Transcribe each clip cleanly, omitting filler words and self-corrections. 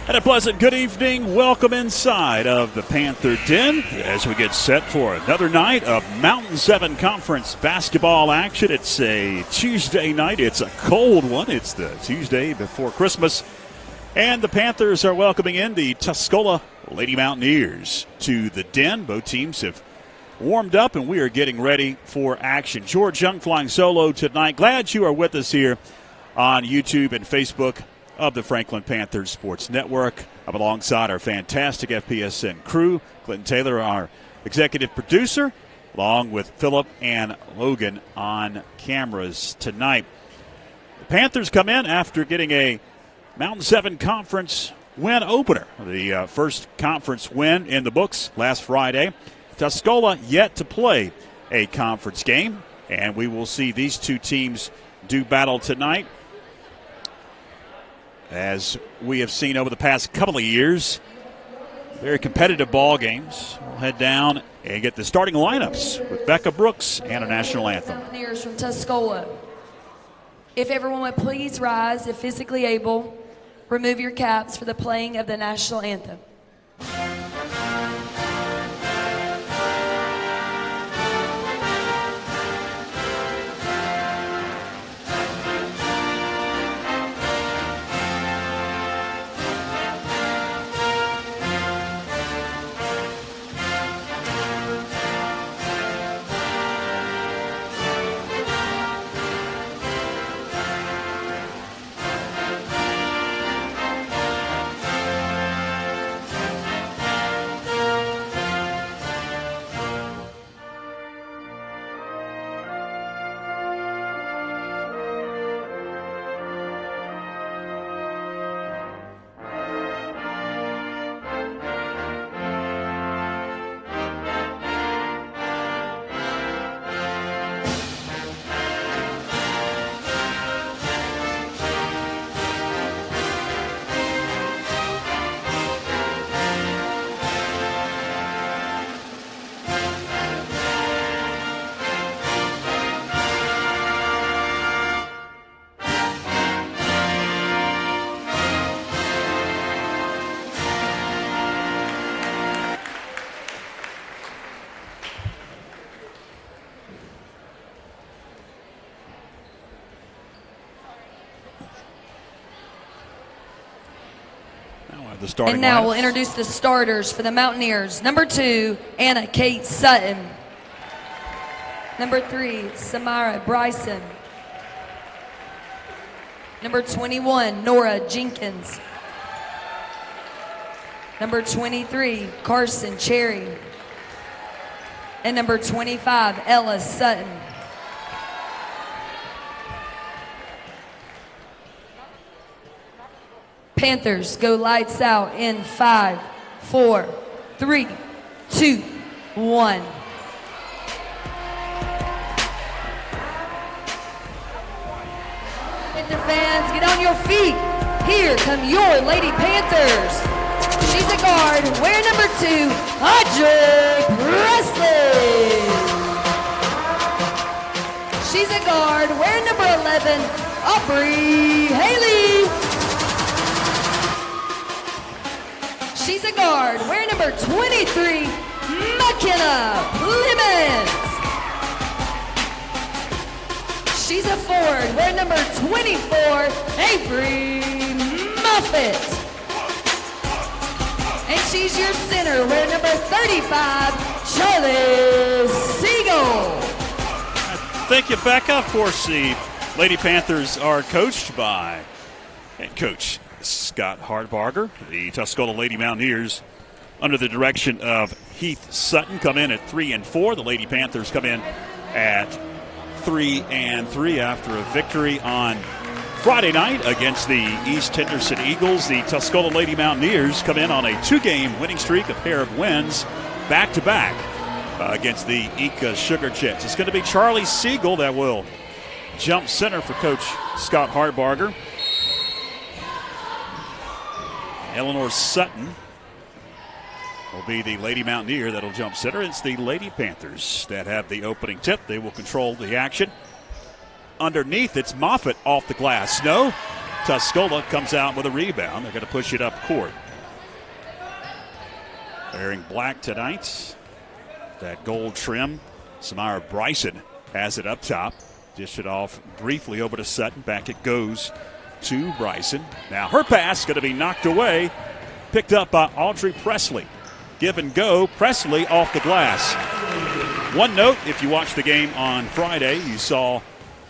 And a pleasant good evening. Welcome inside of the Panther Den as we get set for another night of Mountain 7 Conference basketball action. It's a Tuesday night. It's a cold one. It's the Tuesday before Christmas. And the Panthers are welcoming in the Tuscola Lady Mountaineers to the Den. Both teams have warmed up, and we are getting ready for action. George Young flying solo tonight. Glad you are with us here on YouTube and Facebook of the Franklin Panthers Sports Network. I'm alongside our fantastic FPSN crew. Clinton Taylor, our executive producer, along with Philip and Logan on cameras tonight. The Panthers come in after getting a Mountain 7 Conference win opener. The first conference win in the books last Friday. Tuscola yet to play a conference game, and we will see these two teams do battle tonight. As we have seen over the past couple of years, very competitive ball games. We'll head down and get the starting lineups with Becca Brooks and a national anthem. Mountaineers from Tuscola. If everyone would please rise, if physically able, remove your caps for the playing of the national anthem. And now we'll introduce the starters for the Mountaineers. Number 2, Anna Kate Sutton. Number 3, Samara Bryson. Number 21, Nora Jenkins. Number 23, Carson Cherry. And number 25, Ella Sutton. Panthers go lights out in 5, 4, 3, 2, 1. Panther fans, get on your feet. Here come your Lady Panthers. She's a guard, wearing number 2, Audrey Presley. She's a guard, wearing number 11, Aubrey Haley. She's a guard, wearing number 23, McKenna Clemens. She's a forward, wearing number 24, Avery Muffet. And she's your center, wearing number 35, Charlie Siegel. Thank you, Becca. Of course, the Lady Panthers are coached by head coach Scott Hardbarger. The Tuscola Lady Mountaineers, under the direction of Heath Sutton, come in at 3-4. The Lady Panthers come in at 3-3 after a victory on Friday night against the East Henderson Eagles. The Tuscola Lady Mountaineers come in on a 2-game winning streak, a pair of wins back-to-back against the Eka Sugar Jets. It's going to be Charlie Siegel that will jump center for Coach Scott Hardbarger. Eleanor Sutton will be the Lady Mountaineer that'll jump center. It's the Lady Panthers that have the opening tip. They will control the action. Underneath, it's Moffitt off the glass. No, Tuscola comes out with a rebound. They're going to push it up court. Wearing black tonight. That gold trim. Samara Bryson has it up top. Dish it off briefly over to Sutton. Back it goes to Bryson. Now her pass going to be knocked away. Picked up by Audrey Presley. Give and go. Presley off the glass. One note, if you watched the game on Friday, you saw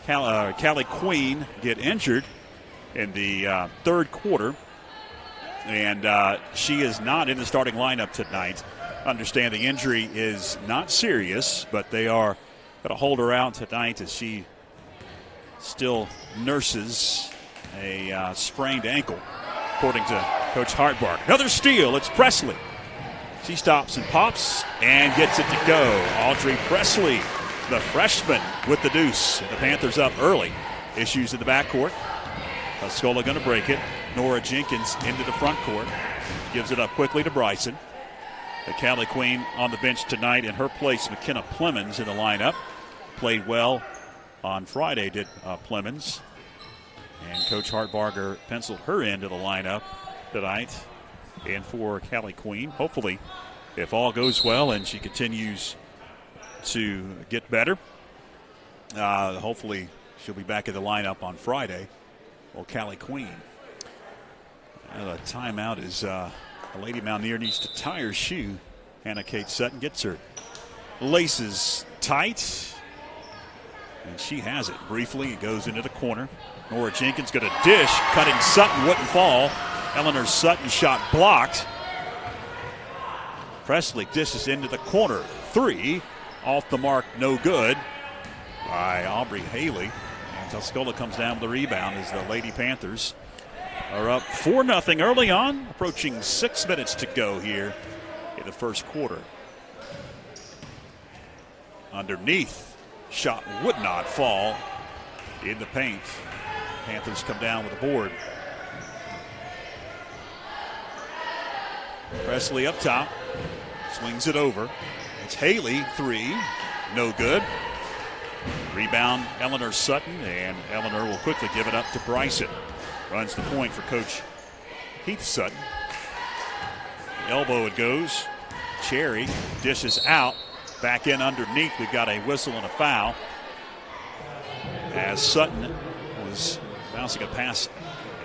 Callie Queen get injured in the third quarter. And she is not in the starting lineup tonight. Understand the injury is not serious, but they are going to hold her out tonight as she still nurses a sprained ankle, according to Coach Hartbark. Another steal. It's Presley. She stops and pops and gets it to go. Audrey Presley, the freshman, with the deuce. The Panthers up early. Issues in the backcourt. Tuscola going to break it. Nora Jenkins into the front court. Gives it up quickly to Bryson. The Callie Queen on the bench tonight. In her place, McKenna Plemons in the lineup. Played well on Friday, did Plemons. And Coach Hartbarger penciled her into the lineup tonight. And for Callie Queen, hopefully, if all goes well and she continues to get better, hopefully she'll be back in the lineup on Friday. Well, Callie Queen. The timeout is a Lady Mountaineer needs to tie her shoe. Hannah Kate Sutton gets her laces tight. And she has it briefly. It goes into the corner. Nora Jenkins got a dish. Cutting Sutton wouldn't fall. Eleanor Sutton shot blocked. Presley dishes into the corner. Three off the mark, no good by Aubrey Haley. And Tuscola comes down with the rebound as the Lady Panthers are up 4-0 early on. Approaching 6 minutes to go here in the first quarter. Underneath, shot would not fall in the paint. Panthers come down with a board. Presley up top, swings it over. It's Haley, three, no good. Rebound, Eleanor Sutton, and Eleanor will quickly give it up to Bryson. Runs the point for Coach Heath Sutton. Elbow it goes. Cherry dishes out. Back in underneath, we've got a whistle and a foul. As Sutton was bouncing a pass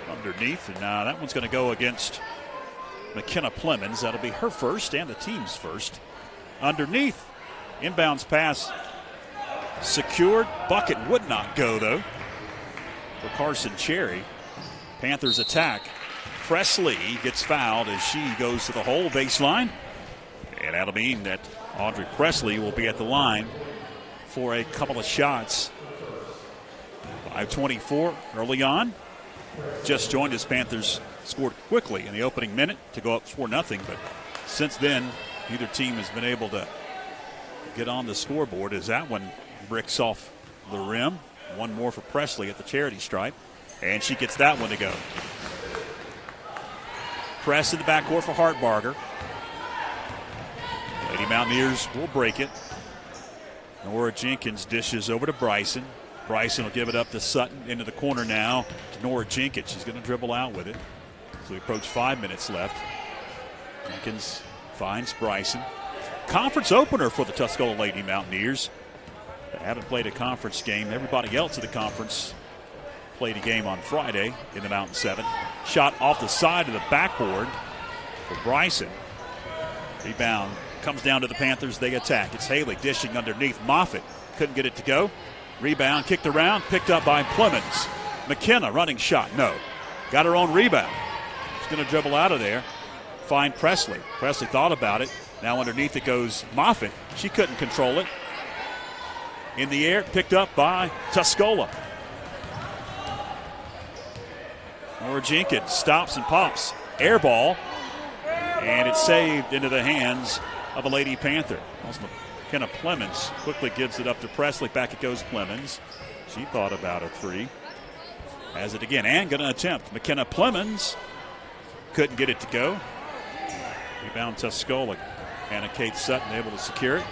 underneath, and that one's going to go against McKenna Plemons. That'll be her first and the team's first. Underneath, inbounds pass secured. Bucket would not go, though, for Carson Cherry. Panthers attack. Presley gets fouled as she goes to the hole baseline. And that'll mean that Audrey Presley will be at the line for a couple of shots. 5:24 early on. Just joined us. Panthers scored quickly in the opening minute to go up 4-0. But since then, neither team has been able to get on the scoreboard as that one bricks off the rim. One more for Presley at the charity stripe. And she gets that one to go. Press in the backcourt for Hartbarger. Lady Mountaineers will break it. Nora Jenkins dishes over to Bryson. Bryson will give it up to Sutton into the corner now to Nora Jenkins. She's going to dribble out with it. So we approach 5 minutes left. Jenkins finds Bryson. Conference opener for the Tuscola Lady Mountaineers. They haven't played a conference game. Everybody else in the conference played a game on Friday in the Mountain 7. Shot off the side of the backboard for Bryson. Rebound comes down to the Panthers. They attack. It's Haley dishing underneath. Moffitt couldn't get it to go. Rebound kicked around, picked up by Plemons. McKenna running shot. No. Got her own rebound. She's going to dribble out of there. Find Presley. Presley thought about it. Now underneath it goes Moffitt. She couldn't control it. In the air, picked up by Tuscola. Nora Jenkins stops and pops. Air ball. And it's saved into the hands of a Lady Panther. McKenna Plemons quickly gives it up to Presley. Back it goes Plemons. She thought about a three. Has it again and going to attempt. McKenna Plemons couldn't get it to go. Rebound Tuscola. Hannah Kate Sutton able to secure it.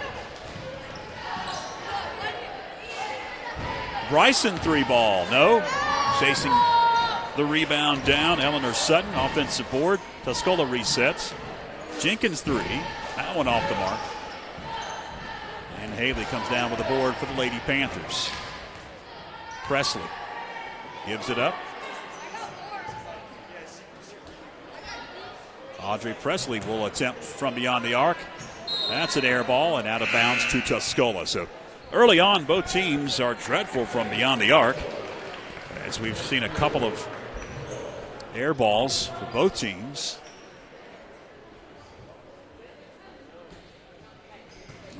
Bryson three ball. No. Chasing The rebound down. Eleanor Sutton, offensive board. Tuscola resets. Jenkins 3. That one off the mark. And Haley comes down with the board for the Lady Panthers. Presley gives it up. Audrey Presley will attempt from beyond the arc. That's an air ball and out of bounds to Tuscola. So early on, both teams are dreadful from beyond the arc, as we've seen a couple of air balls for both teams.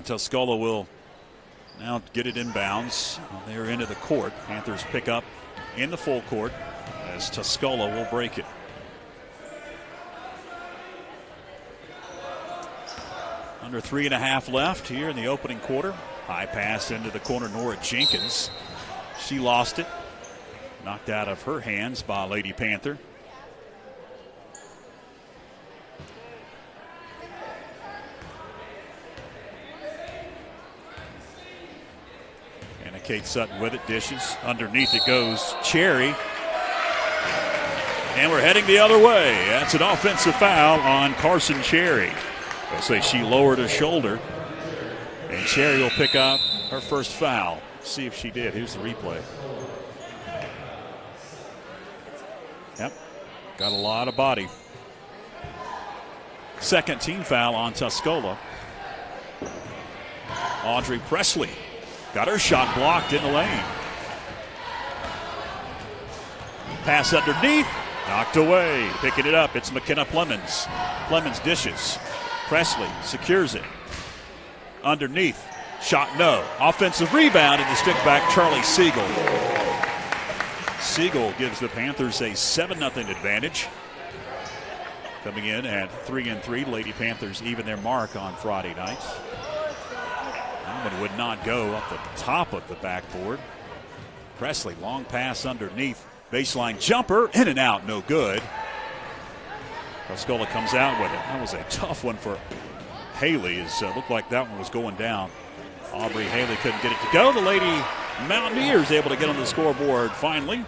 Tuscola will now get it inbounds. They're into the court. Panthers pick up in the full court as Tuscola will break it. Under 3.5 left here in the opening quarter. High pass into the corner, Nora Jenkins. She lost it. Knocked out of her hands by Lady Panther. And a Kate Sutton with it, dishes. Underneath it goes Cherry. And we're heading the other way. That's an offensive foul on Carson Cherry. They'll say she lowered her shoulder. And Cherry will pick up her first foul. See if she did. Here's the replay. Yep. Got a lot of body. Second team foul on Tuscola. Audrey Presley got her shot blocked in the lane. Pass underneath. Knocked away. Picking it up. It's McKenna Plemons. Plemons dishes. Presley secures it. Underneath. Shot no. Offensive rebound and the stick back, Charlie Siegel. Siegel gives the Panthers a 7-0 advantage. Coming in at 3-3. Lady Panthers even their mark on Friday nights. That one would not go up the top of the backboard. Presley, long pass underneath. Baseline jumper, in and out, no good. Tuscola comes out with it. That was a tough one for Haley. It looked like that one was going down. Aubrey Haley couldn't get it to go. The Lady Mountaineers able to get on the scoreboard finally.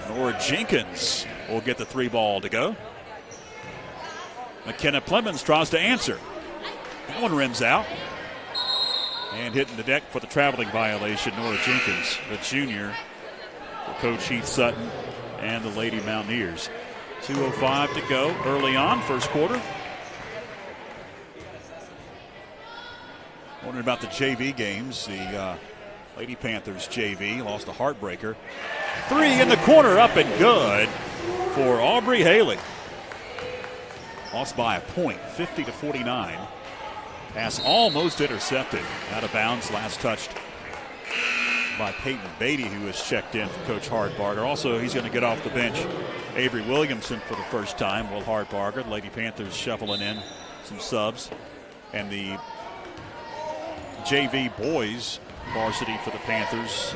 Nora Jenkins will get the 3 ball to go. McKenna Plemons tries to answer. That one rims out. And hitting the deck for the traveling violation, Nora Jenkins, the junior, for Coach Heath Sutton and the Lady Mountaineers. 2:05 to go early on, first quarter. Wondering about the JV games. The Lady Panthers JV lost a heartbreaker. 3 in the corner, up and good for Aubrey Haley. Lost by a point, 50-49. Pass almost intercepted. Out of bounds, last touched by Peyton Beatty, who has checked in for Coach Hardbarger. Also, he's going to get off the bench. Avery Williamson for the first time. Will Hardbarger. The Lady Panthers shuffling in some subs. And the JV boys varsity for the Panthers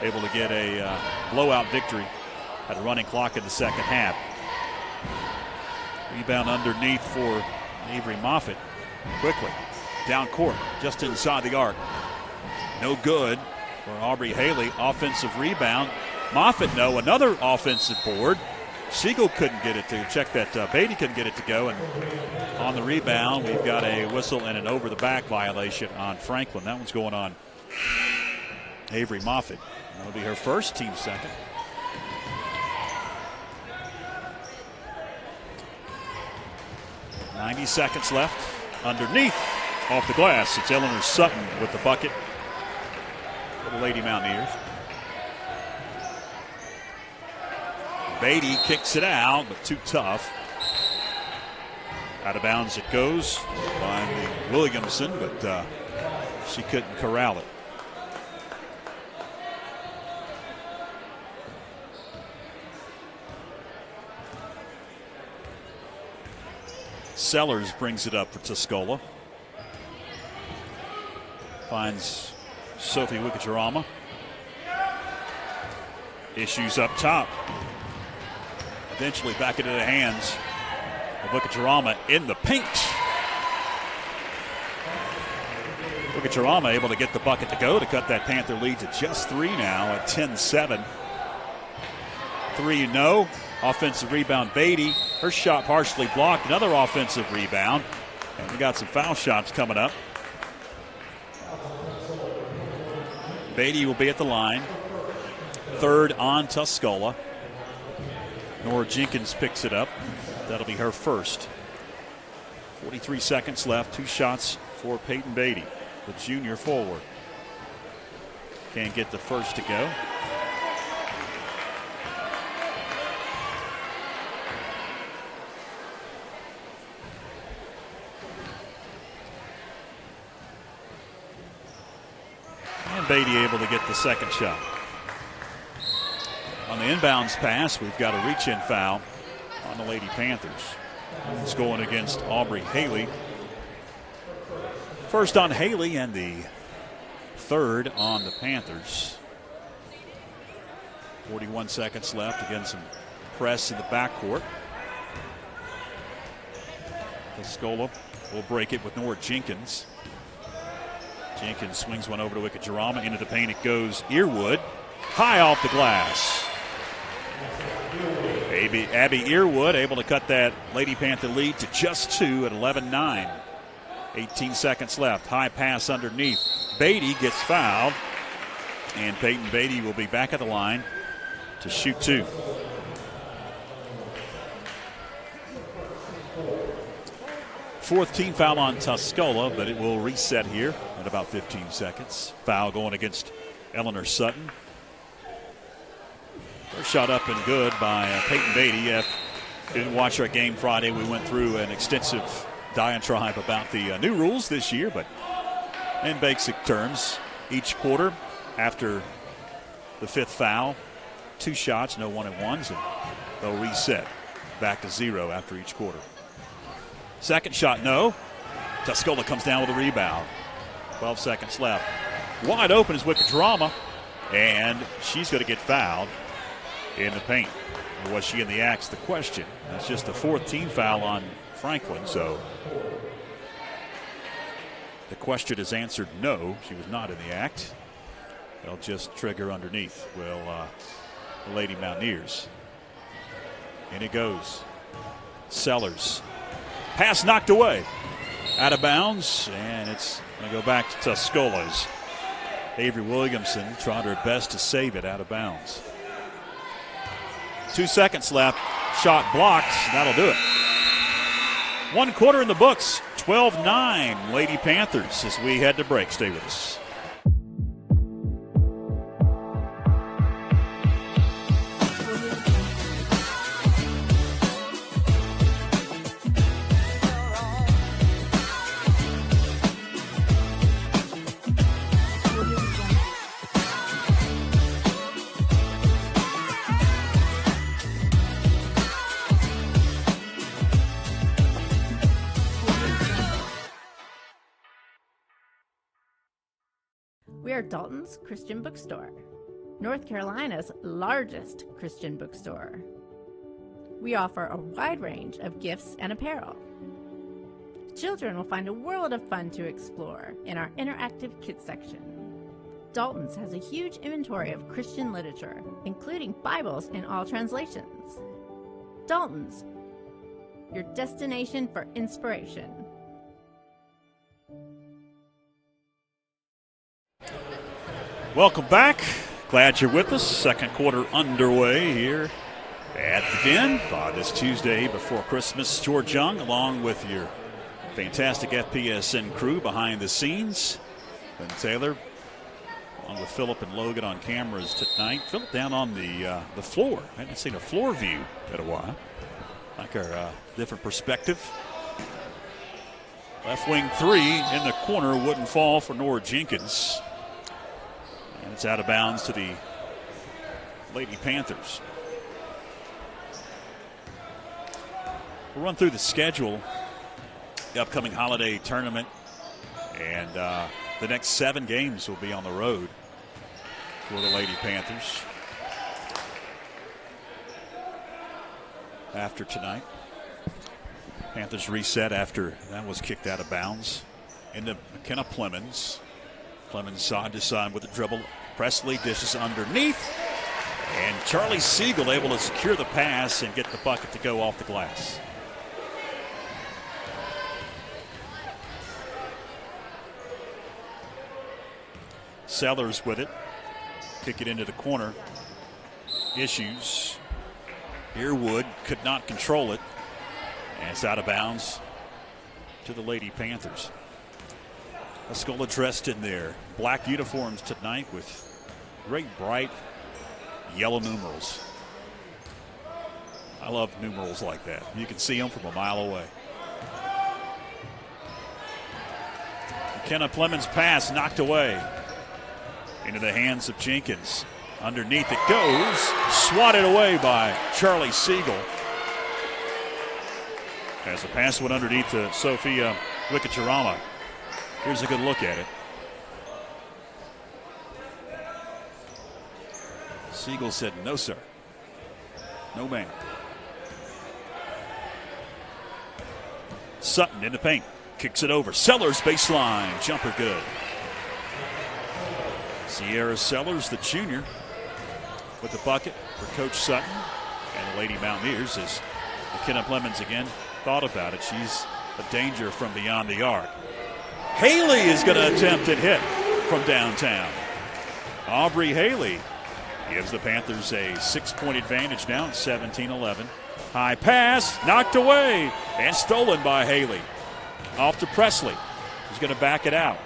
able to get a blowout victory at a running clock in the second half. Rebound underneath for Avery Moffitt. Quickly. Down court, just inside the arc. No good for Aubrey Haley. Offensive rebound. Moffitt, no. Another offensive board. Siegel couldn't get it to check that. Beatty couldn't get it to go. And on the rebound, we've got a whistle and an over-the-back violation on Franklin. That one's going on Avery Moffitt. That'll be her first, team second. .90 seconds left. Underneath, off the glass. It's Eleanor Sutton with the bucket for the Lady Mountaineers. Beatty kicks it out, but too tough. Out of bounds it goes by Williamson, but she couldn't corral it. Sellers brings it up for Tuscola. Finds Sophie Wickajarama. Issues up top. Eventually back into the hands of Wickajarama in the paint. Wickajarama able to get the bucket to go to cut that Panther lead to just 3 now at 10-7. Three, no. Offensive rebound, Beatty. Her shot partially blocked. Another offensive rebound. And we got some foul shots coming up. Beatty will be at the line. Third on Tuscola. Nora Jenkins picks it up. That'll be her first. 43 seconds left. 2 shots for Peyton Beatty, the junior forward. Can't get the first to go. And Beatty able to get the second shot. On the inbounds pass, we've got a reach-in foul on the Lady Panthers. It's going against Aubrey Haley. First on Haley and the third on the Panthers. 41 seconds left. Again, some press in the backcourt. Tuscola will break it with Nora Jenkins. Jenkins swings one over to Wickajarama. Into the paint it goes. Earwood. High off the glass. Abby Earwood able to cut that Lady Panther lead to just 2 at 11-9. 18 seconds left. High pass underneath. Beatty gets fouled. And Peyton Beatty will be back at the line to shoot 2. Fourth team foul on Tuscola, but it will reset here at about 15 seconds. Foul going against Eleanor Sutton. First shot up and good by Peyton Beatty. If you didn't watch our game Friday, we went through an extensive diatribe about the new rules this year, but in basic terms, each quarter after the 5th foul, 2 shots, no 1-and-1s, and they'll reset back to 0 after each quarter. Second shot, no. Tuscola comes down with a rebound. 12 seconds left. Wide open is Wickajarama, and she's going to get fouled in the paint. Or was she in the act's the question? That's just the 4th team foul on Franklin, so the question is answered no. She was not in the act. They'll just trigger underneath. Well, the Lady Mountaineers. And it goes. Sellers. Pass knocked away. Out of bounds, and it's going to go back to Tuscola's. Avery Williamson tried her best to save it out of bounds. 2 seconds left. Shot blocked. That'll do it. 1 quarter in the books. 12-9 Lady Panthers as we head to break. Stay with us. We are Dalton's Christian Bookstore, North Carolina's largest Christian bookstore. We offer a wide range of gifts and apparel. Children will find a world of fun to explore in our interactive kids section. Dalton's has a huge inventory of Christian literature, including Bibles in all translations. Dalton's, your destination for inspiration. Welcome back. Glad you're with us. Second quarter underway here at the Den on this Tuesday before Christmas. George Young along with your fantastic FPSN crew behind the scenes. Ben Taylor along with Philip and Logan on cameras tonight. Philip down on the floor. I hadn't seen a floor view in a while. Like our different perspective. Left wing 3 in the corner wouldn't fall for Nora Jenkins. And it's out of bounds to the Lady Panthers. We'll run through the schedule, the upcoming holiday tournament, and the next 7 games will be on the road for the Lady Panthers. After tonight, Panthers reset after that was kicked out of bounds into McKenna Plemons. Clemens side to side with the dribble. Presley dishes underneath. And Charlie Siegel able to secure the pass and get the bucket to go off the glass. Sellers with it. Kick it into the corner. Issues. Earwood could not control it. And it's out of bounds to the Lady Panthers. Tuscola dressed in their black uniforms tonight with great bright yellow numerals. I love numerals like that. You can see them from a mile away. McKenna Clemens' pass knocked away into the hands of Jenkins. Underneath it goes, swatted away by Charlie Siegel. As the pass went underneath to Sophia Wickatarama. Here's a good look at it. Siegel said, "No, sir. No, ma'am." Sutton in the paint. Kicks it over. Sellers baseline. Jumper good. Sierra Sellers, the junior, with the bucket for Coach Sutton and the Lady Mountaineers. As McKenna Clemens again thought about it, she's a danger from beyond the arc. Haley is going to attempt and hit from downtown. Aubrey Haley gives the Panthers a 6-point advantage now at 17-11. High pass, knocked away, and stolen by Haley. Off to Presley, who's going to back it out.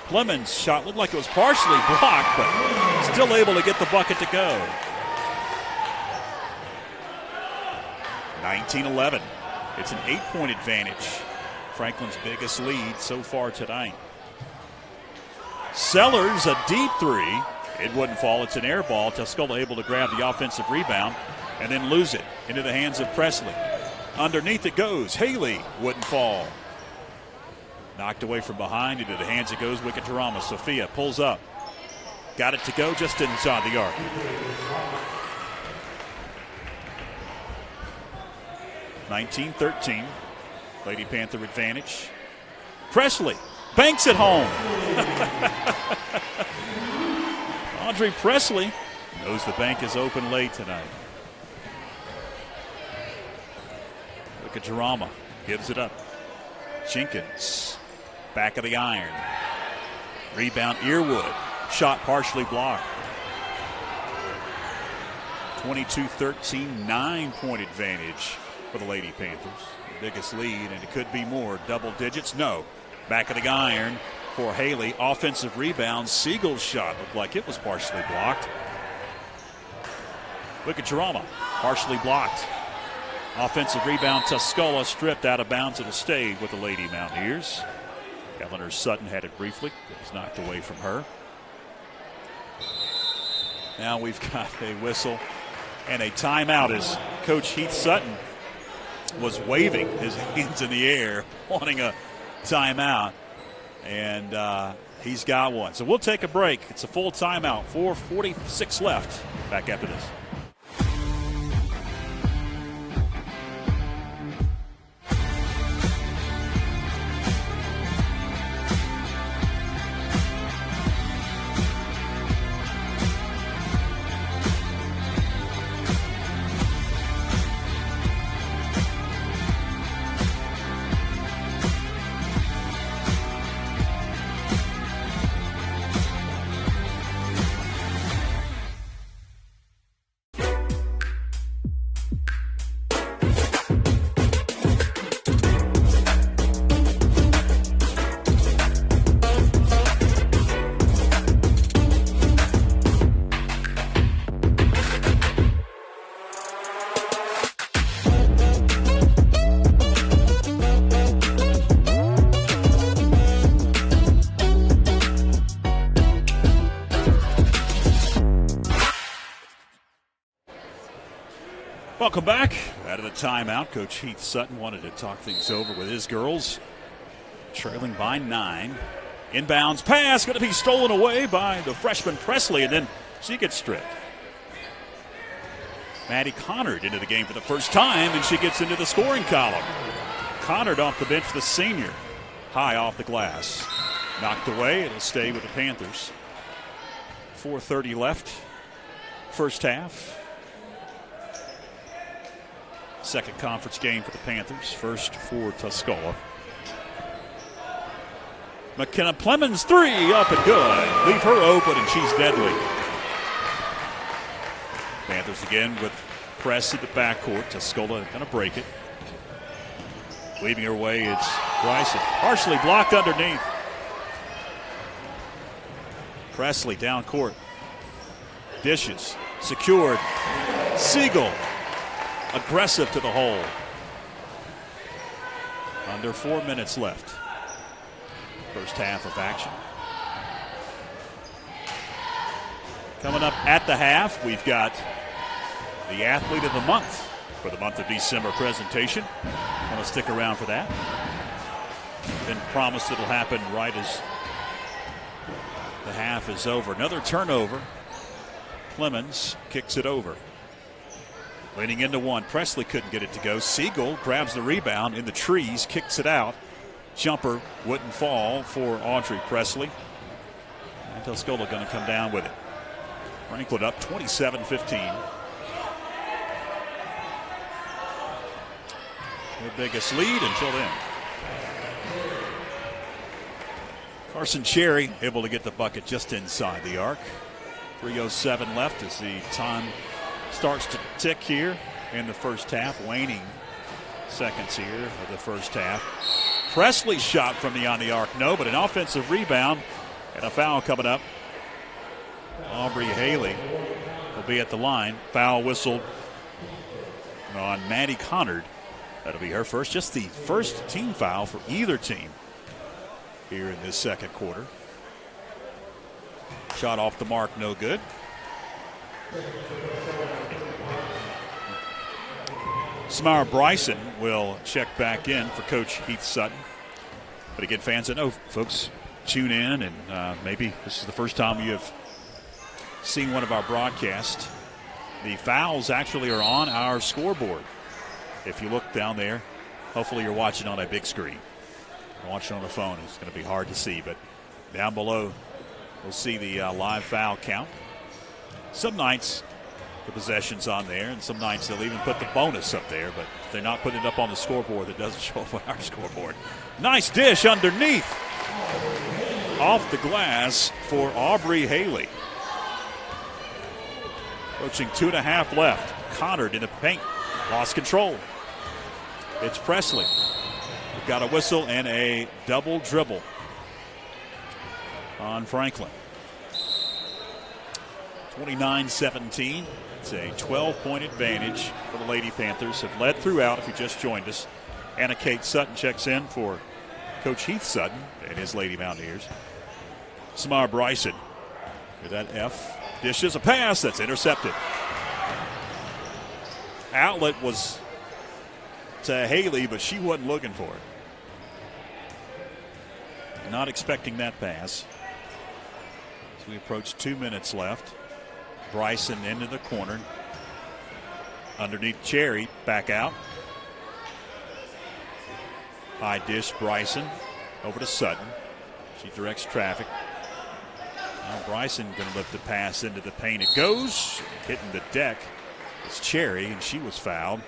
Clemens' shot looked like it was partially blocked, but still able to get the bucket to go. 19-11. It's an 8-point advantage. Franklin's biggest lead so far tonight. Sellers, a deep three. It wouldn't fall. It's an air ball. Tuscola able to grab the offensive rebound and then lose it into the hands of Presley. Underneath it goes. Haley wouldn't fall. Knocked away from behind. Into the hands it goes. Wickatarama. Sophia pulls up. Got it to go just inside the arc. (19-13). Lady Panther advantage. Presley banks it home. Audrey Presley knows the bank is open late tonight. Look at Jarama. Gives it up. Jenkins. Back of the iron. Rebound Earwood. Shot partially blocked. 22-13, 9-point advantage for the Lady Panthers. Biggest lead, and it could be more. Double digits? No. Back of the iron for Haley. Offensive rebound. Siegel's shot looked like it was partially blocked. Look at Jarama. Partially blocked. Offensive rebound. Tuscola stripped out of bounds. It'll stay with the Lady Mountaineers. Eleanor Sutton had it briefly. It was knocked away from her. Now we've got a whistle and a timeout as Coach Heath Sutton was waving his hands in the air, wanting a timeout, and he's got one. So we'll take a break. It's a full timeout, 4:46 left. Back after this. Welcome back. Out of the timeout, Coach Heath Sutton wanted to talk things over with his girls. Trailing by 9. Inbounds pass going to be stolen away by the freshman Presley, and then she gets stripped. Maddie Connard into the game for the first time, and she gets into the scoring column. Connard off the bench, the senior. High off the glass. Knocked away. It'll stay with the Panthers. 4:30 left first half. Second conference game for the Panthers. First for Tuscola. McKenna Plemons, 3 up and good. Leave her open and she's deadly. Panthers again with press at the backcourt. Tuscola going to break it. Leaving her way, it's Bryson. Partially blocked underneath. Presley down court. Dishes. Secured. Siegel. Aggressive to the hole. Under 4 minutes left. First half of action. Coming up at the half, we've got the Athlete of the Month for the month of December presentation. Want to stick around for that. Been promised it'll happen right as the half is over. Another turnover. Clemens kicks it over. Leaning into one. Presley couldn't get it to go. Siegel grabs the rebound in the trees, kicks it out. Jumper wouldn't fall for Audrey Presley. And Tuscola going to come down with it. Franklin up 27-15. Their biggest lead until then. Carson Cherry able to get the bucket just inside the arc. 3:07 left as the time starts to tick here in the first half. Waning seconds here of the first half. Presley's shot from beyond the arc, no, but an offensive rebound and a foul coming up. Aubrey Haley will be at the line. Foul whistled on Maddie Connard. That'll be her first, just the first team foul for either team here in this second quarter. Shot off the mark, no good. Samara Bryson will check back in for Coach Heath Sutton. But again, fans, I know folks tune in, and maybe this is the first time you have seen one of our broadcasts. The fouls actually are on our scoreboard. If you look down there, hopefully you're watching on a big screen. Watching on the phone, it's going to be hard to see, but down below we'll see the live foul count. Some nights the possession's on there, and some nights they'll even put the bonus up there, but if they're not putting it up on the scoreboard, that doesn't show up on our scoreboard. Nice dish underneath. Off the glass for Aubrey Haley. Approaching 2.5 left. Connard in the paint. Lost control. It's Presley. We've got a whistle and a double dribble on Franklin. 29-17. It's a 12-point advantage for the Lady Panthers. Have led throughout if you just joined us. Anna Kate Sutton checks in for Coach Heath Sutton and his Lady Mountaineers. Samara Bryson with that F. Dishes a pass that's intercepted. Outlet was to Haley, but she wasn't looking for it. Not expecting that pass. As we approach 2 minutes left. Bryson into the corner. Underneath Cherry, back out. High dish, Bryson. Over to Sutton. She directs traffic. Now Bryson going to lift the pass into the paint. It goes, hitting the deck. It's Cherry, and she was fouled.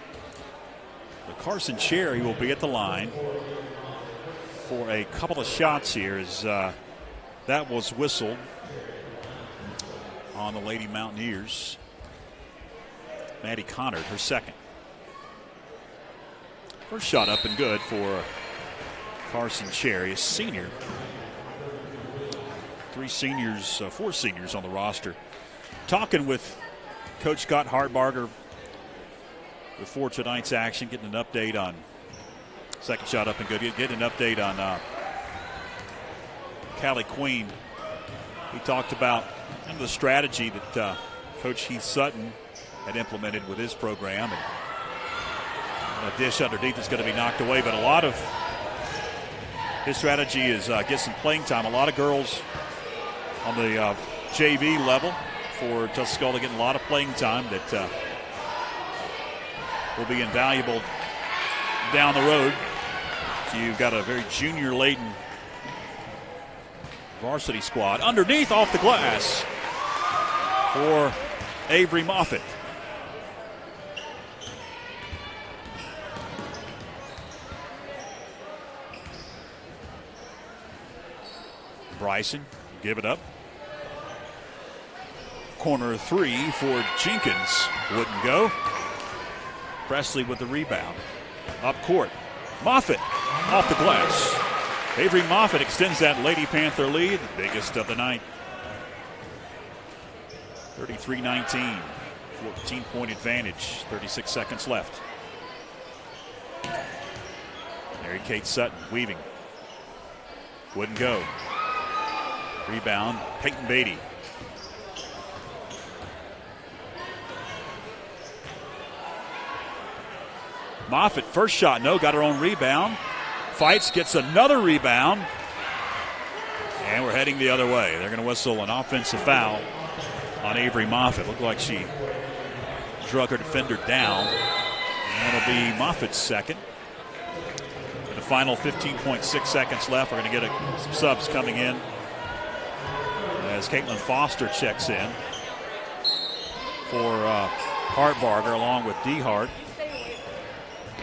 But Carson Cherry will be at the line for a couple of shots here as that was whistled on the Lady Mountaineers. Maddie Connard, her second. First shot up and good for Carson Cherry, a senior. 4 seniors on the roster. Talking with Coach Scott Hartbarger before tonight's action, getting an update on second shot up and good. Getting an update on Callie Queen. He talked about kind of the strategy that Coach Heath Sutton had implemented with his program. And a dish underneath is going to be knocked away, but a lot of his strategy is get some playing time. A lot of girls on the JV level for Tuscola getting a lot of playing time that will be invaluable down the road. So you've got a very junior-laden varsity squad. Underneath, off the glass for Avery Moffitt. Bryson, give it up. Corner 3 for Jenkins. Wouldn't go. Presley with the rebound. Up court. Moffitt off the glass. Avery Moffitt extends that Lady Panther lead, the biggest of the night. 33-19. 14-point advantage. 36 seconds left. Mary Kate Sutton weaving. Wouldn't go. Rebound, Peyton Beatty. Moffitt, first shot, no, got her own rebound. Fights, gets another rebound. And we're heading the other way. They're going to whistle an offensive foul on Avery Moffitt. Looked like she drug her defender down. And it'll be Moffitt's second. In the final 15.6 seconds left, we're going to get some subs coming in as Caitlin Foster checks in for Hartbarger along with D. Hart.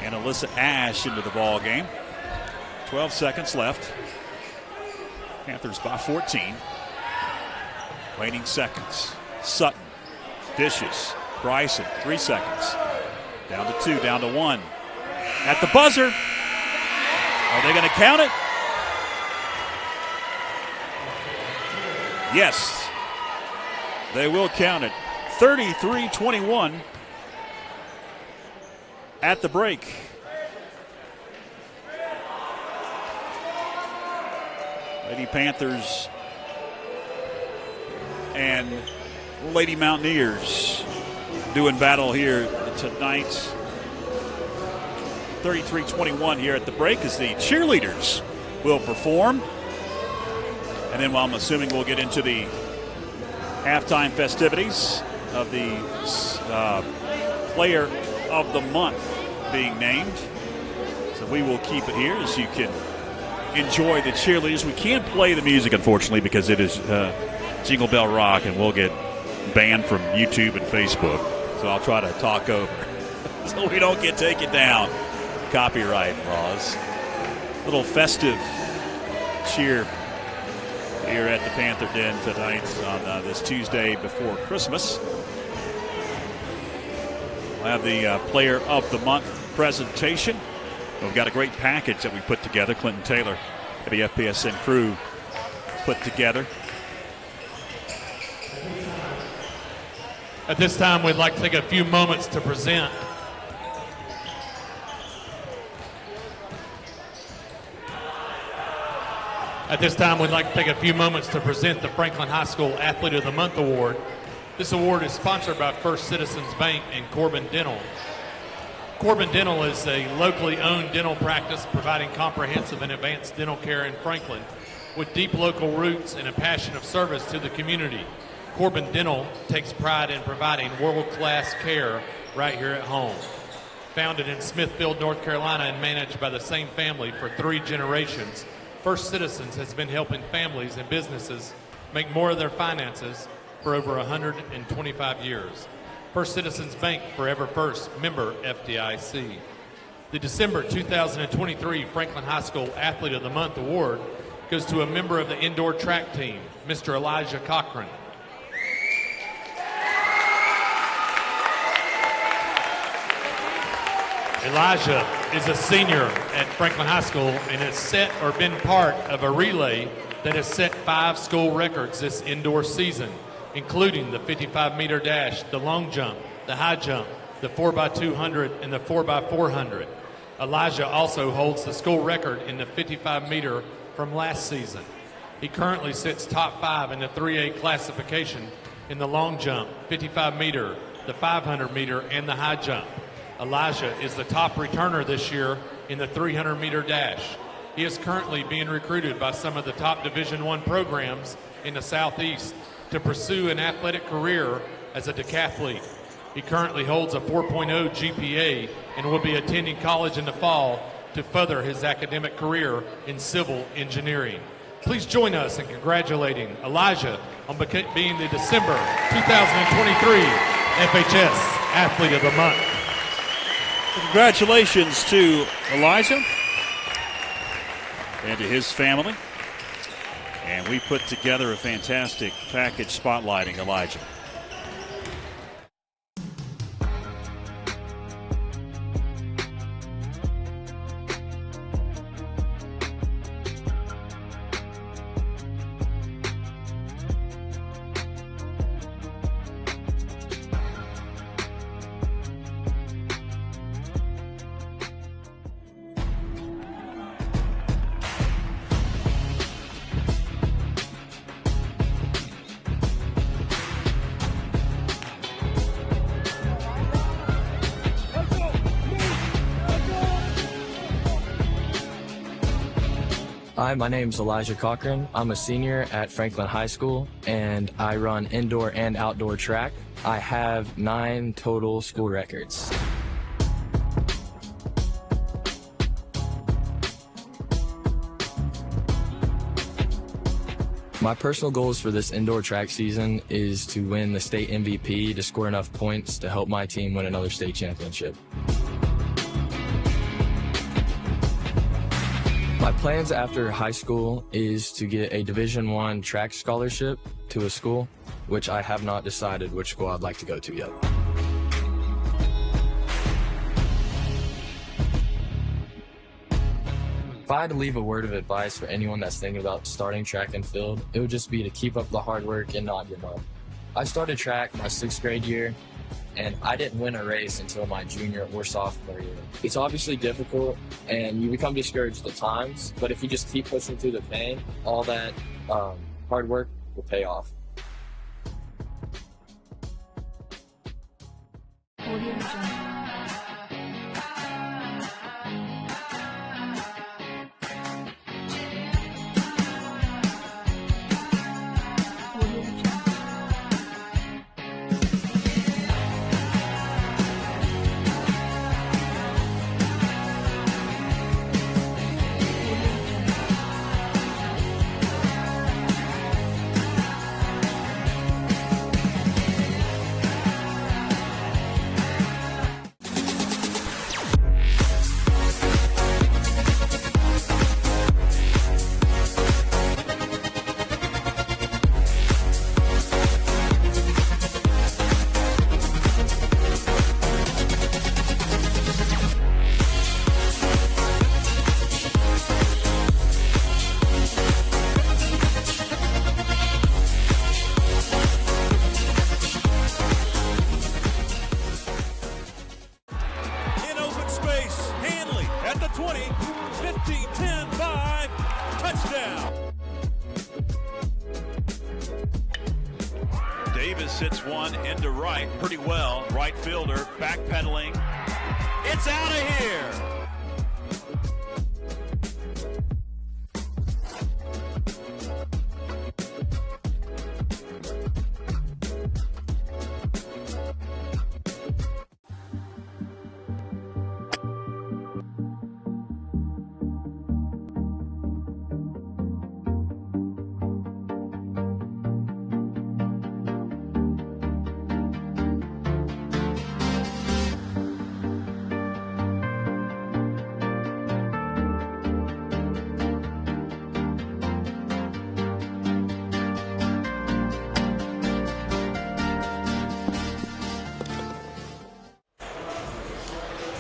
And Alyssa Ash into the ball game. 12 seconds left. Panthers by 14. Waning seconds. Sutton dishes. Bryson, 3 seconds. Down to 2, down to 1. At the buzzer. Are they going to count it? Yes. They will count it. 33-21 at the break. Lady Panthers and Lady Mountaineers doing battle here tonight. 33-21 here at the break as the cheerleaders will perform. And then, I'm assuming we'll get into the halftime festivities of the Player of the Month being named. So we will keep it here as you can enjoy the cheerleaders. We can't play the music, unfortunately, because it is Jingle Bell Rock, and we'll get banned from YouTube and Facebook. So I'll try to talk over so we don't get taken down. Copyright laws. Little festive cheer here at the Panther Den tonight on this Tuesday before Christmas. We'll have the Player of the Month presentation. We've got a great package that we put together. Clinton Taylor and the FPSN crew put together. At this time, we'd like to take a few moments to present the Franklin High School Athlete of the Month Award. This award is sponsored by First Citizens Bank and Corbin Dental. Corbin Dental is a locally owned dental practice providing comprehensive and advanced dental care in Franklin with deep local roots and a passion of service to the community. Corbin Dental takes pride in providing world-class care right here at home. Founded in Smithfield, North Carolina, and managed by the same family for 3 generations, First Citizens has been helping families and businesses make more of their finances for over 125 years. First Citizens Bank, forever first, member FDIC. The December 2023 Franklin High School Athlete of the Month Award goes to a member of the indoor track team, Mr. Elijah Cochran. Elijah is a senior at Franklin High School and has set or been part of a relay that has set 5 school records this indoor season, including the 55-meter dash, the long jump, the high jump, the 4x200, and the 4x400. Elijah also holds the school record in the 55-meter from last season. He currently sits top 5 in the 3A classification in the long jump, 55-meter, the 500-meter, and the high jump. Elijah is the top returner this year in the 300-meter dash. He is currently being recruited by some of the top Division I programs in the Southeast to pursue an athletic career as a decathlete. He currently holds a 4.0 GPA and will be attending college in the fall to further his academic career in civil engineering. Please join us in congratulating Elijah on being the December 2023 FHS Athlete of the Month. Congratulations to Elijah and to his family. And we put together a fantastic package spotlighting Elijah. Hi, my name's Elijah Cochran. I'm a senior at Franklin High School, and I run indoor and outdoor track. I have 9 total school records. My personal goals for this indoor track season is to win the state MVP to score enough points to help my team win another state championship. My plans after high school is to get a Division I track scholarship to a school, which I have not decided which school I'd like to go to yet. If I had to leave a word of advice for anyone that's thinking about starting track and field, it would just be to keep up the hard work and not give up. I started track my 6th grade year, and I didn't win a race until my junior or sophomore year. It's obviously difficult, and you become discouraged at times, but if you just keep pushing through the pain, all that hard work will pay off. Davis hits one into right pretty well. Right fielder backpedaling. It's out of here.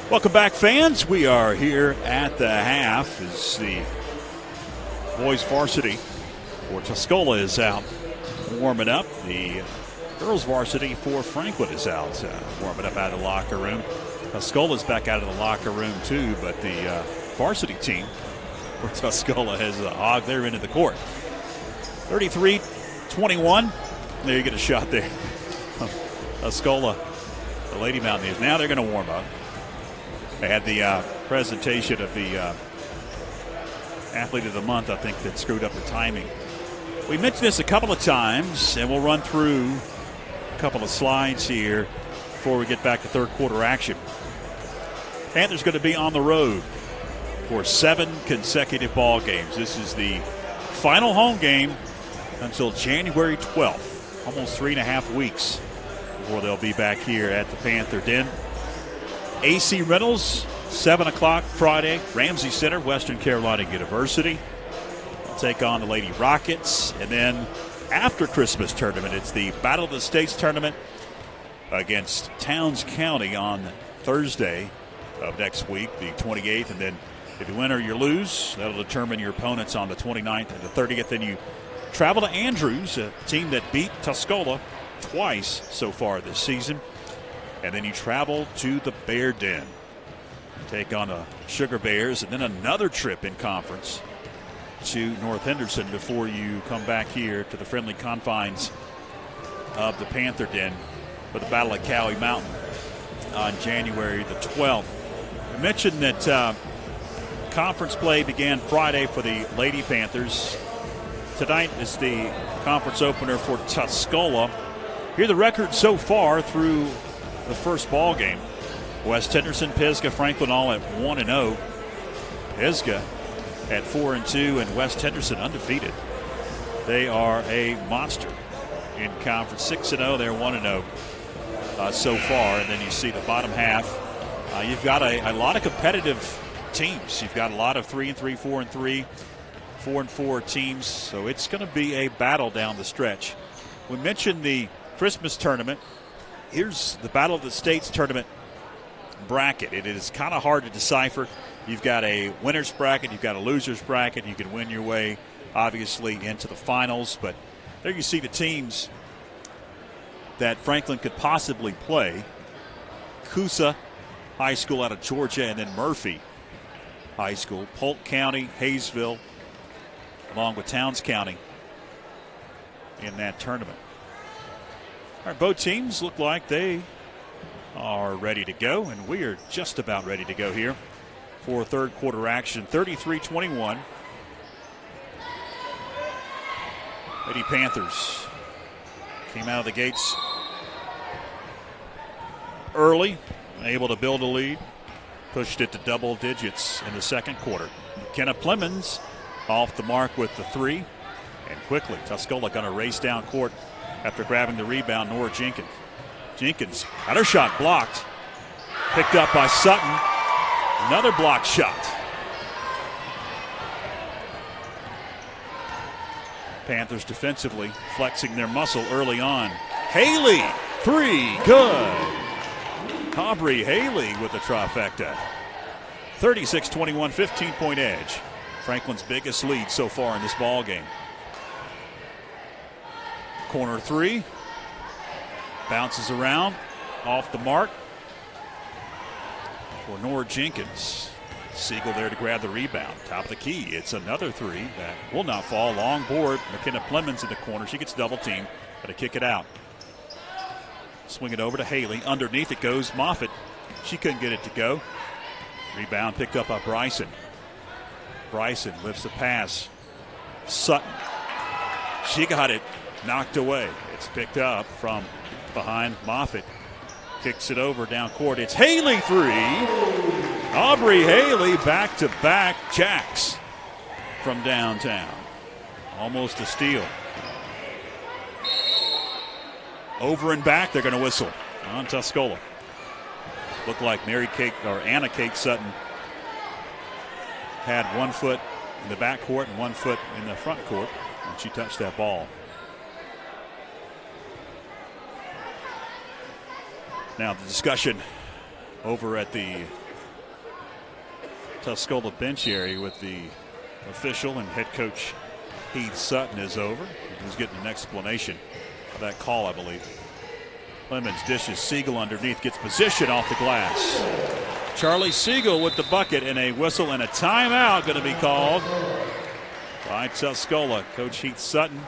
Welcome back, fans. We are here at the half as the boys varsity for Tuscola is out warming up. The girls varsity for Franklin is out warming up out of the locker room. Tuscola's back out of the locker room too, but the varsity team for Tuscola has hogged their into the court. 33-21. There you get a shot there. Tuscola, the Lady Mountaineers. Now they're going to warm up. They had the presentation of the Athlete of the Month, I think, that screwed up the timing. We mentioned this a couple of times, and we'll run through a couple of slides here before we get back to third quarter action. Panthers going to be on the road for 7 consecutive ball games. This is the final home game until January 12th, almost 3.5 weeks before they'll be back here at the Panther Den. AC Reynolds, 7 o'clock Friday, Ramsey Center, Western Carolina University. They'll take on the Lady Rockets. And then after Christmas tournament, it's the Battle of the States tournament against Towns County on Thursday of next week, the 28th. And then if you win or you lose, that'll determine your opponents on the 29th and the 30th. Then you travel to Andrews, a team that beat Tuscola twice so far this season. And then you travel to the Bear Den, take on the Sugar Bears, and then another trip in conference to North Henderson before you come back here to the friendly confines of the Panther Den for the Battle of Cowie Mountain on January the 12th. I mentioned that conference play began Friday for the Lady Panthers. Tonight is the conference opener for Tuscola. Here the record so far through the first ball game. West Henderson, Pisgah, Franklin all at 1-0. Pisgah at 4-2, and West Henderson undefeated. They are a monster in conference. 6-0, they're 1-0 so far. And then you see the bottom half. You've got a lot of competitive teams. You've got a lot of 3-3, 4-3, 4-4 teams. So it's going to be a battle down the stretch. We mentioned the Christmas tournament. Here's the Battle of the States tournament bracket. It is kind of hard to decipher. You've got a winner's bracket, you've got a loser's bracket. You can win your way, obviously, into the finals. But there you see the teams that Franklin could possibly play. Coosa High School out of Georgia, and then Murphy High School, Polk County, Hayesville, along with Towns County in that tournament. All right, both teams look like they are ready to go, and we are just about ready to go here for third quarter action. 33-21. Lady Panthers came out of the gates early, able to build a lead, pushed it to double digits in the second quarter. McKenna Plemons off the mark with the three, and quickly Tuscola going to race down court after grabbing the rebound. Nora Jenkins had her shot blocked, picked up by Sutton. Another block shot. Panthers defensively flexing their muscle early on. Haley, three, good. Aubrey Haley with the trifecta. 36-21, 15-point edge. Franklin's biggest lead so far in this ball game. Corner three. Bounces around, off the mark for Nora Jenkins. Siegel there to grab the rebound. Top of the key. It's another three that will not fall. Long board. McKenna Plemons in the corner. She gets double teamed, but to kick it out. Swing it over to Haley. Underneath it goes Moffitt. She couldn't get it to go. Rebound picked up by Bryson. Bryson lifts the pass. Sutton. She got it knocked away. It's picked up from behind Moffitt. Kicks it over down court. It's Haley three. Aubrey Haley back-to-back jacks from downtown. Almost a steal. Over and back, they're going to whistle on Tuscola. Looked like Anna Kate Sutton had 1 foot in the back court and 1 foot in the front court when she touched that ball. Now the discussion over at the Tuscola bench area with the official and head coach Heath Sutton is over. He's getting an explanation of that call, I believe. Clemens dishes Siegel underneath, gets position off the glass. Charlie Siegel with the bucket, and a whistle and a timeout going to be called by Tuscola. Coach Heath Sutton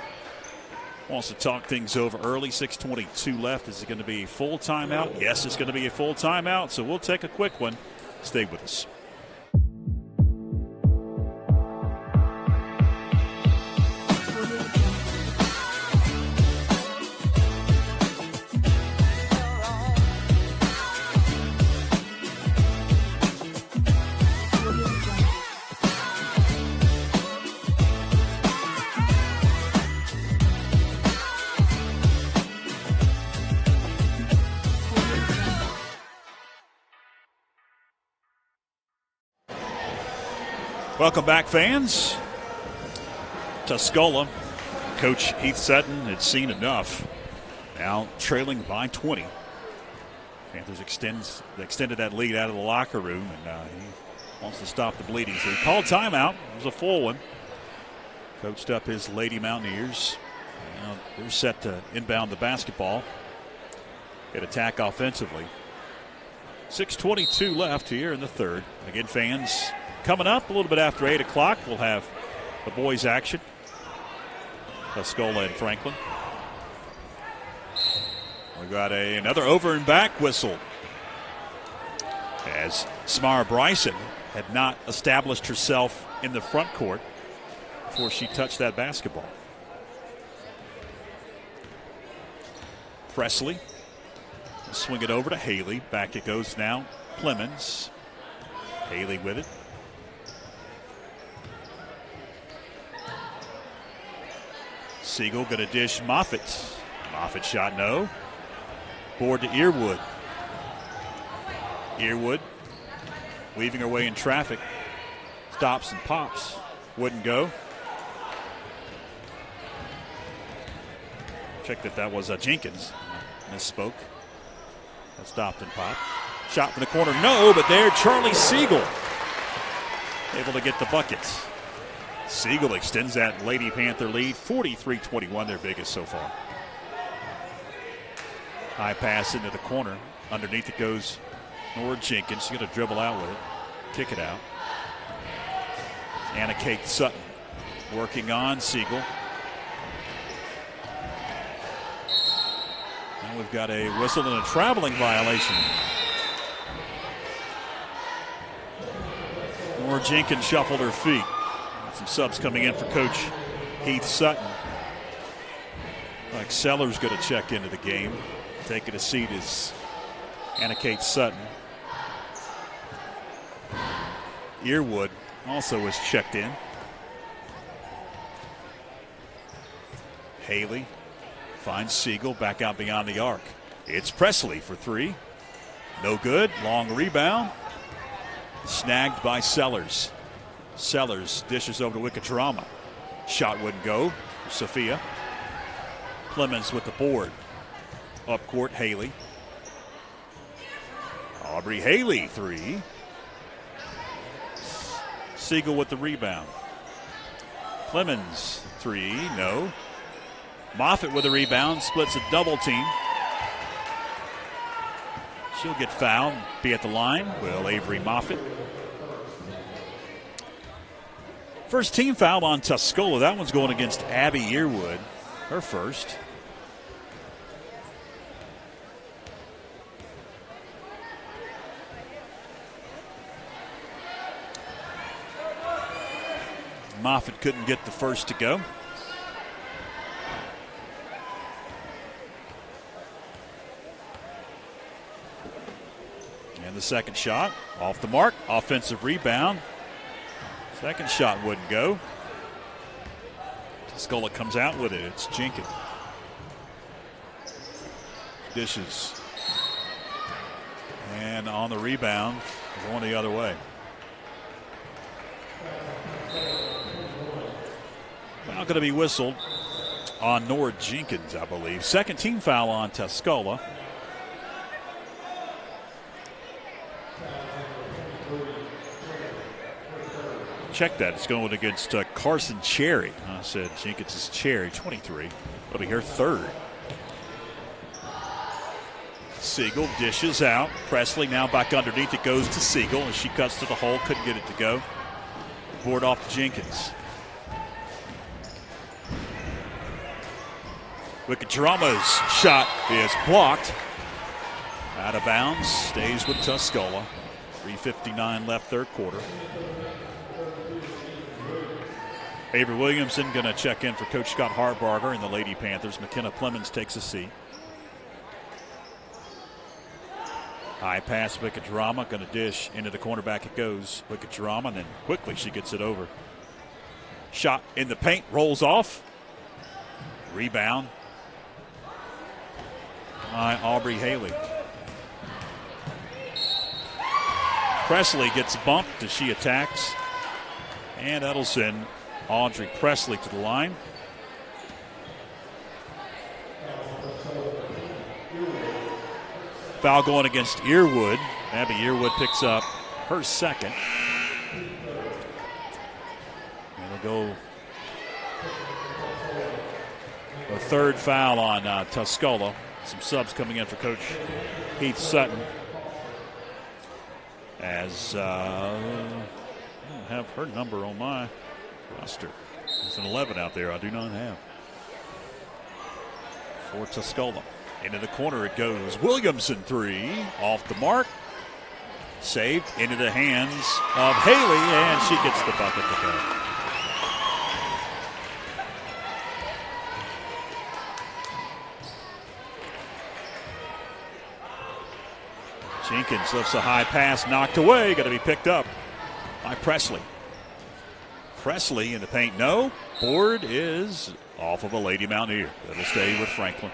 wants to talk things over early. 6:22 left. Is it going to be a full timeout? Yes, it's going to be a full timeout, so we'll take a quick one. Stay with us. Welcome back, fans. Tuscola, Coach Heath Sutton had seen enough. Now trailing by 20. Panthers extended that lead out of the locker room, and he wants to stop the bleeding. So he called timeout. It was a full one. Coached up his Lady Mountaineers. Now they're set to inbound the basketball. Get attack offensively. 6:22 left here in the third. Again, fans, coming up a little bit after 8 o'clock, we'll have the boys' action. Tuscola and Franklin. We've got another over and back whistle, as Samara Bryson had not established herself in the front court before she touched that basketball. Presley swing it over to Haley. Back it goes now. Clemens. Haley with it. Siegel going to dish Moffitt. Moffitt shot no. Board to Earwood. Earwood weaving her way in traffic. Stops and pops. Wouldn't go. Check that was Jenkins. Misspoke. That stopped and popped. Shot from the corner. No, but there Charlie Siegel able to get the buckets. Siegel extends that Lady Panther lead. 43-21, their biggest so far. High pass into the corner. Underneath it goes Nora Jenkins. She's going to dribble out with it. Kick it out. Anna Kate Sutton working on Siegel. And we've got a whistle and a traveling violation. Nora Jenkins shuffled her feet. Some subs coming in for Coach Heath Sutton. Like Sellers going to check into the game. Taking a seat is Anna Kate Sutton. Earwood also was checked in. Haley finds Siegel back out beyond the arc. It's Presley for three. No good. Long rebound. Snagged by Sellers. Sellers dishes over to Wickatrama. Shot wouldn't go for Sophia. Clemens with the board. Up court, Haley. Aubrey Haley, three. Siegel with the rebound. Clemens, three, no. Moffitt with a rebound, splits a double team. She'll get fouled, be at the line. Will Avery Moffitt. First team foul on Tuscola. That one's going against Abby Earwood, her first. Moffitt couldn't get the first to go. And the second shot off the mark. Offensive rebound. Second shot wouldn't go. Tuscola comes out with it. It's Jenkins. Dishes. And on the rebound, going the other way. Now going to be whistled on Nora Jenkins, I believe. Second team foul on Tuscola. Check that. It's going against Carson Cherry. I said Jenkins is Cherry, 23. It'll be her third. Siegel dishes out. Presley now back underneath. It goes to Siegel, and she cuts to the hole. Couldn't get it to go. Board off to Jenkins. Wickatrama's shot is blocked. Out of bounds. Stays with Tuscola. 3:59 left third quarter. Avery Williamson going to check in for Coach Scott Harbarger and the Lady Panthers. McKenna Clemens takes a seat. High pass, Wickatrama going to dish into the cornerback. It goes. Wickatrama, and then quickly she gets it over. Shot in the paint, rolls off. Rebound by Aubrey Haley. Presley gets bumped as she attacks. And that'll send Audrey Presley to the line. Foul going against Earwood. Abby Earwood picks up her second. And it'll go a third foul on Tuscola. Some subs coming in for Coach Heath Sutton. As I don't have her number on my roster. It's an 11 out there I do not have. For Tuscola. Into the corner it goes. Williamson three. Off the mark. Saved into the hands of Haley, and she gets the bucket to go. Jenkins lifts a high pass, knocked away. Got to be picked up by Presley. Presley in the paint, no. Board is off of a Lady Mountaineer. That'll stay with Franklin.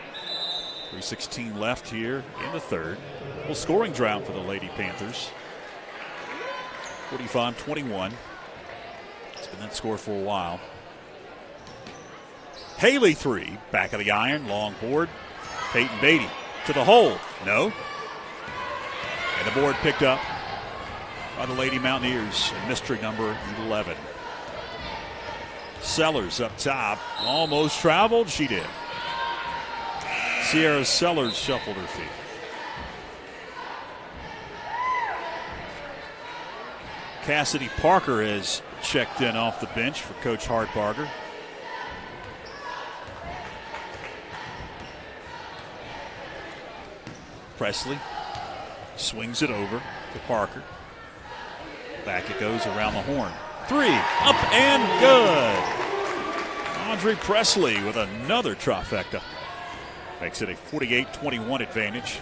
3:16 left here in the third. A little scoring drought for the Lady Panthers. 45-21. It's been that score for a while. Haley three, back of the iron, long board. Peyton Beatty to the hole, no. And the board picked up by the Lady Mountaineers, mystery number 11. Sellers up top, almost traveled, she did. Sierra Sellers shuffled her feet. Cassidy Parker has checked in off the bench for Coach Hartbarger. Presley swings it over to Parker. Back it goes around the horn. Three, up and good. Audrey Presley with another trifecta. Makes it a 48-21 advantage.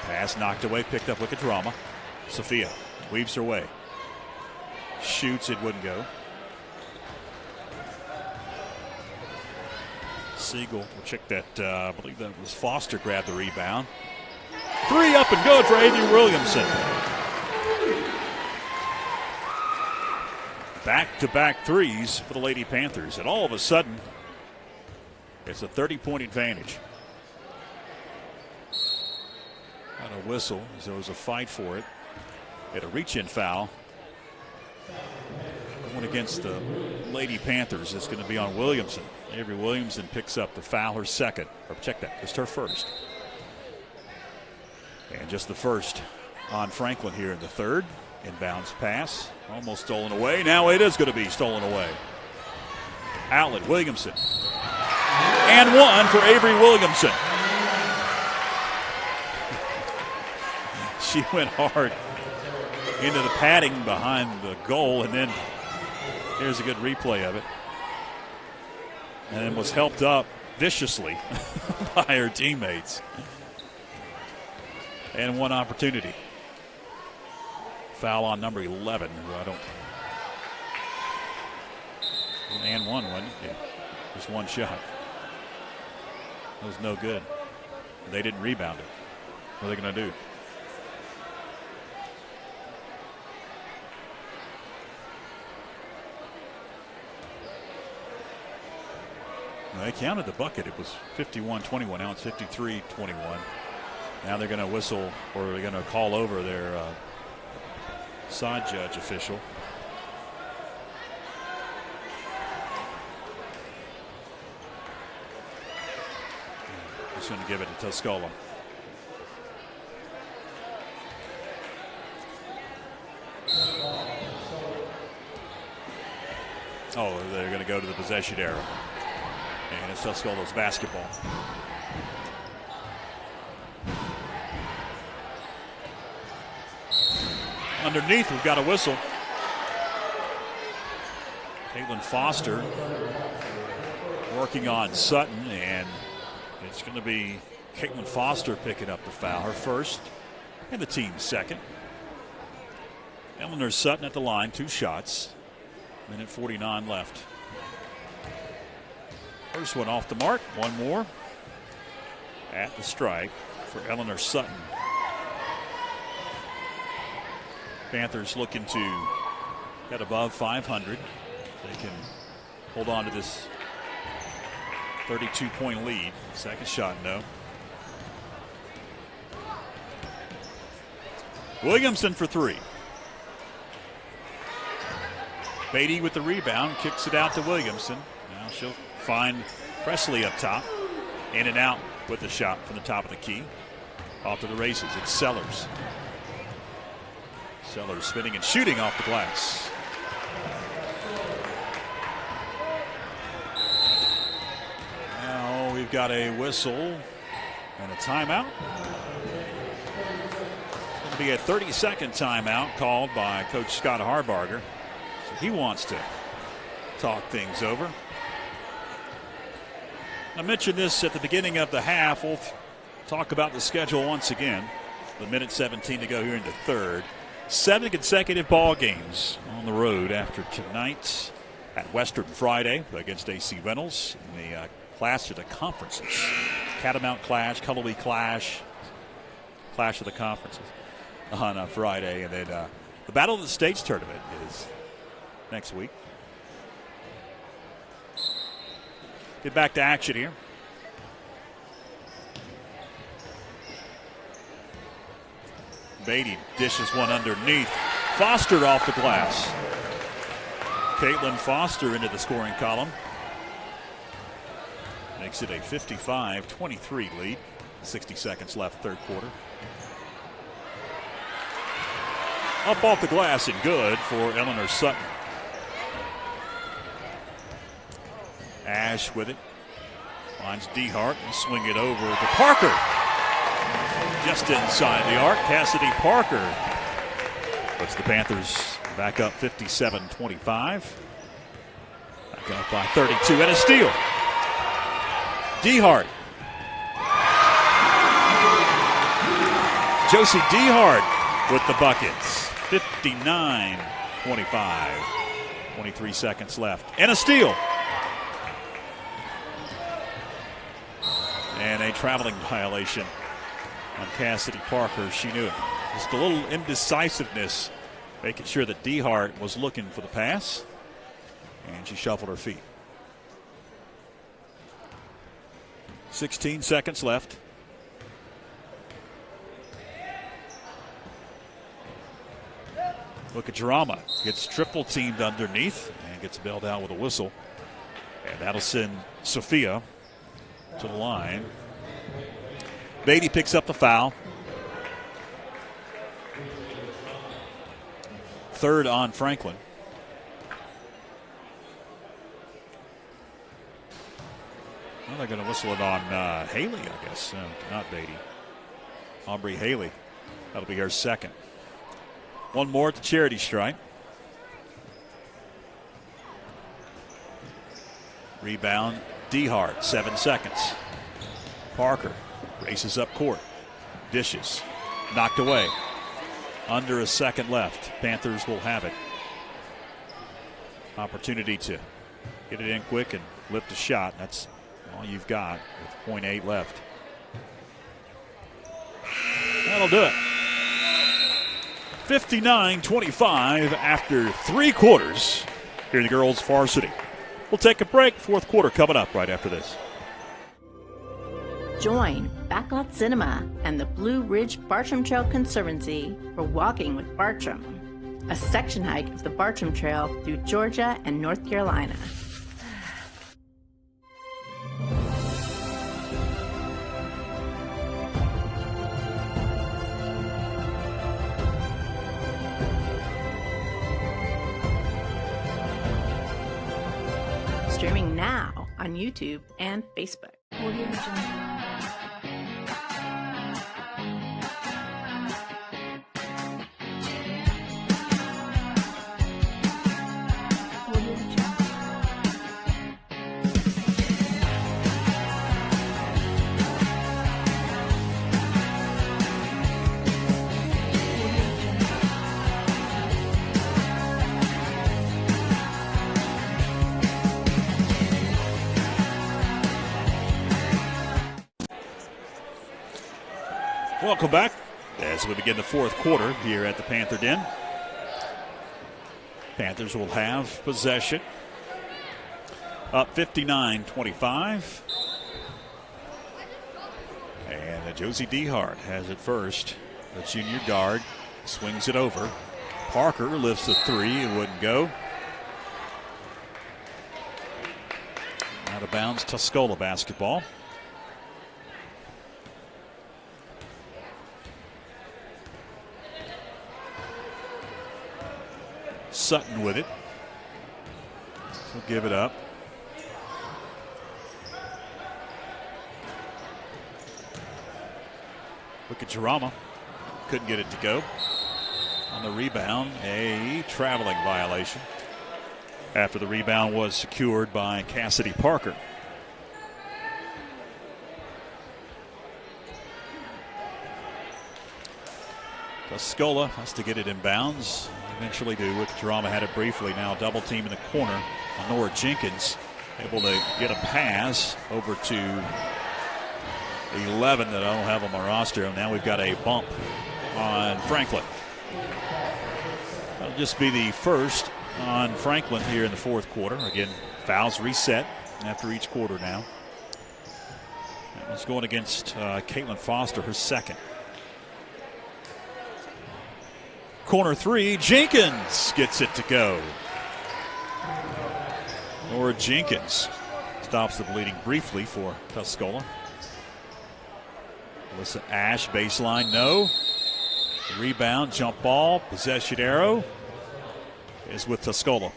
Pass knocked away, picked up with a drama. Sophia weaves her way. Shoots, it wouldn't go. Siegel will check that, I believe that was Foster grabbed the rebound. Three up and good for Avery Williamson. Back-to-back threes for the Lady Panthers. And all of a sudden, it's a 30-point advantage. Got a whistle as there was a fight for it. Had a reach-in foul. Going against the Lady Panthers is going to be on Williamson. Avery Williamson picks up the foul, her second. Or check that, just her first. And just the first on Franklin here in the third. Inbounds pass, almost stolen away. Now it is going to be stolen away. Outlet, Williamson. And one for Avery Williamson. She went hard into the padding behind the goal, and then here's a good replay of it. And was helped up viciously by her teammates. And one opportunity. Foul on number 11, who I don't. And one, wasn't it? Yeah. Just one shot. That was no good. They didn't rebound it. What are they going to do? Well, they counted the bucket. It was 51-21. Now it's 53-21. Now they're going to whistle, or they're going to call over their side judge official. Just going to give it to Tuscola. Oh, they're going to go to the possession arrow. And it's Tuscola's basketball. Underneath, we've got a whistle. Caitlin Foster working on Sutton, and it's going to be Caitlin Foster picking up the foul, her first, and the team's second. Eleanor Sutton at the line, 2 shots. Minute 49 left. First one off the mark, one more. At the strike for Eleanor Sutton. Panthers looking to get above 500. They can hold on to this 32-point lead. Second shot, no. Williamson for three. Beatty with the rebound, kicks it out to Williamson. Now she'll find Presley up top. In and out with the shot from the top of the key. Off to the races, it's Sellers. Sellers spinning and shooting off the glass. Now we've got a whistle and a timeout. It's going to be a 30-second timeout called by Coach Scott Harbarger. So he wants to talk things over. I mentioned this at the beginning of the half. We'll talk about the schedule once again. The minute 17 to go here in the third. 7 consecutive ball games on the road after tonight at Western Friday against AC Reynolds in the Clash of the Conferences. Catamount Clash, Cullowhee Clash, Clash of the Conferences on Friday. And then the Battle of the States tournament is next week. Get back to action here. Beatty dishes one underneath. Foster off the glass. Caitlin Foster into the scoring column. Makes it a 55-23 lead. 60 seconds left, third quarter. Up off the glass and good for Eleanor Sutton. Ash with it. Finds DeHart and swing it over to Parker. Just inside the arc, Cassidy Parker puts the Panthers back up 57-25. Back up by 32 and a steal. DeHart. Josie DeHart with the buckets. 59-25. 23 seconds left. And a steal. And a traveling violation on Cassidy Parker. She knew it. Just a little indecisiveness, making sure that DeHart was looking for the pass. And she shuffled her feet. 16 seconds left. Look at Drama. Gets triple teamed underneath and gets bailed out with a whistle. And that'll send Sophia to the line. Beatty picks up the foul. Third on Franklin. Well, they're going to whistle it on Haley, I guess. Not Beatty. Aubrey Haley. That'll be her second. One more at the charity stripe. Rebound, DeHart, 7 seconds. Parker races up court. Dishes. Knocked away. Under a second left. Panthers will have it. Opportunity to get it in quick and lift a shot. That's all you've got with 0.8 left. That'll do it. 59-25 after 3 quarters here in the girls' varsity. We'll take a break. Fourth quarter coming up right after this. Join Backlot Cinema and the Blue Ridge Bartram Trail Conservancy for Walking with Bartram, a section hike of the Bartram Trail through Georgia and North Carolina. Streaming now on YouTube and Facebook. Welcome back as we begin the fourth quarter here at the Panther Den. Panthers will have possession. Up 59-25. And Josie Dehart has it first. The junior guard swings it over. Parker lifts a three. It wouldn't go. Out of bounds, Tuscola basketball. Sutton with it. He'll give it up. Look at Jarama. Couldn't get it to go. On the rebound, a traveling violation. After the rebound was secured by Cassidy Parker. Tuscola has to get it in bounds. Eventually do. With Jarama had it briefly. Now double team in the corner. Nora Jenkins able to get a pass over to 11 that I don't have on my roster. And now we've got a bump on Franklin. That'll just be the first on Franklin here in the fourth quarter. Again, fouls reset after each quarter now. That was going against Caitlin Foster, her second. Corner three, Jenkins gets it to go. Nora Jenkins stops the bleeding briefly for Tuscola. Alyssa Ash, baseline, no. Rebound, jump ball, possession arrow is with Tuscola.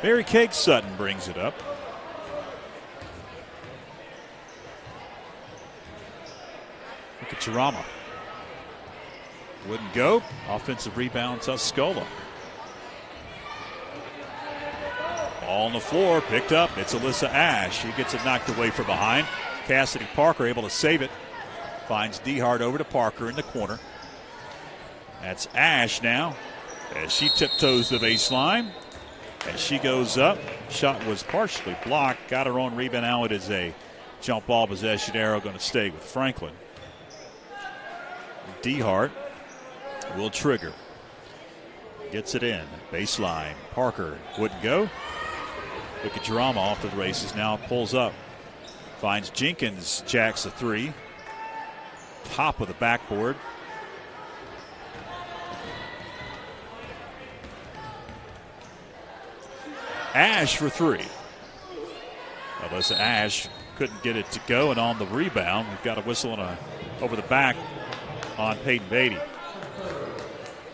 Mary Kate Sutton brings it up. Look at Jarama. Wouldn't go. Offensive rebound, Tuscola. Ball on the floor, picked up. It's Alyssa Ash. She gets it knocked away from behind. Cassidy Parker able to save it. Finds Dehart over to Parker in the corner. That's Ash now as she tiptoes the baseline. As she goes up, shot was partially blocked. Got her own rebound. Now it is a jump ball possession arrow going to stay with Franklin. Dehart will trigger. Gets it in. Baseline. Parker wouldn't go. Look at Jarama off to the races now. Pulls up. Finds Jenkins. Jacks a three. Top of the backboard. Ash for three. Alyssa Ash couldn't get it to go, and on the rebound, we've got a whistle and over the back on Peyton Beatty.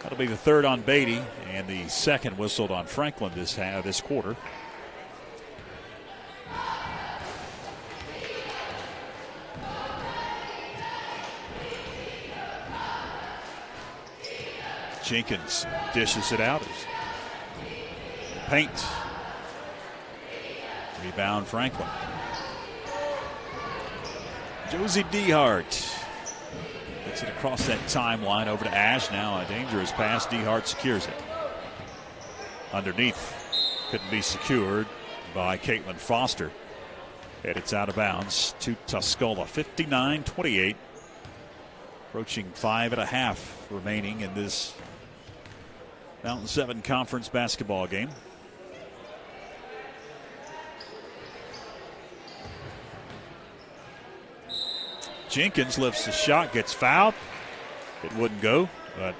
That'll be the third on Beatty, and the second whistled on Franklin this quarter. Jenkins dishes it out. Paint. Rebound Franklin. Josie Dehart gets it across that timeline over to Ash. Now a dangerous pass. Dehart secures it. Underneath. Couldn't be secured by Caitlin Foster. And it's out of bounds to Tuscola. 59-28. Approaching 5.5 remaining in this Mountain 7 Conference basketball game. Jenkins lifts the shot, gets fouled. It wouldn't go, but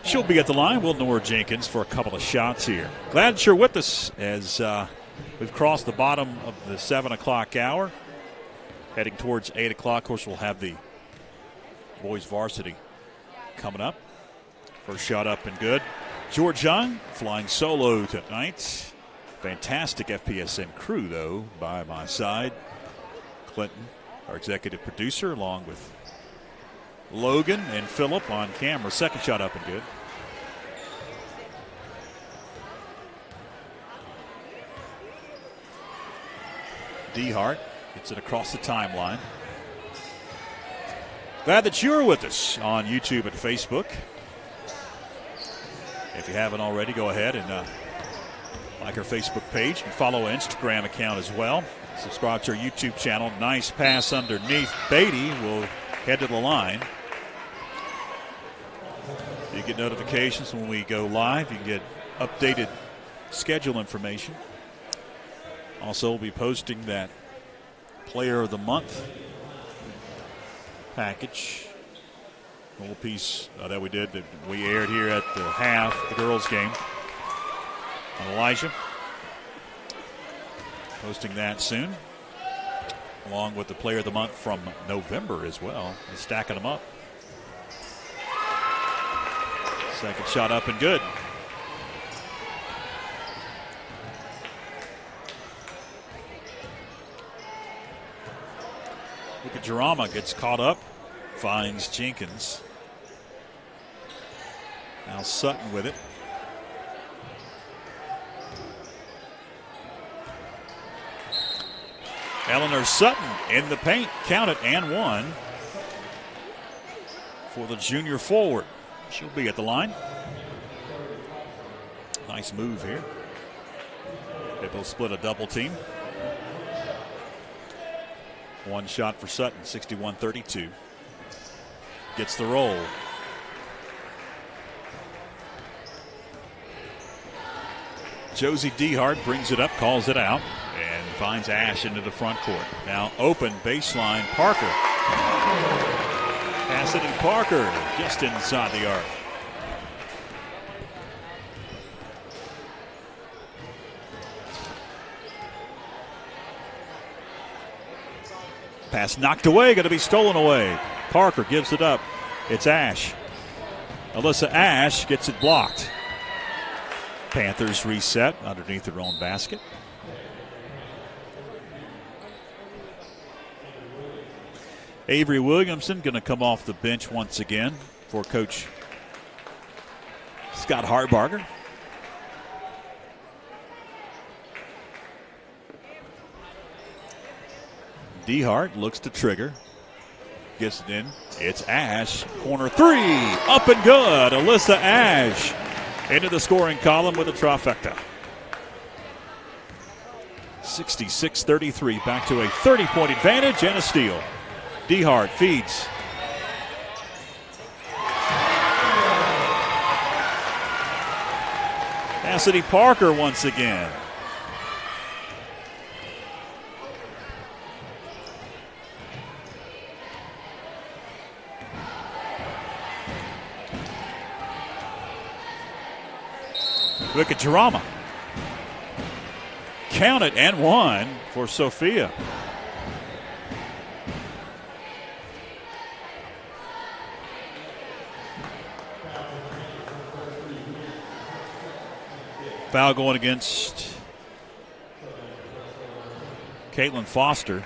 she'll be at the line. Will Nora Jenkins for a couple of shots here. Glad you're with us as we've crossed the bottom of the 7 o'clock hour. Heading towards 8 o'clock. Of course, we'll have the boys varsity coming up. First shot up and good. George Young flying solo tonight. Fantastic FPSN crew, though, by my side. Clinton, our executive producer, along with Logan and Phillip on camera. Second shot up and good. Dehart gets it across the timeline. Glad that you're with us on YouTube and Facebook. If you haven't already, go ahead and like our Facebook page and follow our Instagram account as well. Subscribe to our YouTube channel. Nice pass underneath. Beatty will head to the line. You get notifications when we go live. You can get updated schedule information. Also, we'll be posting that Player of the Month package. A little piece that we did that we aired here at the half, the girls' game. On Elijah. Posting that soon. Along with the Player of the Month from November as well. And stacking them up. Second shot up and good. Look at Jarama, gets caught up, finds Jenkins. Now Sutton with it. Eleanor Sutton in the paint, count it, and one for the junior forward. She'll be at the line. Nice move here. They both split a double team. One shot for Sutton, 61-32. Gets the roll. Josie Dehart brings it up, calls it out, and finds Ash into the front court. Now open baseline, Parker. Cassidy Parker just inside the arc. Pass knocked away, going to be stolen away. Parker gives it up. It's Ash. Alyssa Ash gets it blocked. Panthers reset underneath their own basket. Avery Williamson going to come off the bench once again for Coach Scott Hartbarger. Dehart looks to trigger. Gets it in. It's Ash. Corner three. Up and good. Alyssa Ash into the scoring column with a trifecta. 66-33. Back to a 30-point advantage and a steal. Dehart feeds. Cassidy Parker once again. Look at Jarama. Count it and one for Sophia. Foul going against Caitlin Foster.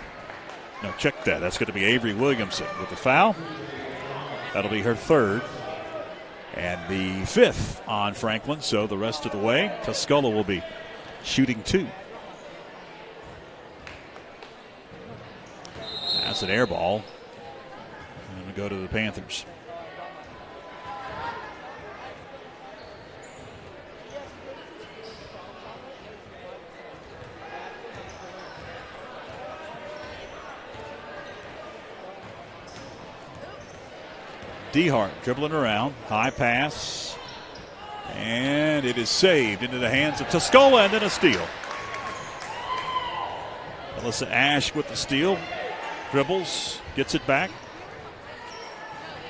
No, check that. That's going to be Avery Williamson with the foul. That'll be her third. And the fifth on Franklin. So the rest of the way, Tuscola will be shooting two. That's an air ball. And we go to the Panthers. Dehart dribbling around, high pass, and it is saved into the hands of Tuscola, and then a steal. Alyssa Ash with the steal, dribbles, gets it back.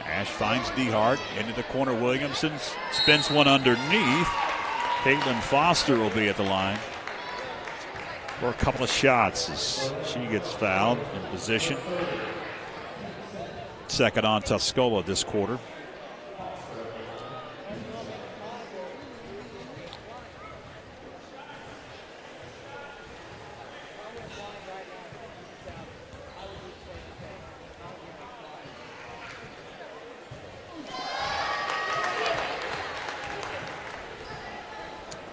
Ash finds Dehart into the corner. Williamson spins one underneath. Caitlin Foster will be at the line for a couple of shots as she gets fouled in position. Second on Tuscola this quarter.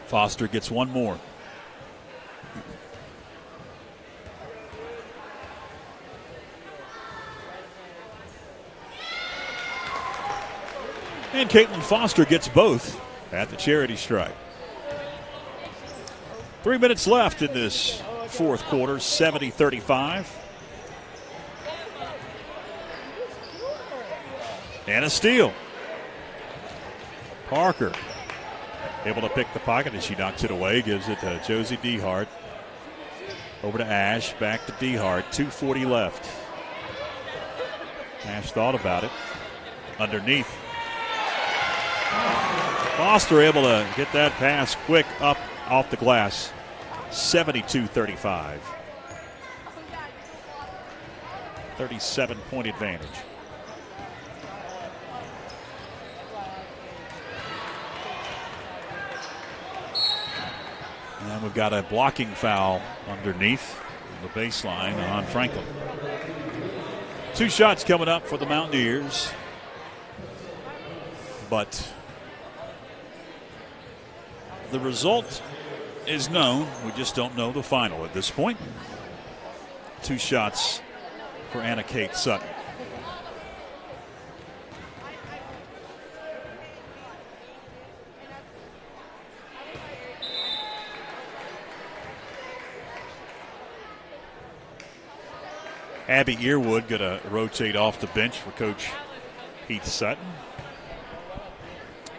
Foster gets one more. And Caitlin Foster gets both. at the charity stripe. 3 minutes left in this fourth quarter, 70-35. And a steal. Parker able to pick the pocket as she knocks it away, gives it to Josie Dehart. Over to Ash, back to Dehart, 2:40 left. Ash thought about it. Underneath. Foster able to get that pass quick up off the glass. 72-35. 37-point advantage. And we've got a blocking foul underneath the baseline on Franklin. 2 shots coming up for the Mountaineers. But the result is known. We just don't know the final at this point. 2 shots for Anna Kate Sutton. Abby Earwood going to rotate off the bench for Coach Heath Sutton.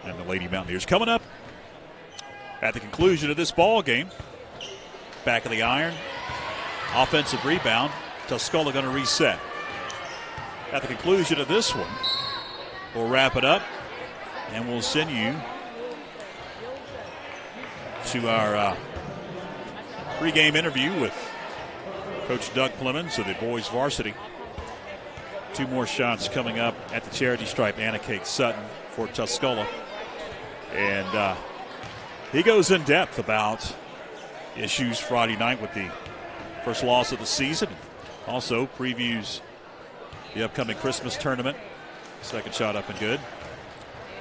And the Lady Mountaineers coming up at the conclusion of this ball game. Back of the iron. Offensive rebound. Tuscola going to reset. At the conclusion of this one, we'll wrap it up and we'll send you to our pregame interview with Coach Doug Clemens of the boys varsity. 2 more shots coming up at the charity stripe. Anna Kate Sutton for Tuscola. And he goes in depth about issues Friday night with the first loss of the season. Also previews the upcoming Christmas tournament. Second shot up and good.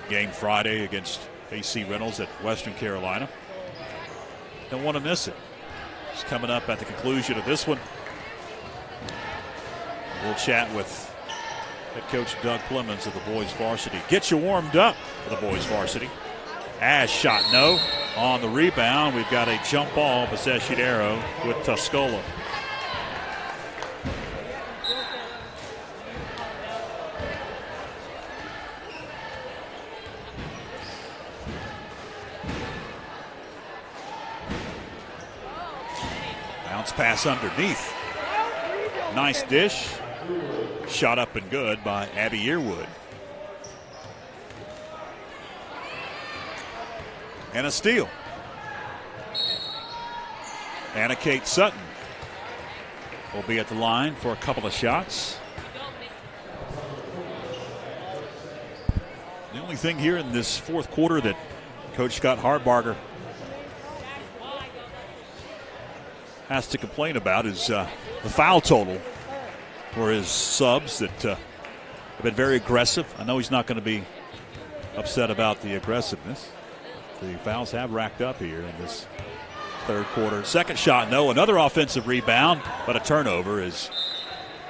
Game Friday against AC Reynolds at Western Carolina. Don't want to miss it. It's coming up at the conclusion of this one. We'll chat with head coach Doug Clemens of the boys varsity. Get you warmed up for the boys varsity. Ash shot no. On the rebound, we've got a jump ball, possession arrow with Tuscola. Bounce pass underneath. Nice dish. Shot up and good by Abby Earwood. And a steal. Anna Kate Sutton will be at the line for a couple of shots. The only thing here in this fourth quarter that Coach Scott Hartbarger has to complain about is the foul total for his subs that have been very aggressive. I know he's not going to be upset about the aggressiveness. The fouls have racked up here in this third quarter. Second shot, no. Another offensive rebound, but a turnover as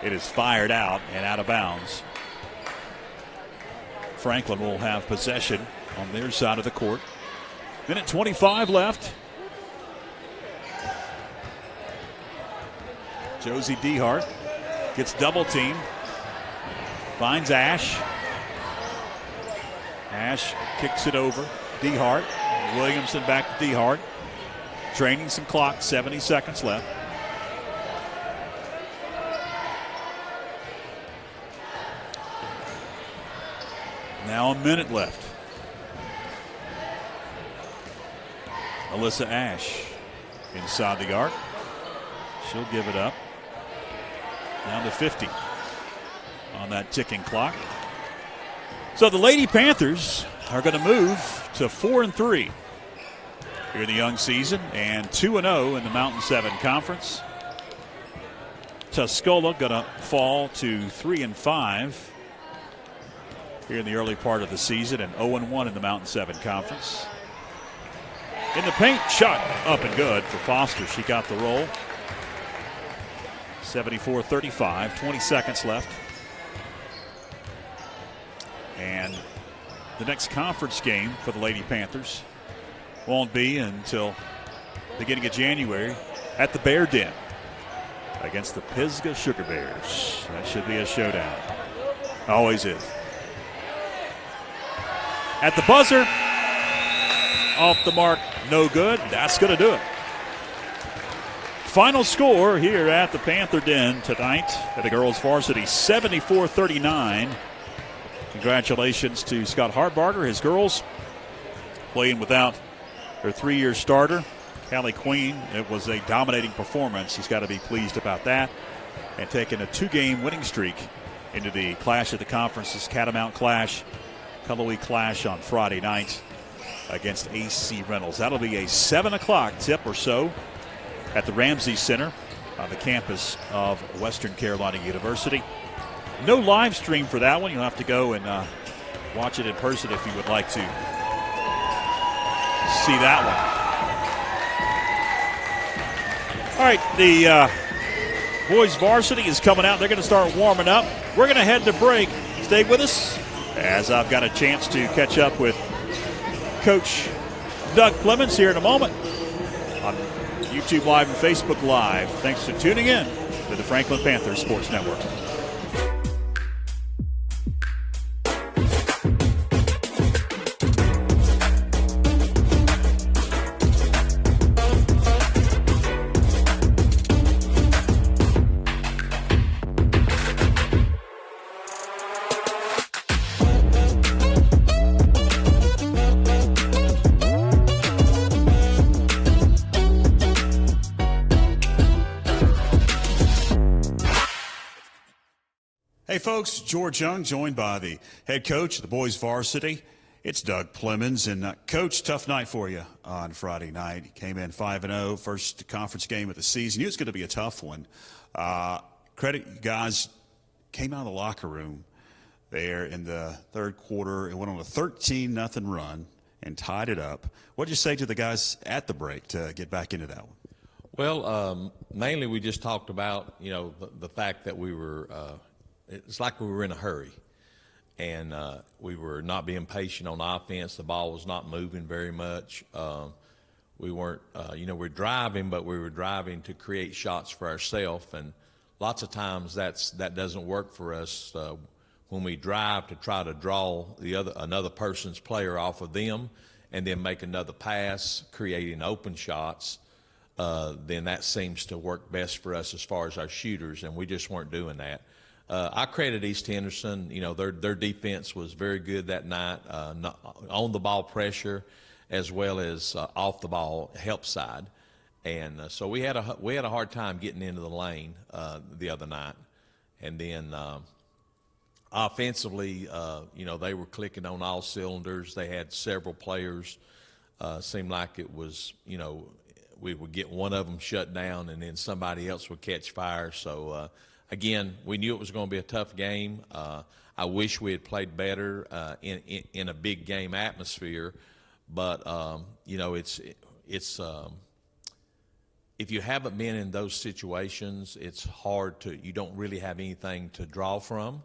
it is fired out and out of bounds. Franklin will have possession on their side of the court. Minute 25 left. Josie Dehart gets double teamed. Finds Ash. Ash kicks it over. Dehart. Williamson back to Dehart. Draining some clock. 70 seconds left. Now a minute left. Alyssa Ash inside the arc. She'll give it up. Down to 50 on that ticking clock. So the Lady Panthers are going to move to 4-3 here in the young season and 2-0 in the Mountain 7 Conference. Tuscola going to fall to 3-5 here in the early part of the season and 0-1 in the Mountain 7 Conference. In the paint, shot up and good for Foster. She got the roll. 74-35, 20 seconds left. And the next conference game for the Lady Panthers won't be until beginning of January at the Bear Den against the Pisgah Sugar Bears. That should be a showdown. Always is. At the buzzer, off the mark, no good. That's going to do it. Final score here at the Panther Den tonight at the girls varsity, 74-39. Congratulations to Scott Hartbarger. His girls playing without their 3-year starter, Callie Queen. It was a dominating performance. He's got to be pleased about that. And taking a 2-game winning streak into the Clash of the Conferences, Catamount Clash, Cullowhee Clash on Friday night against AC Reynolds. That'll be a 7 o'clock tip or so at the Ramsey Center on the campus of Western Carolina University. No live stream for that one. You'll have to go and watch it in person if you would like to see that one. All right, the boys varsity is coming out. They're going to start warming up. We're going to head to break. Stay with us as I've got a chance to catch up with Coach Doug Clemens here in a moment on YouTube Live and Facebook Live. Thanks for tuning in to the Franklin Panthers Sports Network. Hey folks, George Young joined by the head coach of the boys varsity. It's Doug Clemens. And Coach, tough night for you on Friday night. You came in 5-0, first conference game of the season. You knew it was going to be a tough one. Credit you guys, came out of the locker room there in the third quarter and went on a 13-0 run and tied it up. What did you say to the guys at the break to get back into that one? Well, mainly we just talked about, the fact that we were it's like we were in a hurry, and we were not being patient on offense. The ball was not moving very much. We weren't, we're driving, but we were driving to create shots for ourselves, and lots of times that doesn't work for us when we drive to try to draw another person's player off of them and then make another pass, creating open shots. Then that seems to work best for us as far as our shooters, and we just weren't doing that. I credit East Henderson. Their defense was very good that night, on the ball pressure as well as off the ball help side, and so we had a hard time getting into the lane the other night, and then offensively, they were clicking on all cylinders. They had several players. Seemed like it was, we would get one of them shut down, and then somebody else would catch fire. So. Again, we knew it was going to be a tough game. I wish we had played better in a big game atmosphere, but it's if you haven't been in those situations, it's hard to. You don't really have anything to draw from,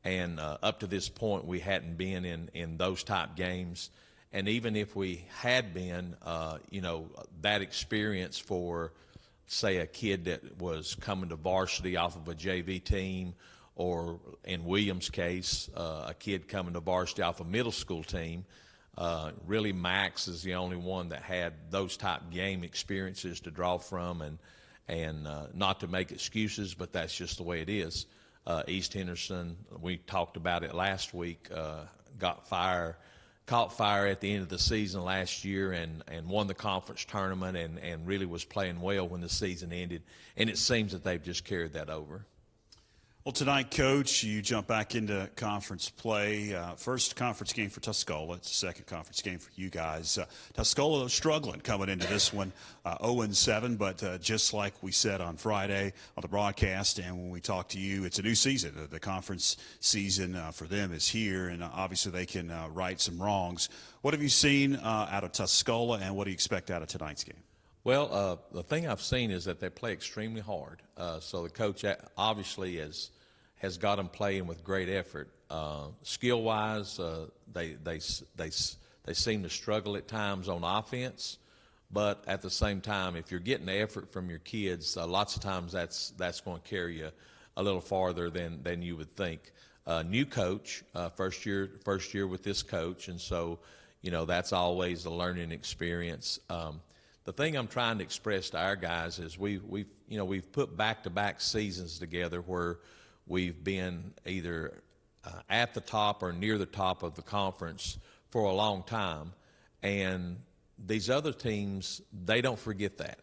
and up to this point, we hadn't been in those type games. And even if we had been, that experience for, say, a kid that was coming to varsity off of a JV team, or in Williams' case, a kid coming to varsity off a middle school team. Really, Max is the only one that had those type game experiences to draw from, and not to make excuses, but that's just the way it is. East Henderson, we talked about it last week, caught fire at the end of the season last year and won the conference tournament and really was playing well when the season ended. And it seems that they've just carried that over. Well, tonight, Coach, you jump back into conference play. First conference game for Tuscola. It's the second conference game for you guys. Tuscola was struggling coming into this one, 0-7, but just like we said on Friday on the broadcast and when we talked to you, it's a new season. The conference season for them is here, and obviously they can right some wrongs. What have you seen out of Tuscola, and what do you expect out of tonight's game? Well, the thing I've seen is that they play extremely hard. So the coach obviously has has got them playing with great effort. Skill-wise, they seem to struggle at times on offense, but at the same time, if you're getting the effort from your kids, lots of times that's going to carry you a little farther than you would think. New coach, first year with this coach, and so that's always a learning experience. The thing I'm trying to express to our guys is we've put back-to-back seasons together where we've been either at the top or near the top of the conference for a long time, and these other teams, they don't forget that.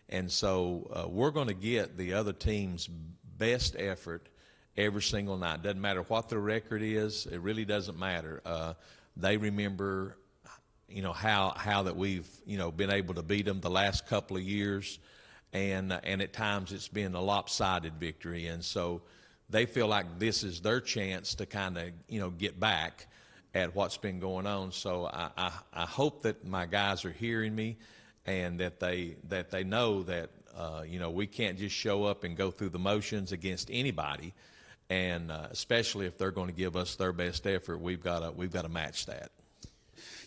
And so we're going to get the other team's best effort every single night. Doesn't matter what their record is. It really doesn't matter. They remember, how that we've, been able to beat them the last couple of years, and at times it's been a lopsided victory. And so they feel like this is their chance to kind of, get back at what's been going on. So I hope that my guys are hearing me, and that they know that we can't just show up and go through the motions against anybody, and especially if they're going to give us their best effort, we've got to match that.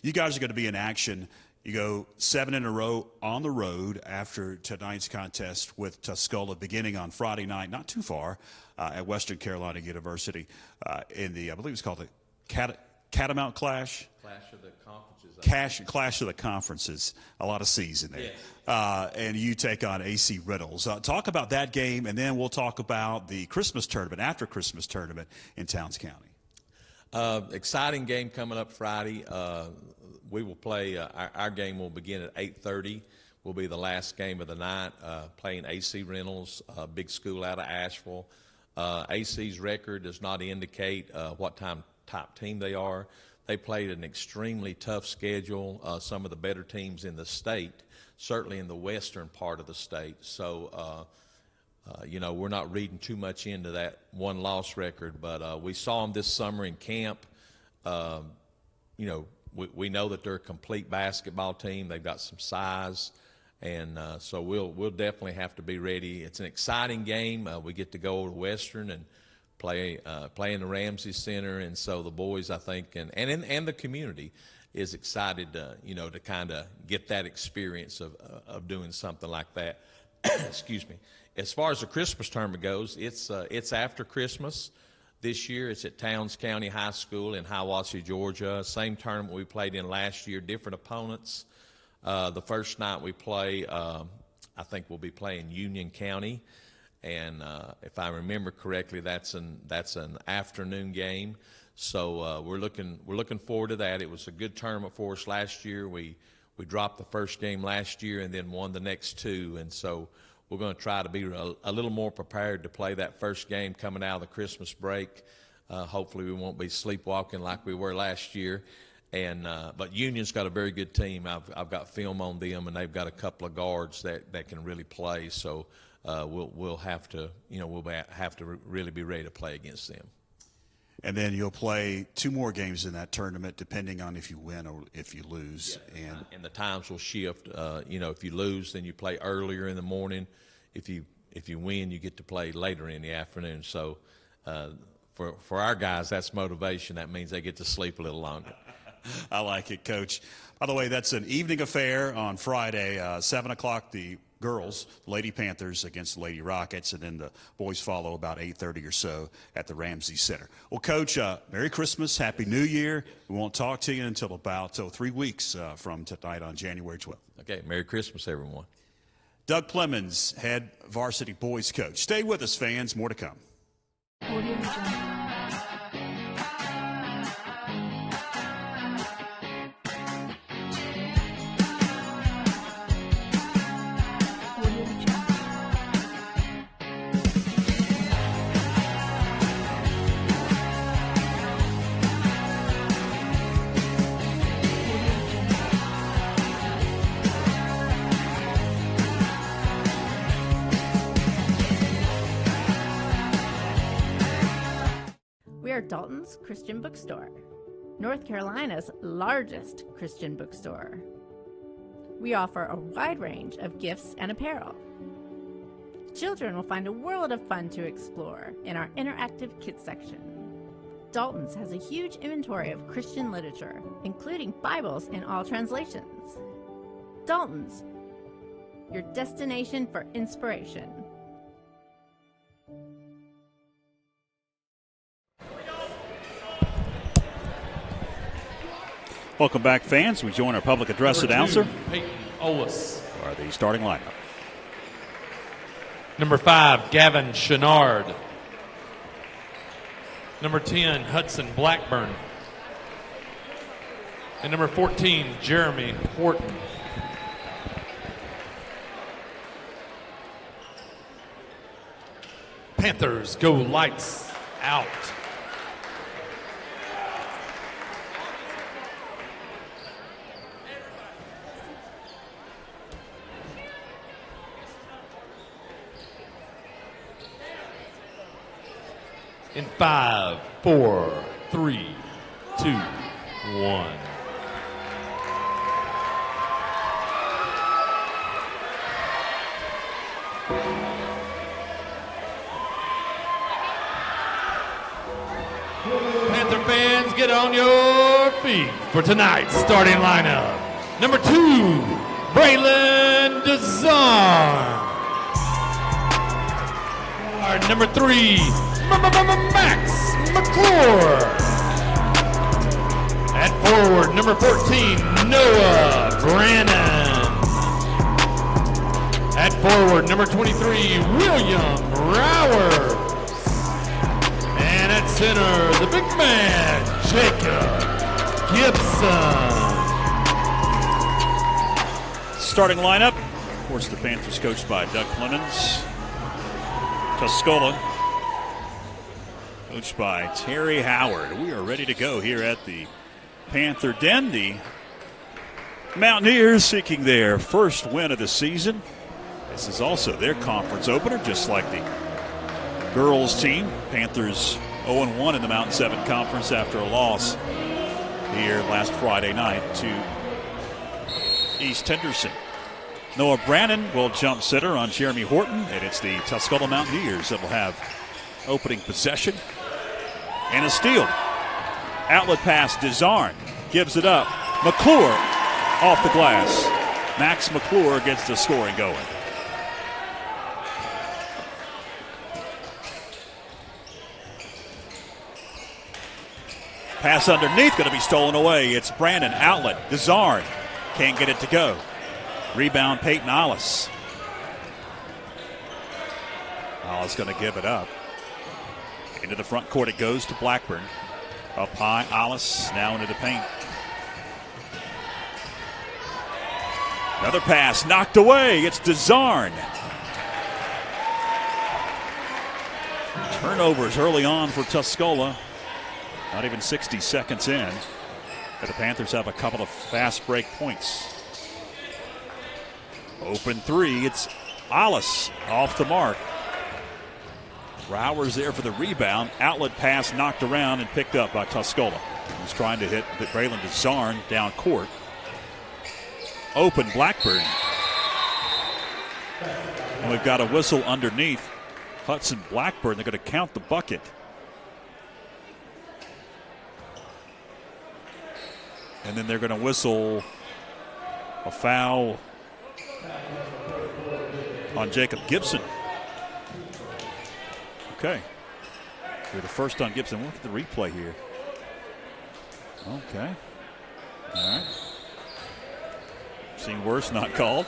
You guys are going to be in action. You go 7 in a row on the road after tonight's contest with Tuscola, beginning on Friday night, not too far, at Western Carolina University, in the, I believe it's called the Catamount Clash. Clash of the Conferences. Clash of the Conferences. A lot of C's in there. Yeah. And you take on AC Reynolds. Talk about that game, and then we'll talk about the Christmas tournament, after Christmas tournament in Towns County. Exciting game coming up Friday. We will play, our game will begin at 8:30. Will be the last game of the night, playing AC Reynolds, a big school out of Asheville. AC's record does not indicate what top team they are. They played an extremely tough schedule, some of the better teams in the state, certainly in the western part of the state. So, we're not reading too much into that one-loss record, but we saw them this summer in camp. We know that they're a complete basketball team. They've got some size, and so we'll definitely have to be ready. It's an exciting game. We get to go to Western and play in the Ramsey Center, and so the boys, I think, and the community is excited to kind of get that experience of doing something like that. Excuse me. As far as the Christmas tournament goes, it's after Christmas. This year it's at Towns County High School in Hiawassee, Georgia. Same tournament we played in last year, different opponents. The first night we play, I think we'll be playing Union County. And if I remember correctly, that's an afternoon game. So we're looking forward to that. It was a good tournament for us last year. We dropped the first game last year and then won the next two. And so we're going to try to be a little more prepared to play that first game coming out of the Christmas break. Hopefully we won't be sleepwalking like we were last year. And but Union's got a very good team. I've got film on them, and they've got a couple of guards that can really play. So we'll have to really be ready to play against them. And then you'll play 2 more games in that tournament, depending on if you win or if you lose. Yeah, and the times will shift. If you lose, then you play earlier in the morning. If you win, you get to play later in the afternoon. So for our guys, that's motivation. That means they get to sleep a little longer. I like it, Coach. By the way, that's an evening affair on Friday, 7 o'clock, the girls, Lady Panthers against the Lady Rockets, and then the boys follow about 8:30 or so at the Ramsey Center. Well, Coach, Merry Christmas, Happy New Year. We won't talk to you until about 3 weeks from tonight on January 12th. Okay, Merry Christmas, everyone. Doug Clemens, head varsity boys coach. Stay with us, fans. More to come. We are Dalton's Christian Bookstore, North Carolina's largest Christian bookstore. We offer a wide range of gifts and apparel. Children will find a world of fun to explore in our interactive kids section. Dalton's has a huge inventory of Christian literature, including Bibles in all translations. Dalton's, your destination for inspiration. Welcome back, fans. We join our public address announcer. Peyton Olis. Are the starting lineup. Number 5, Gavin Chenard. Number 10, Hudson Blackburn. And number 14, Jeremy Horton. Panthers go lights out. In 5, 4, 3, 2, 1. Panther fans, get on your feet for tonight's starting lineup. Number 2, Braylon Desarn. Number 3, Max McClure. At forward, number 14, Noah Brannon. At forward, number 23, William Rowers. And at center, the big man, Jacob Gibson. Starting lineup. Of course, the Panthers coached by Doug Clemens. Tuscola, coached by Terry Howard. We are ready to go here at the Panther Den. The Mountaineers seeking their first win of the season. This is also their conference opener, just like the girls team. Panthers 0-1 in the Mountain 7 Conference after a loss here last Friday night to East Henderson. Noah Brannon will jump center on Jeremy Horton, and it's the Tuscola Mountaineers that will have opening possession. And a steal. Outlet pass, Desarn gives it up. McClure off the glass. Max McClure gets the scoring going. Pass underneath, going to be stolen away. It's Brandon, outlet, Desarn can't get it to go. Rebound, Peyton Ollis. Ollis going to give it up. Into the front court it goes to Blackburn. Up high, Ollis now into the paint. Another pass knocked away. It's Desarn. Turnovers early on for Tuscola. Not even 60 seconds in. But the Panthers have a couple of fast break points. Open three, it's Ollis off the mark. Rowers there for the rebound. Outlet pass knocked around and picked up by Tuscola. He's trying to hit Braylon Desarn down court. Open Blackburn. And we've got a whistle underneath. Hudson Blackburn, they're going to count the bucket. And then they're going to whistle a foul on Jacob Gibson. Okay. We're the first on Gibson. Look at the replay here. Okay. All right. Seen worse, not called.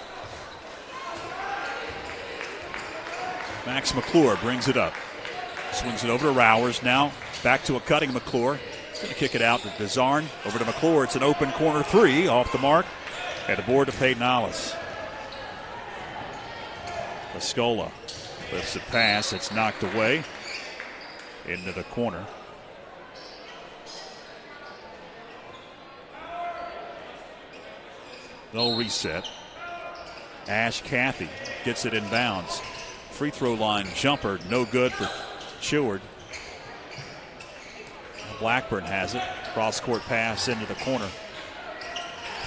Max McClure brings it up. Swings it over to Rowers. Now back to a cutting McClure. Going to kick it out to Desarn. Over to McClure. It's an open corner three off the mark. At the board to Peyton Ollis. Tuscola lifts a pass. It's knocked away into the corner. They'll reset. Ash Cathy gets it in bounds. Free throw line jumper, no good for Cheward. Blackburn has it. Cross court pass into the corner.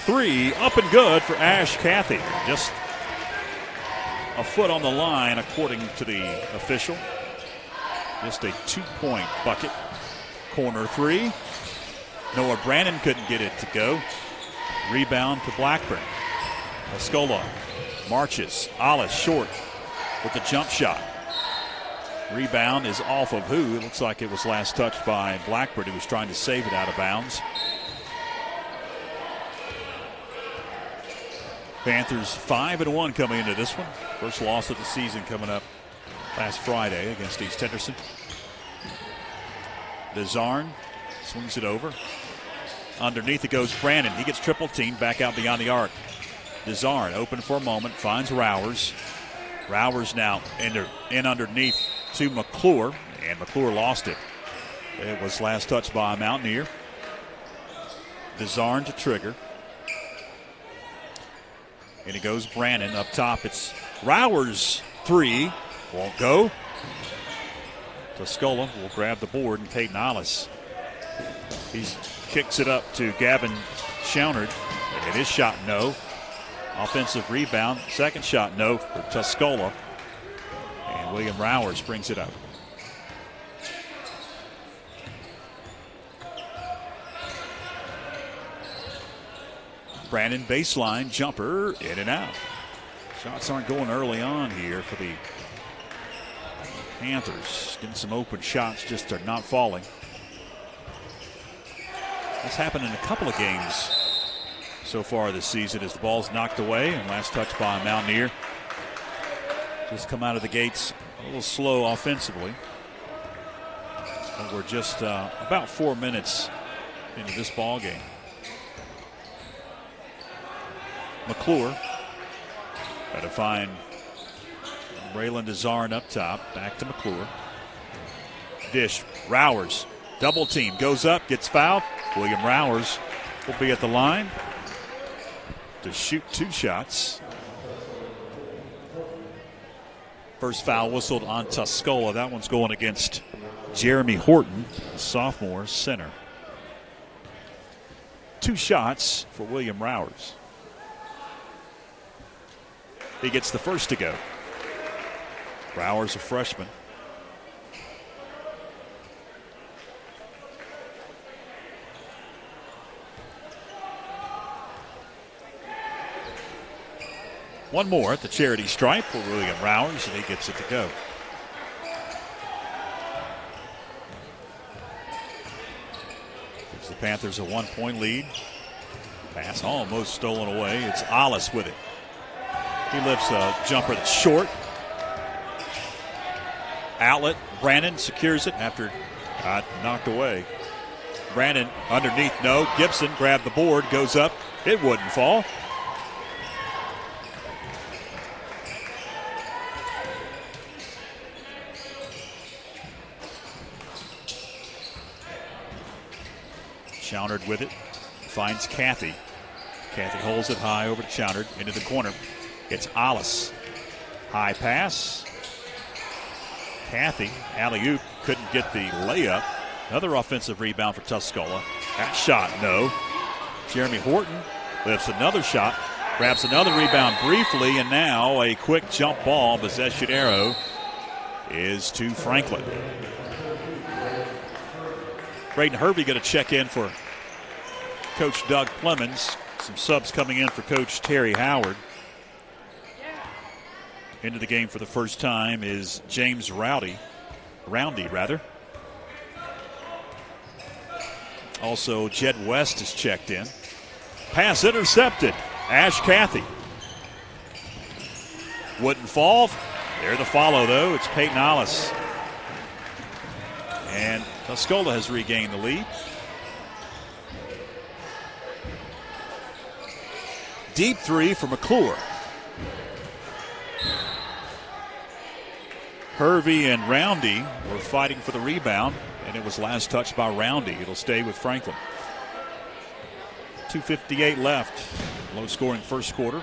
Three up and good for Ash Cathy. Just a foot on the line, according to the official. Just a 2-point bucket. Corner three. Noah Brandon couldn't get it to go. Rebound to Blackburn. Tuscola marches. Alice short with the jump shot. Rebound is off of who? It looks like it was last touched by Blackburn, who was trying to save it out of bounds. Panthers 5-1 coming into this one. First loss of the season coming up last Friday against East Henderson. DeZarn swings it over. Underneath it goes Brandon. He gets triple teamed back out beyond the arc. DeZarn open for a moment, finds Rowers. Rowers now in underneath to McClure, and McClure lost it. It was last touched by a Mountaineer. DeZarn to trigger. And it goes Brandon up top. It's Rowers three. Won't go. Tuscola will grab the board, and Peyton Alice. He kicks it up to Gavin Schounard, and his shot no. Offensive rebound, second shot no for Tuscola. And William Rowers brings it up. Brandon baseline jumper, in and out. Shots aren't going early on here for the Panthers. Getting some open shots, just are not falling. This happened in a couple of games so far this season as the ball's knocked away and last touch by a Mountaineer. Just come out of the gates a little slow offensively. And we're just about 4 minutes into this ball game. McClure got to find Braylon DeZarn up top. Back to McClure. Dish. Rowers. Double team. Goes up. Gets fouled. William Rowers will be at the line to shoot 2 shots. First foul whistled on Tuscola. That one's going against Jeremy Horton, sophomore center. 2 shots for William Rowers. He gets the first to go. Rowers, a freshman. One more at the charity stripe for William Rowers, and he gets it to go. Gives the Panthers a 1-point lead. Pass almost stolen away. It's Alice with it. He lifts a jumper that's short. Outlet. Brandon secures it after got knocked away. Brandon underneath, no. Gibson grabbed the board, goes up. It wouldn't fall. Schounard with it. Finds Cathy. Cathy holds it high over to Schounard into the corner. It's Alice. High pass. Cathy, alley-oop, couldn't get the layup. Another offensive rebound for Tuscola. That shot, no. Jeremy Horton lifts another shot, grabs another rebound briefly, and now a quick jump ball. Possession arrow is to Franklin. Braden Hervey going to check in for Coach Doug Clemens. Some subs coming in for Coach Terry Howard. Into the game for the first time is James Roundy. Also, Jed West is checked in. Pass intercepted. Ash Cathy. Wouldn't fall. There to follow, though. It's Peyton Alice. And Tuscola has regained the lead. Deep three for McClure. Hervey and Roundy were fighting for the rebound, and it was last touched by Roundy. It'll stay with Franklin. 2:58 left. Low-scoring first quarter.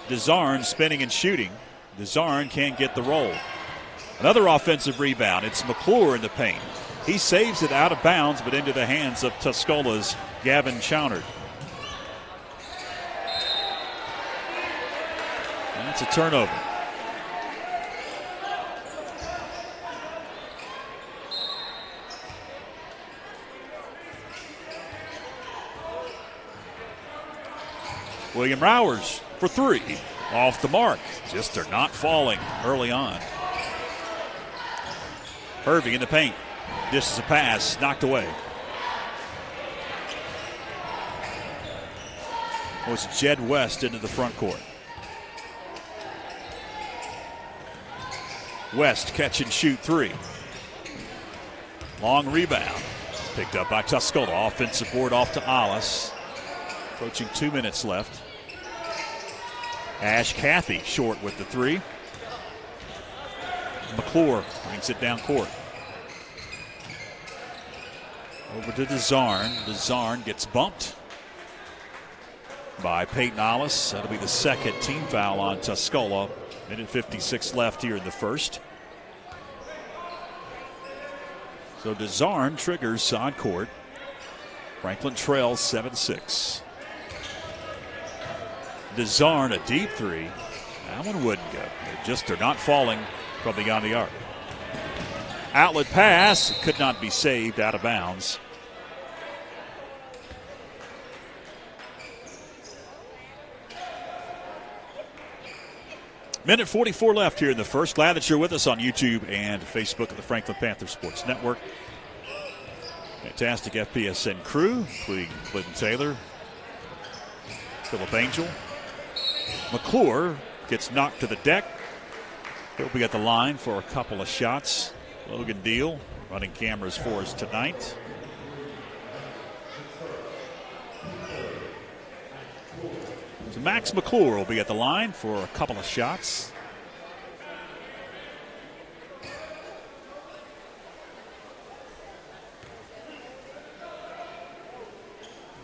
DeZarn spinning and shooting. DeZarn can't get the roll. Another offensive rebound. It's McClure in the paint. He saves it out of bounds, but into the hands of Tuscola's Gavin Schounard. It's a turnover. William Rowers for 3. Off the mark. Just they're not falling early on. Hervey in the paint. This is a pass. Knocked away. It was Jed West into the front court. West catch and shoot 3. Long rebound. Picked up by Tuscola. Offensive board off to Alice. Approaching 2 minutes left. Ash Cathy short with the 3. McClure brings it down court. Over to DeZarn. DeZarn gets bumped by Peyton Alice. That'll be the second team foul on Tuscola. Minute 56 left here in the first. So DeZarn triggers side court. Franklin trails 7-6. DeZarn a deep 3. That one wouldn't go. They're not falling from beyond the arc. Outlet pass could not be saved, out of bounds. Minute 44 left here in the first. Glad that you're with us on YouTube and Facebook of the Franklin Panther Sports Network. Fantastic FPSN crew, including Clinton Taylor, Philip Angel. McClure gets knocked to the deck. He'll be at the line for a couple of shots. Logan Deal running cameras for us tonight. So Max McClure will be at the line for a couple of shots.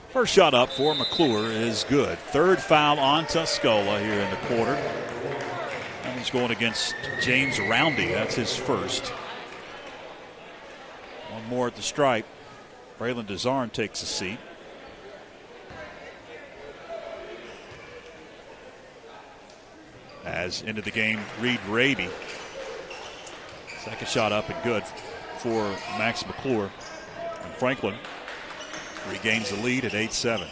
First shot up for McClure is good. Third foul on Tuscola here in the quarter. That one's going against James Roundy. That's his first. One more at the stripe. Braylon DeZarn takes a seat. As into the game, Reed Raby. Second shot up and good for Max McClure. And Franklin regains the lead at 8-7.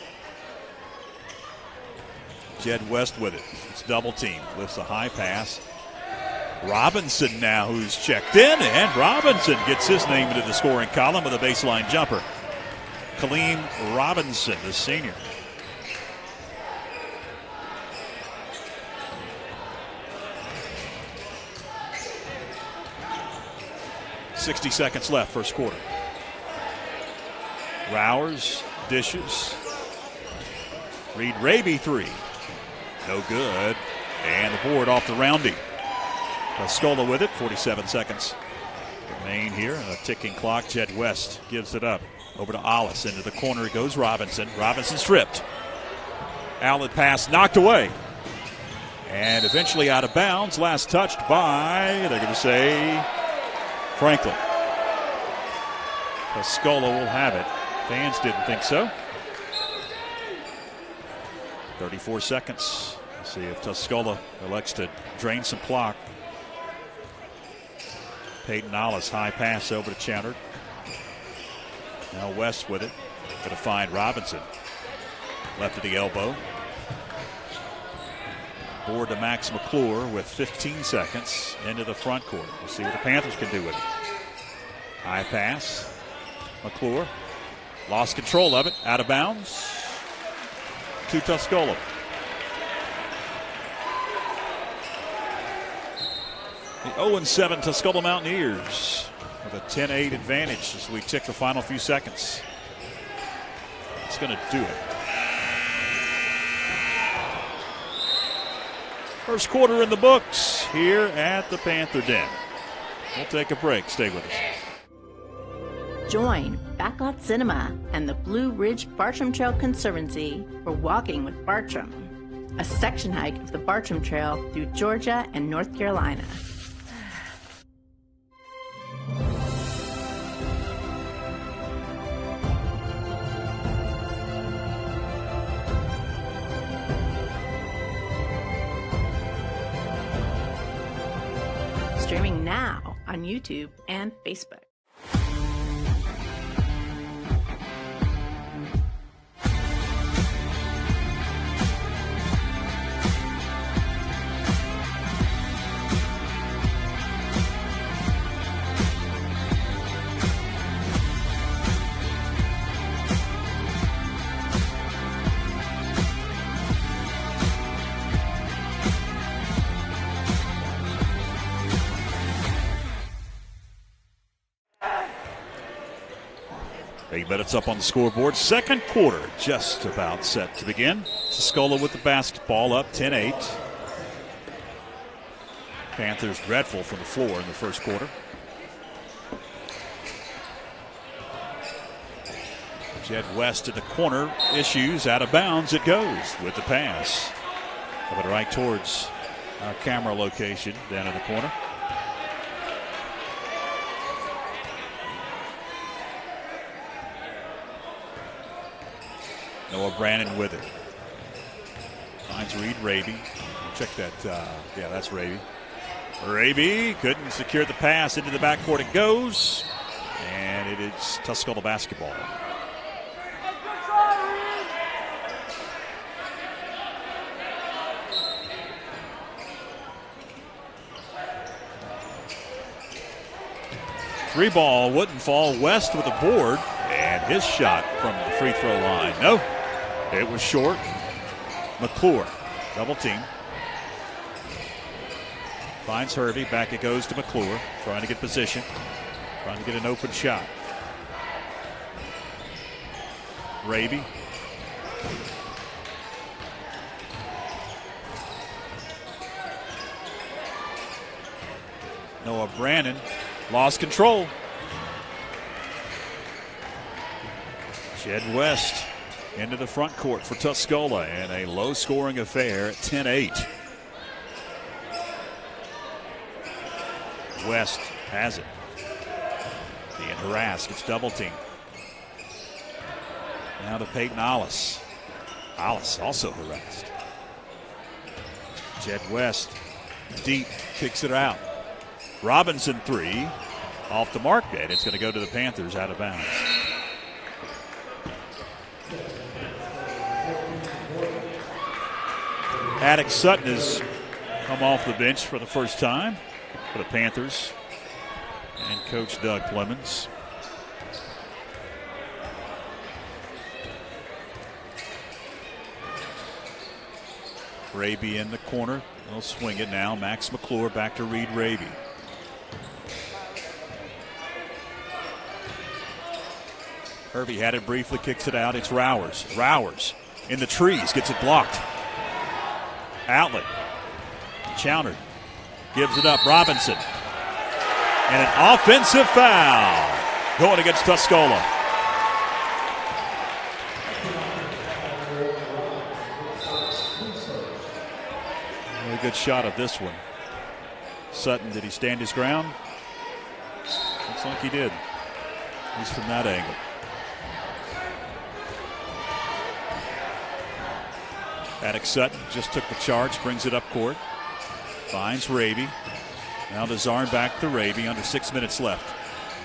Jed West with it. It's double team. Lifts a high pass. Robinson now who's checked in, and Robinson gets his name into the scoring column with a baseline jumper. Kaleem Robinson, the senior. .60 seconds left, first quarter. Rowers dishes. Reed Raby 3. No good. And the board off the Roundy. Tuscola with it. 47 seconds remain here. A ticking clock. Jed West gives it up. Over to Alice. Into the corner goes Robinson. Robinson stripped. Outlet pass knocked away. And eventually out of bounds. Last touched by, they're going to say, Franklin. Tuscola will have it. Fans didn't think so. 34 seconds. Let's see if Tuscola elects to drain some clock. Peyton Alice, high pass over to Chowder. Now West with it. Going to find Robinson. Left at the elbow. Board to Max McClure with 15 seconds into the front court. We'll see what the Panthers can do with it. High pass. McClure lost control of it. Out of bounds to Tuscola. The 0-7 Tuscola Mountaineers with a 10-8 advantage as we tick the final few seconds. It's going to do it. First quarter in the books here at the Panther Den. We'll take a break. Stay with us. Join Backlot Cinema and the Blue Ridge Bartram Trail Conservancy for Walking with Bartram, a section hike of the Bartram Trail through Georgia and North Carolina. Streaming now on YouTube and Facebook. Minutes up on the scoreboard. Second quarter just about set to begin. Tuscola with the basketball up 10-8. Panthers dreadful from the floor in the first quarter. Jed West to the corner. Issues. Out of bounds it goes with the pass. But right towards our camera location down in the corner. Noah Brannon with it. Finds Reed Raby. Check that. Yeah, that's Raby. Raby couldn't secure the pass into the backcourt. It goes. And it is Tuscola basketball. Three ball wouldn't fall. West with a board. And his shot from the free throw line. No. It was short. McClure, double team. Finds Hervey. Back it goes to McClure. Trying to get position. Trying to get an open shot. Raby. Noah Brannon lost control. Jed West into the front court for Tuscola, and a low-scoring affair at 10-8. West has it. Being harassed, gets double-teamed. Now to Peyton Ollis. Ollis also harassed. Jed West deep, kicks it out. Robinson three, off the mark, and it's going to go to the Panthers out of bounds. Attic Sutton has come off the bench for the first time for the Panthers and Coach Doug Clemens. Raby in the corner. They'll swing it now. Max McClure back to Reed Raby. Hervey had it briefly, kicks it out. It's Rowers. Rowers in the trees, gets it blocked. Outlet. Chowner gives it up. Robinson. And an offensive foul going against Tuscola. Really good shot of this one. Sutton, did he stand his ground? Looks like he did. At least from that angle. Attic Sutton just took the charge, brings it up court. Finds Raby. Now to Zarn, back to Raby, under 6 minutes left.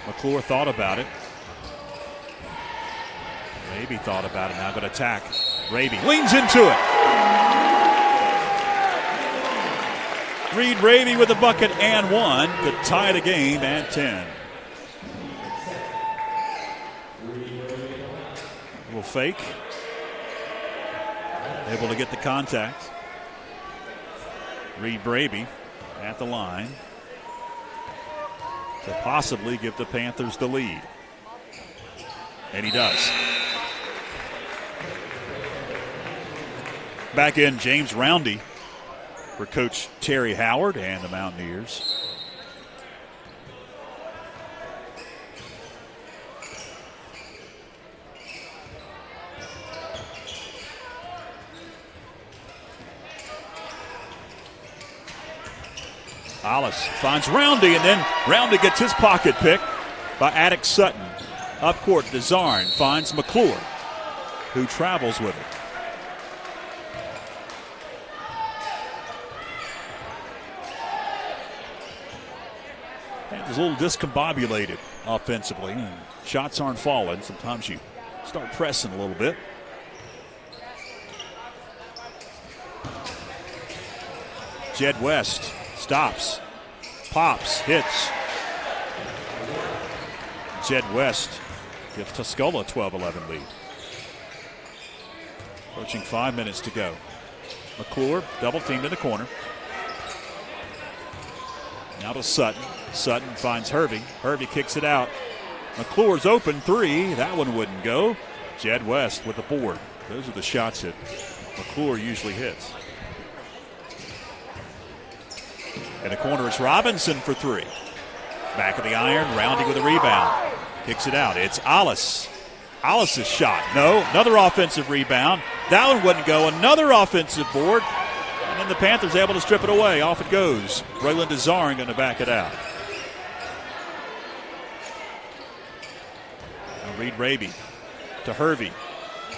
McClure thought about it. Raby thought about it, now going to attack. Raby leans into it. Reed Raby with the bucket and one to tie the game at 10. Will fake. Able to get the contact. Reed Raby at the line to possibly give the Panthers the lead. And he does. Back in James Roundy for Coach Terry Howard and the Mountaineers. Hollis finds Roundy, and then Roundy gets his pocket pick by Attic Sutton. Up court, Desarn finds McClure, who travels with it. Panthers a little discombobulated offensively, and shots aren't falling. Sometimes you start pressing a little bit. Jed West stops, pops, hits. Jed West gives Tuscola a 12-11 lead. Approaching 5 minutes to go. McClure double teamed in the corner. Now to Sutton. Sutton finds Hervey. Hervey kicks it out. McClure's open three. That one wouldn't go. Jed West with the board. Those are the shots that McClure usually hits. In the corner, it's Robinson for three. Back of the iron, Roundy with a rebound. Kicks it out. It's Alice. Alice's shot. No. Another offensive rebound. That one wouldn't go. Another offensive board. And then the Panthers able to strip it away. Off it goes. Braylon Desarn going to back it out. Now Reed Raby to Hervey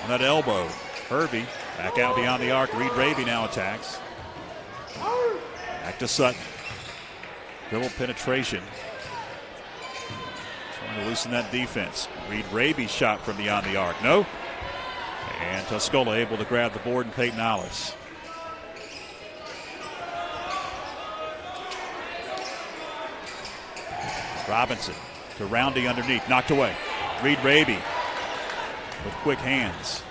on that elbow. Hervey back out beyond the arc. Reed Raby now attacks. Back to Sutton. Dribble penetration. Trying to loosen that defense. Reed Raby shot from beyond the arc. No. And Tuscola able to grab the board and Peyton Alice. Robinson to Roundy underneath. Knocked away. Reed Raby with quick hands.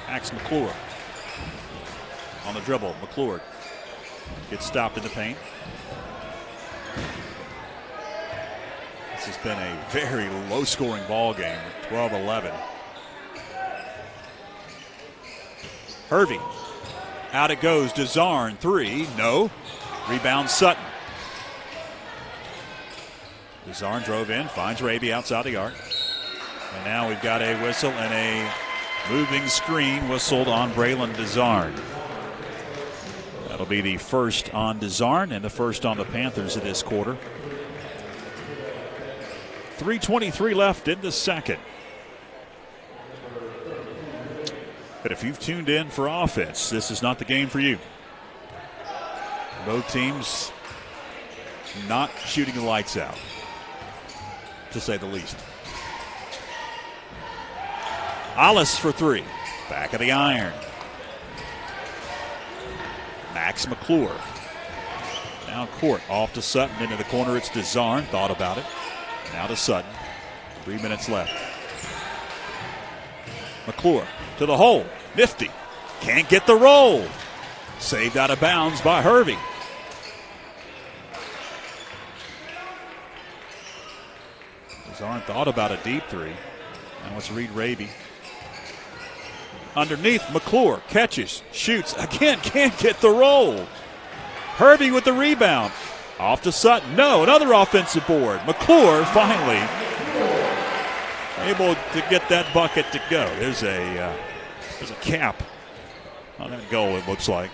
Max McClure on the dribble. McClure gets stopped in the paint. This has been a very low-scoring ball game. 12-11. Hervey. Out it goes. Desarn, three. No. Rebound Sutton. Desarn drove in, finds Raby outside the arc. And now we've got a whistle and a moving screen whistled on Braylon Desarn. That'll be the first on Desarn and the first on the Panthers of this quarter. 3:23 left in the second. But if you've tuned in for offense, this is not the game for you. Both teams not shooting the lights out, to say the least. Alice for three. Back of the iron. Max McClure. Now court off to Sutton into the corner. It's Desarn. Thought about it. Now to Sutton. 3 minutes left. McClure to the hole. Nifty. Can't get the roll. Saved out of bounds by Hervey. Desarn thought about a deep three. Now it's Reed Raby. Underneath, McClure catches, shoots, again, can't get the roll. Hervey with the rebound. Off to Sutton. No, another offensive board. McClure finally able to get that bucket to go. There's a cap on that goal, it looks like.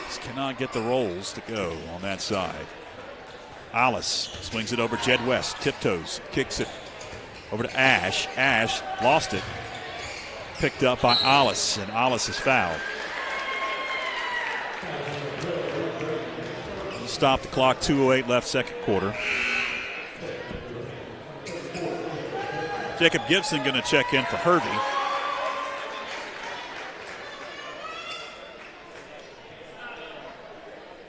Just cannot get the rolls to go on that side. Alice swings it over Jed West, tiptoes, kicks it over to Ash. Ash lost it. Picked up by Alice, and Alice is fouled. Stop the clock, 2:08 left, second quarter. Jacob Gibson going to check in for Hervey.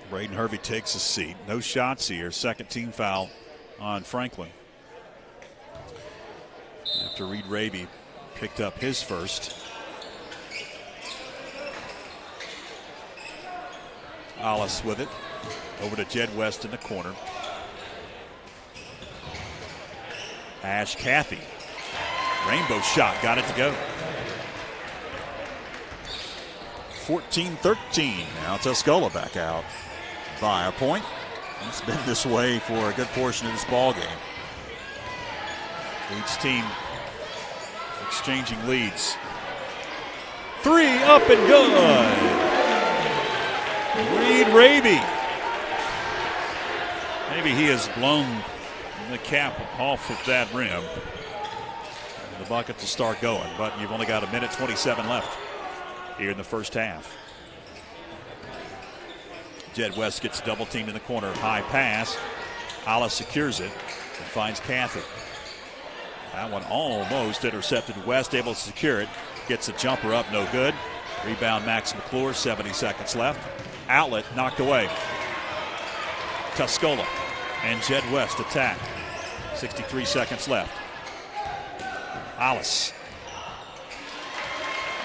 Braden Hervey takes a seat. No shots here. Second team foul on Franklin. After Reed Raby picked up his first. Alice with it. Over to Jed West in the corner. Ash Cathy. Rainbow shot. Got it to go. 14-13. Now Tuscola back out by a point. It's been this way for a good portion of this ball game. Each team exchanging leads. Three up and good. Reed Raby. Maybe he has blown the cap off of that rim. The bucket to start going, but you've only got 1:27 left here in the first half. Jed West gets double teamed in the corner. High pass. Alice secures it and finds Cathy. That one almost intercepted. West able to secure it. Gets a jumper up, no good. Rebound Max McClure, 70 seconds left. Outlet knocked away. Tuscola and Jed West attack. 63 seconds left. Alice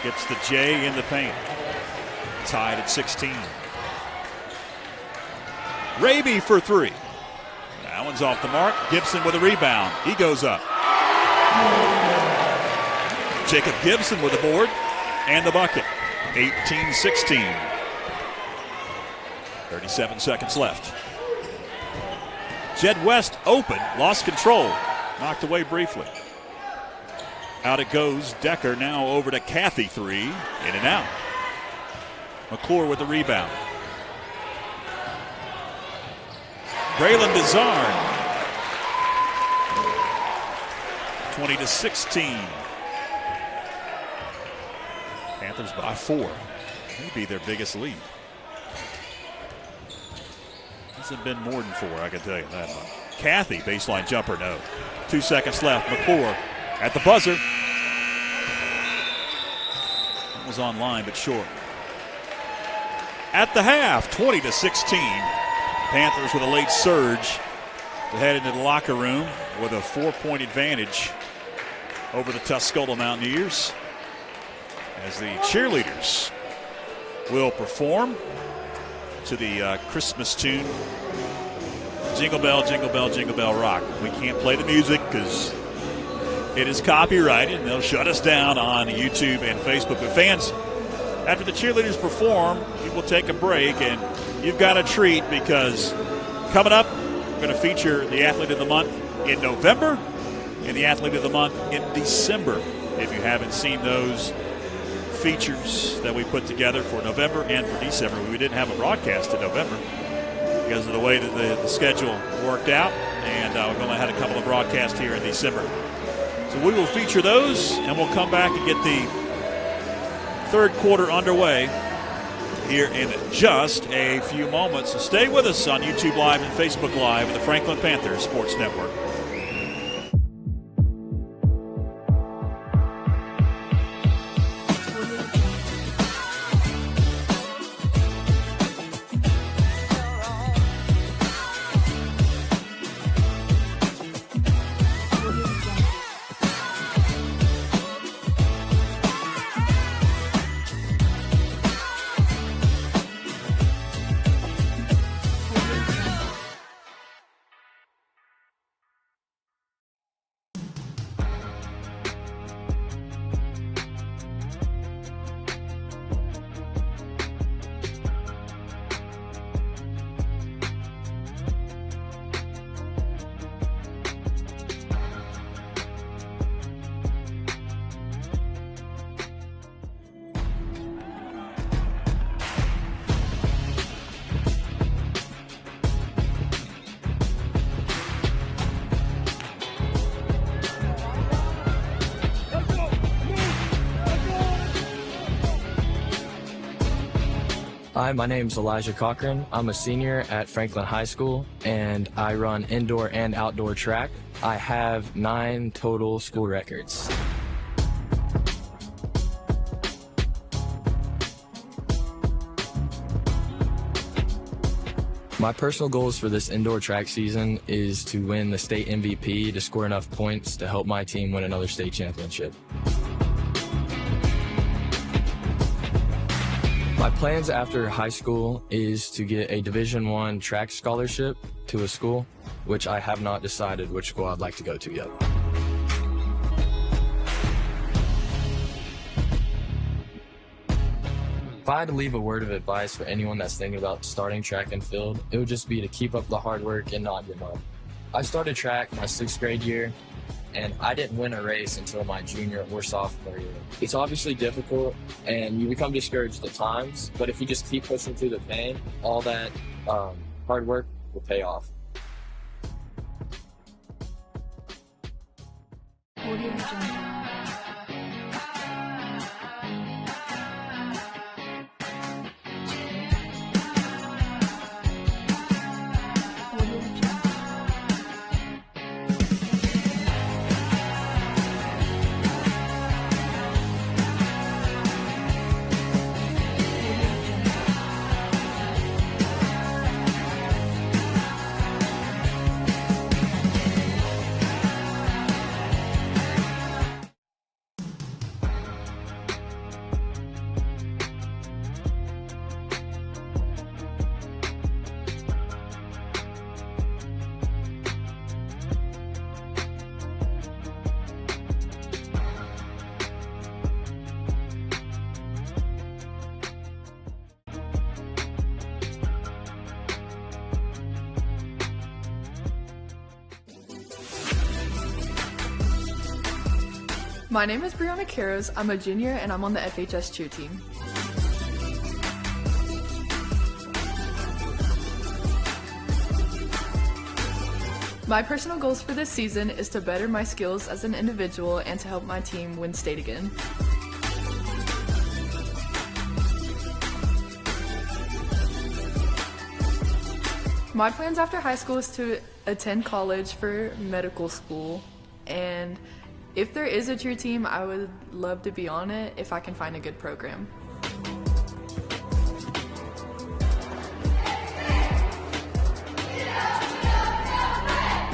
gets the J in the paint. Tied at 16. Raby for three. That one's off the mark. Gibson with a rebound. He goes up. Jacob Gibson with the board and the bucket. 18-16. 37 seconds left. Jed West open, lost control. Knocked away briefly. Out it goes. Decker now over to Cathy. Three. In and out. McClure with the rebound. Braylon Bizarre. 20-16. Panthers by 4. Maybe their biggest lead. Hasn't been more than 4, I can tell you that much. Cathy, baseline jumper, no. 2 seconds left. McClure at the buzzer. That was online, but short. At the half, 20-16. Panthers with a late surge to head into the locker room with a 4-point advantage over the Tuscola Mountaineers as the cheerleaders will perform to the Christmas tune, Jingle Bell, Jingle Bell, Jingle Bell Rock. We can't play the music because it is copyrighted and they'll shut us down on YouTube and Facebook. But fans, after the cheerleaders perform, we will take a break, and you've got a treat because coming up, we're going to feature the Athlete of the Month in November and the Athlete of the Month in December. If you haven't seen those features that we put together for November and for December, we didn't have a broadcast in November because of the way that the schedule worked out, and we've only had a couple of broadcasts here in December. So we will feature those, and we'll come back and get the third quarter underway here in just a few moments. So stay with us on YouTube Live and Facebook Live of the Franklin Panther Sports Network. Hi, my name's Elijah Cochran. I'm a senior at Franklin High School, and I run indoor and outdoor track. I have 9 total school records. My personal goals for this indoor track season is to win the state MVP, to score enough points to help my team win another state championship. My plans after high school is to get a Division I track scholarship to a school, which I have not decided which school I'd like to go to yet. If I had to leave a word of advice for anyone that's thinking about starting track and field, it would just be to keep up the hard work and not give up. I started track my 6th grade year, and I didn't win a race until my junior or sophomore year. It's obviously difficult, and you become discouraged at times, but if you just keep pushing through the pain, all that hard work will pay off. My name is Brianna Caros. I'm a junior and I'm on the FHS cheer team. My personal goals for this season is to better my skills as an individual and to help my team win state again. My plans after high school is to attend college for medical school, and if there is a cheer team, I would love to be on it if I can find a good program.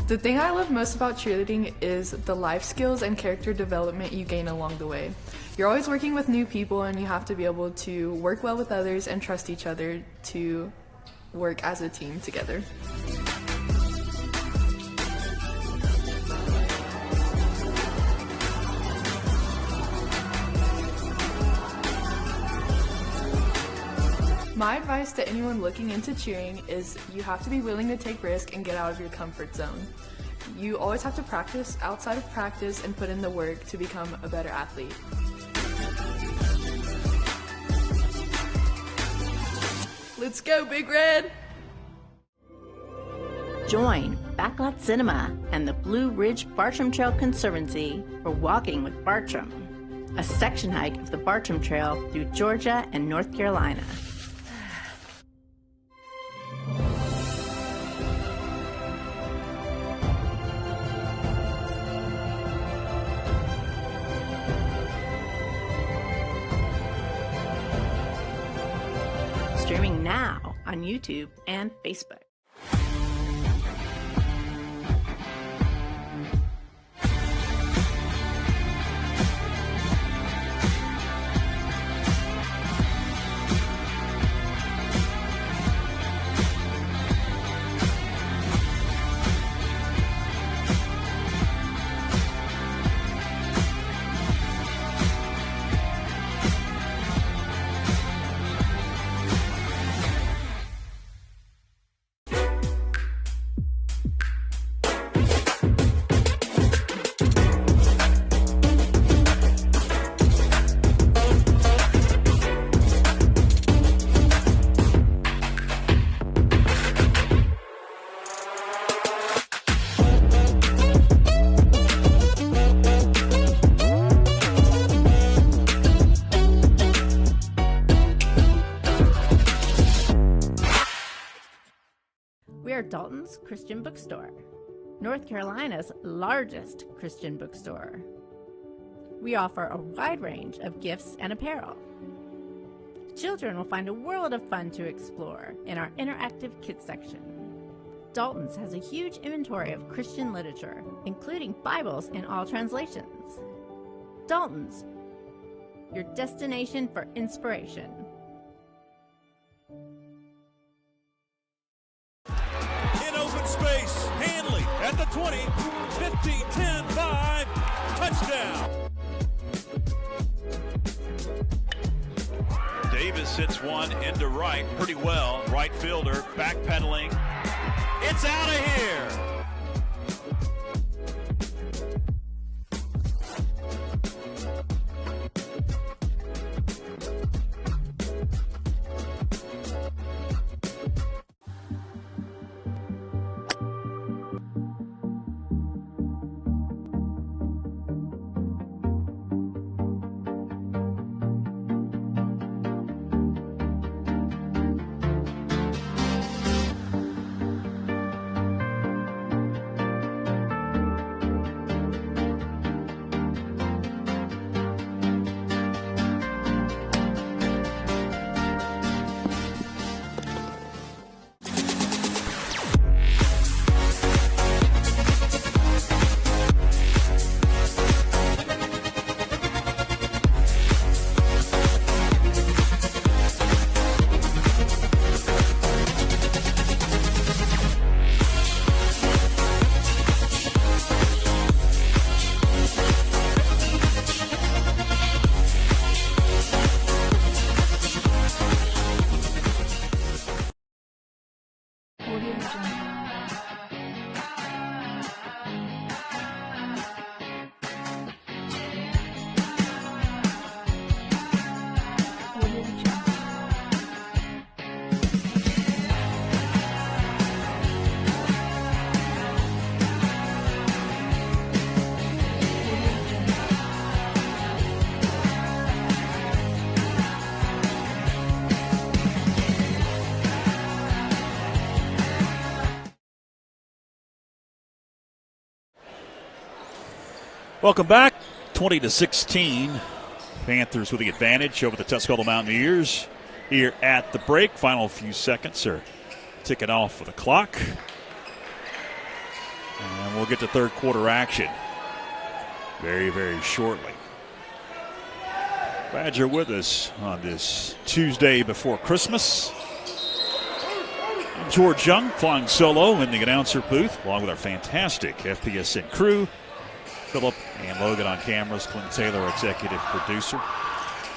The thing I love most about cheerleading is the life skills and character development you gain along the way. You're always working with new people and you have to be able to work well with others and trust each other to work as a team together. My advice to anyone looking into cheering is you have to be willing to take risks and get out of your comfort zone. You always have to practice outside of practice and put in the work to become a better athlete. Let's go, Big Red! Join Backlot Cinema and the Blue Ridge Bartram Trail Conservancy for Walking with Bartram, a section hike of the Bartram Trail through Georgia and North Carolina. Streaming now on YouTube and Facebook. We are Dalton's Christian Bookstore, North Carolina's largest Christian bookstore. We offer a wide range of gifts and apparel. Children will find a world of fun to explore in our interactive kids section. Dalton's has a huge inventory of Christian literature, including Bibles in all translations. Dalton's, your destination for inspiration. In open space, Hanley at the 20, 15, 10, 5, touchdown. Davis hits one into right pretty well. Right fielder backpedaling. It's out of here. Welcome back. 20-16. Panthers with the advantage over the Tuscola Mountaineers here at the break. Final few seconds are ticking off for the clock. And we'll get to third quarter action very, very shortly. Glad you're with us on this Tuesday before Christmas. I'm George Young, flying solo in the announcer booth, along with our fantastic FPSN crew. Philip and Logan on cameras, Clint Taylor, executive producer.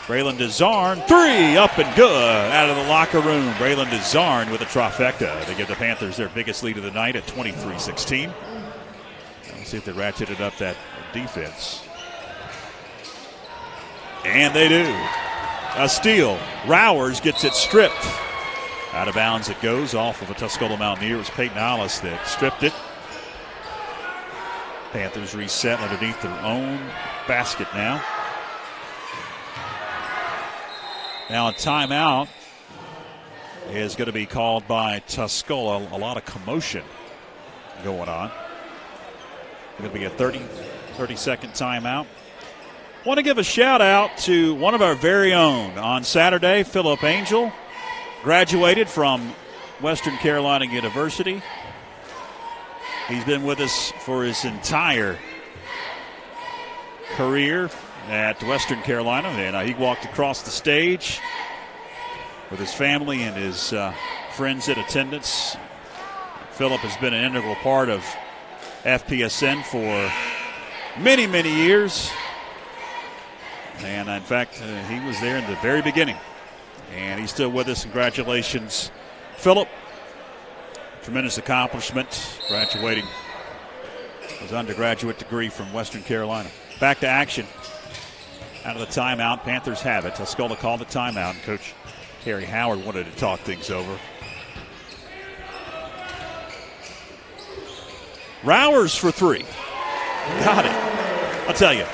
Braylon DeZarn, 3 up and good out of the locker room. Braylon DeZarn with a trifecta to give the Panthers their biggest lead of the night at 23-16. Let's see if they ratcheted up that defense. And they do. A steal. Rowers gets it stripped. Out of bounds it goes off of a Tuscola Mountaineer. It was Peyton Hollis that stripped it. Panthers reset underneath their own basket now. Now a timeout is going to be called by Tuscola. A lot of commotion going on. Going to be a 30-second timeout. Want to give a shout out to one of our very own on Saturday, Philip Angel. Graduated from Western Carolina University. He's been with us for his entire career at Western Carolina, and he walked across the stage with his family and his friends in attendance. Philip has been an integral part of FPSN for many, many years. And, in fact, he was there in the very beginning. And he's still with us. Congratulations, Philip. Tremendous accomplishment, graduating his undergraduate degree from Western Carolina. Back to action. Out of the timeout, Panthers have it. Tuscola called the timeout, and Coach Terry Howard wanted to talk things over. Rowers for 3. Got it. I'll tell you,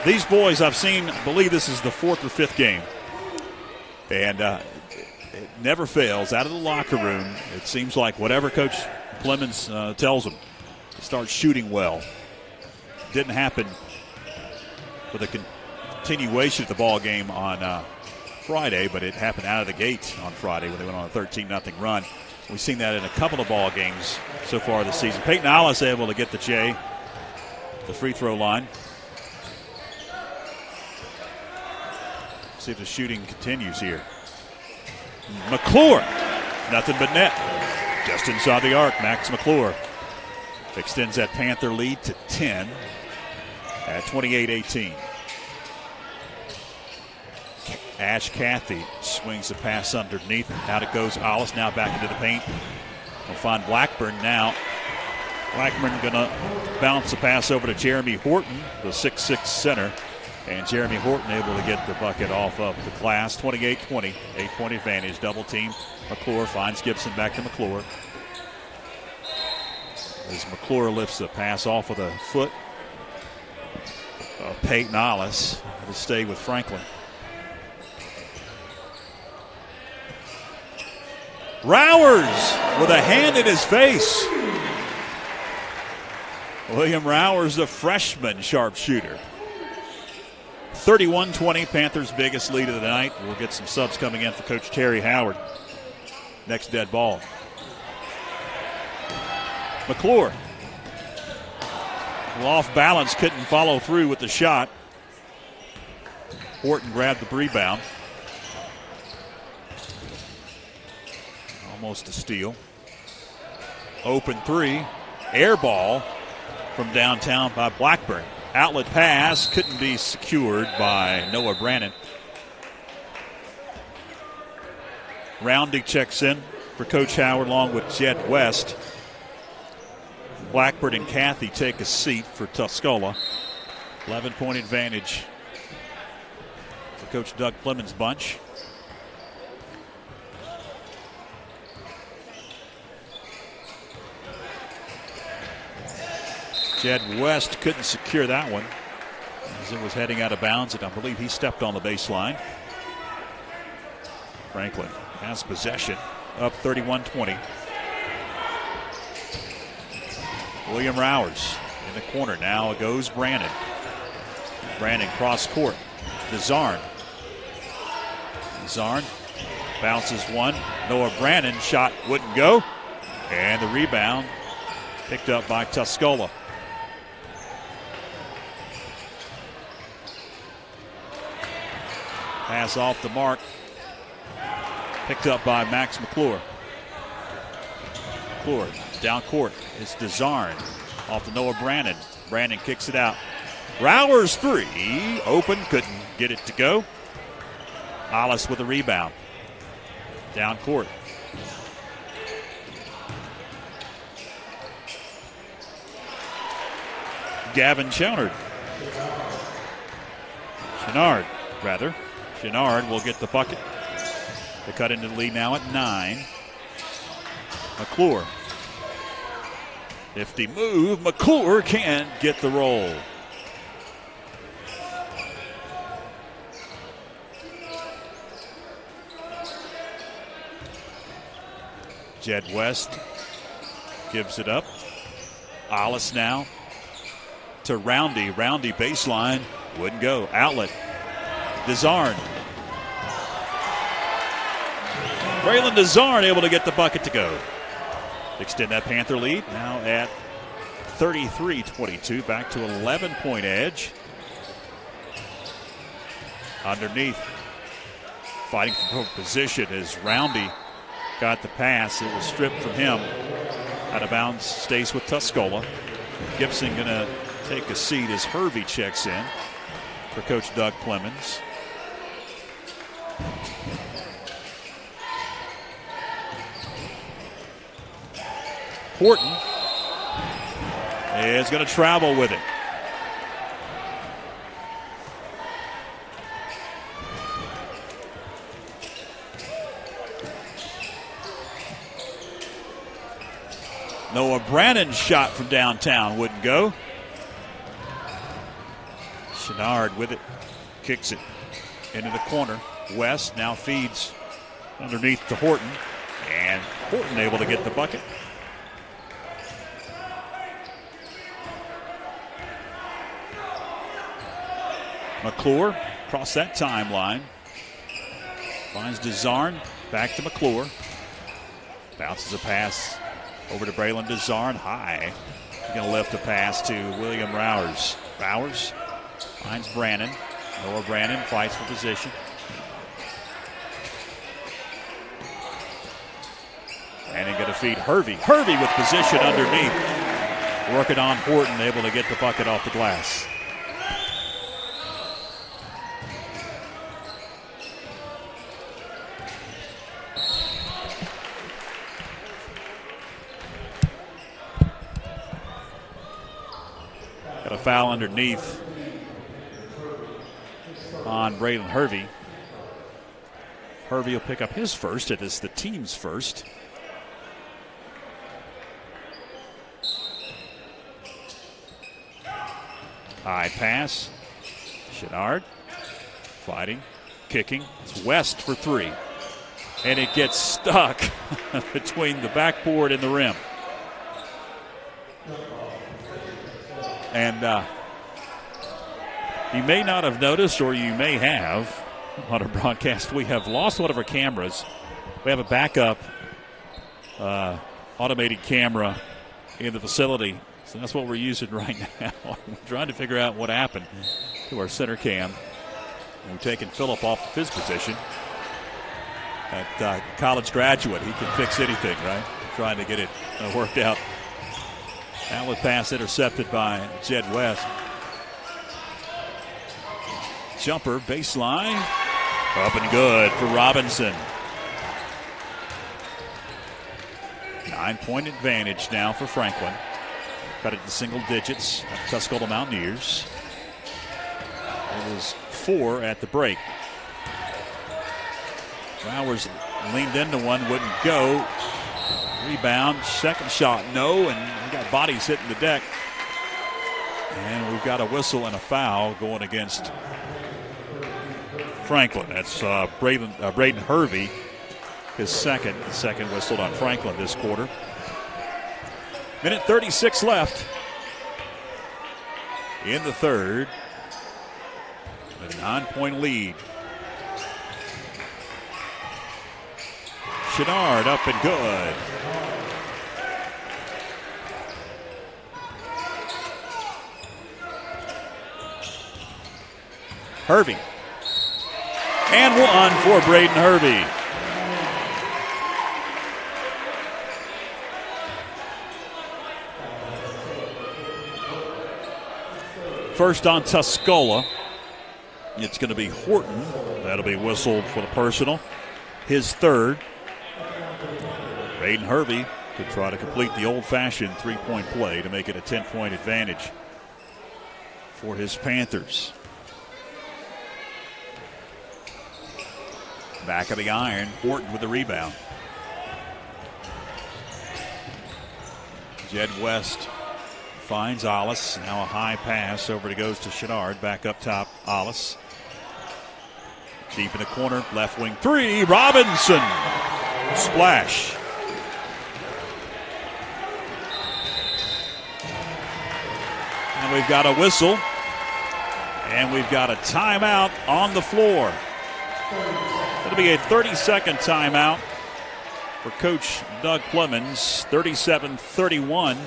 these boys I've seen, I believe this is the 4th or 5th game. And it never fails. Out of the locker room, it seems like whatever Coach Clemens tells them, start shooting well. Didn't happen with a continuation of the ball game on Friday, but it happened out of the gate on Friday when they went on a 13-0 run. We've seen that in a couple of ball games so far this season. Peyton Hollis able to get the J, the free throw line. See if the shooting continues here. McClure, nothing but net. Just inside the arc, Max McClure extends that Panther lead to 10 at 28-18. Ash Cathy swings the pass underneath. Out it goes. Hollis now back into the paint. We'll find Blackburn now. Blackburn going to bounce the pass over to Jeremy Horton, the 6'6 center. And Jeremy Horton able to get the bucket off of the glass. 28-20, 8-point advantage, double team. McClure finds Gibson back to McClure. As McClure lifts the pass off of the foot of Peyton Hollis to stay with Franklin. Rowers with a hand in his face. William Rowers, the freshman sharpshooter. 31-20, Panthers' biggest lead of the night. We'll get some subs coming in for Coach Terry Howard. Next dead ball. McClure. Well, off balance, couldn't follow through with the shot. Horton grabbed the rebound. Almost a steal. Open 3. Air ball from downtown by Blackburn. Outlet pass couldn't be secured by Noah Brannon. Roundy checks in for Coach Howard along with Jed West. Blackburn and Cathy take a seat for Tuscola. 11-point advantage for Coach Doug Clemens' bunch. Jed West couldn't secure that one as it was heading out of bounds, and I believe he stepped on the baseline. Franklin has possession, up 31-20. William Rowers In the corner now goes Brandon. Brandon cross court. Zarn. Zarn bounces one. Noah Brandon shot wouldn't go. And the rebound picked up by Tuscola. Pass off the mark. Picked up by Max McClure. McClure down court. It's DeZarn off to Noah Brandon. Brandon kicks it out. Rowers three. Open. Couldn't get it to go. Hollis with a rebound. Down court. Gavin Chenard. Chenard will get the bucket. They cut into the lead now at 9. McClure. Nifty move. McClure can't get the roll. Jed West gives it up. Alice now to Roundy. Roundy baseline. Wouldn't go. Outlet. DeZarn. Braylon DeZarn able to get the bucket to go. Extend that Panther lead. Now at 33-22. Back to 11-point edge. Underneath. Fighting for position as Roundy got the pass. It was stripped from him. Out of bounds. Stays with Tuscola. Gibson going to take a seat as Hervey checks in for Coach Doug Clemens. Horton is going to travel with it. Noah Brannon's shot from downtown wouldn't go. Chenard with it, kicks it into the corner. West now feeds underneath to Horton, and Horton able to get the bucket. McClure across that timeline. Finds DeZarn, back to McClure. Bounces a pass over to Braylon DeZarn, high. He's going to lift a pass to William Rowers. Rowers finds Brandon. Noah Brandon fights for position. Brandon going to feed Hervey. Hervey with position underneath. Working on Horton, able to get the bucket off the glass. Got a foul underneath on Braylon Hervey. Hervey will pick up his first. It is the team's first. High pass. Chenard fighting, kicking. It's West for three. And it gets stuck between the backboard and the rim. And you may not have noticed, or you may have, on our broadcast, we have lost one of our cameras. We have a backup automated camera in the facility. So that's what we're using right now. We're trying to figure out what happened to our center cam. We're taking Phillip off of his position. At college graduate, he can fix anything, right? Trying to get it worked out. Outlet pass intercepted by Jed West. Jumper, baseline. Up and good for Robinson. 9-point advantage now for Franklin. Cut it to single digits at the Tuscola Mountaineers. It was 4 at the break. Rowers leaned into one, wouldn't go. Rebound, second shot, no, and we got bodies hitting the deck. And we've got a whistle and a foul going against Franklin. That's Braden Hervey, his second. The second whistled on Franklin this quarter. Minute 36 left. in the third. With a 9-point lead. Chenard up and good. Hervey. And one for Braden Hervey. First on Tuscola. It's going to be Horton. That'll be whistled for the personal. His third. Braden Hervey to try to complete the old-fashioned three-point play to make it a 10-point advantage for his Panthers. Back of the iron, Horton with the rebound. Jed West finds Ollis. Now a high pass over it goes to Chenard. Back up top, Ollis. Deep in the corner, left wing three. Robinson. Splash. And we've got a whistle. And we've got a timeout on the floor. It'll be a 30-second timeout for Coach Doug Clemens. 37-31.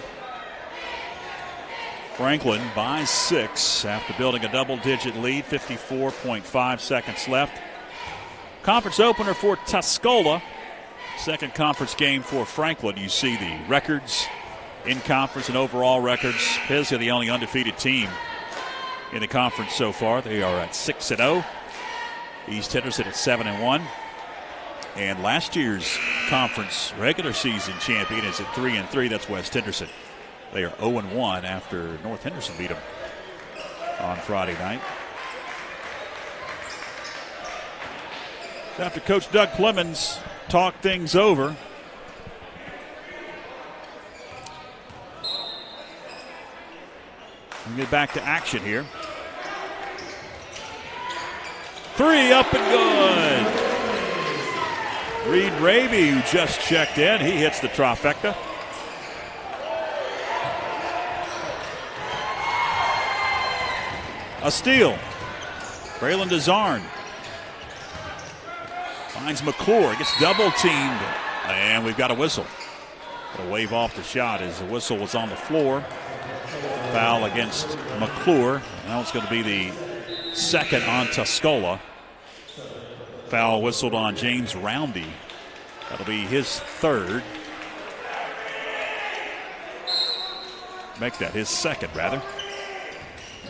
Franklin by 6 after building a double-digit lead. 54.5 seconds left. Conference opener for Tuscola. Second conference game for Franklin. You see the records in conference and overall records. Pisgah the only undefeated team in the conference so far. They are at 6-0. East Henderson at 7-1. And last year's conference regular season champion is at 3-3. That's West Henderson. They are 0-1 after North Henderson beat them on Friday night. After Coach Doug Clemens talked things over, we'll get back to action here. Three up and good. Reed Raby, who just checked in, he hits the trifecta. A steal. Braylon DeZarn finds McClure, gets double teamed, and we've got a whistle. Gonna wave off the shot as the whistle was on the floor. Foul against McClure. Now it's going to be the second on Tuscola. Foul whistled on James Roundy. That'll be his third. Make that his second, rather.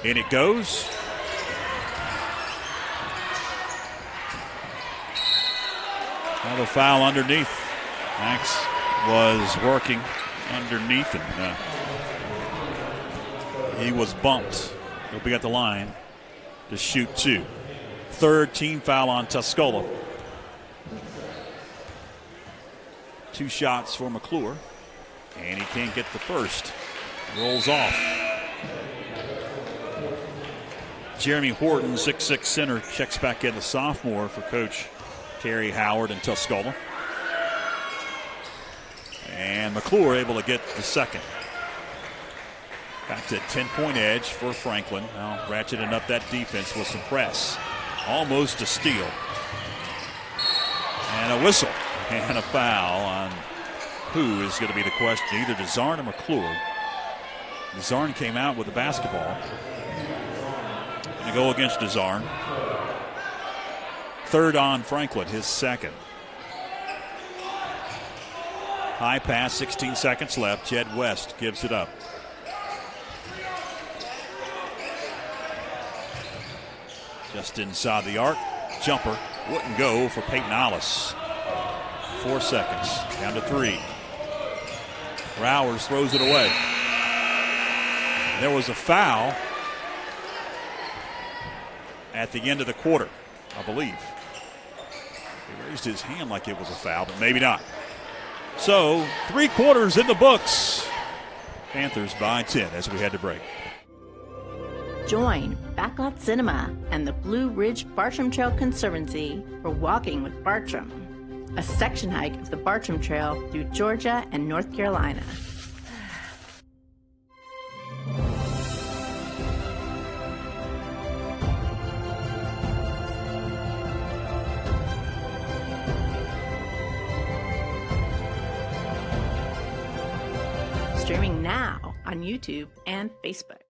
In it goes. Another foul underneath. Max was working underneath, and he was bumped. He'll be at the line to shoot two. Third team foul on Tuscola. Two shots for McClure, and he can't get the first. Rolls off. Jeremy Horton, 6'6" center, checks back in, the sophomore for Coach Terry Howard in Tuscola. And McClure able to get the second. Back to 10-point edge for Franklin. Now ratcheting up that defense with some press. Almost a steal. And a whistle. And a foul on who is going to be the question. Either DeZarn or McClure. DeZarn came out with the basketball. Going to go against DeZarn. Third on Franklin, his second. High pass, 16 seconds left. Jed West gives it up. Just inside the arc. Jumper wouldn't go for Peyton Ollis. 4 seconds. Down to 3. Rowers throws it away. There was a foul at the end of the quarter, I believe. He raised his hand like it was a foul, but maybe not. So 3 quarters in the books. Panthers by 10 as we head to break. Join Backlot Cinema and the Blue Ridge Bartram Trail Conservancy for Walking with Bartram, a section hike of the Bartram Trail through Georgia and North Carolina. on YouTube and Facebook.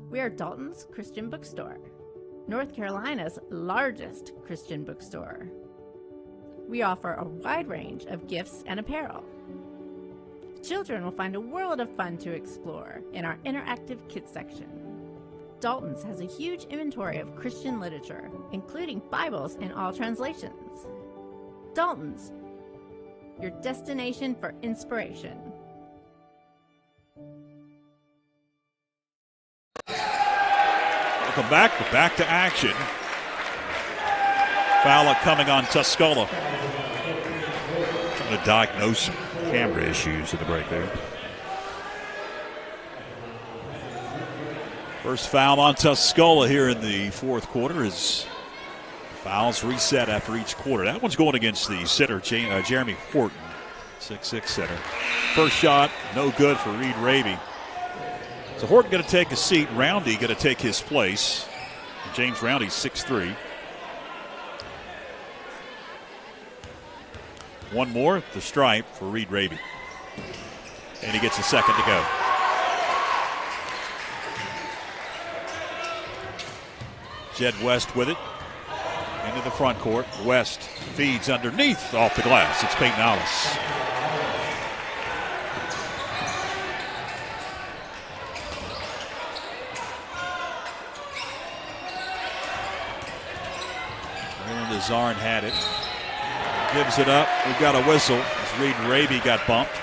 We are Dalton's Christian Bookstore, North Carolina's largest Christian bookstore. We offer a wide range of gifts and apparel. Children will find a world of fun to explore in our interactive kids section. Dalton's has a huge inventory of Christian literature, including Bibles in all translations. Dalton's, your destination for inspiration. Welcome back. We're back to action. Foul coming on Tuscola. Trying to diagnose some camera issues in the break there. First foul on Tuscola here in the fourth quarter is fouls reset after each quarter. That one's going against the sitter, Jeremy Horton, 6'6" center. First shot, no good for Reed Raby. So Horton going to take a seat. Roundy going to take his place. James Roundy, 6'3". One more, the stripe for Reed Raby. And he gets a second to go. Jed West with it. Into the front court. West feeds underneath off the glass. It's Peyton Alice. Zarn had it. Gives it up. We've got a whistle as Reed Raby got bumped.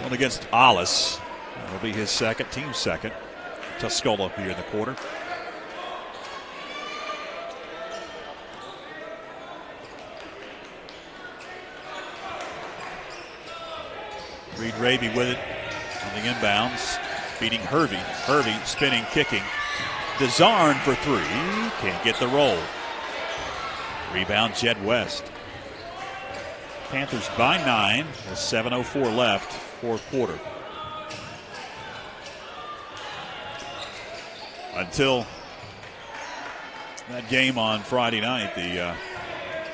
One against Alice. That'll be his second, team second. Tuscola here in the quarter. Reed Raby with it on the inbounds. Beating Hervey. Hervey spinning, kicking. DeZarn for three. Can't get the roll. Rebound, Jed West. Panthers by 9 with 7:04 left, fourth quarter. Until that game on Friday night, the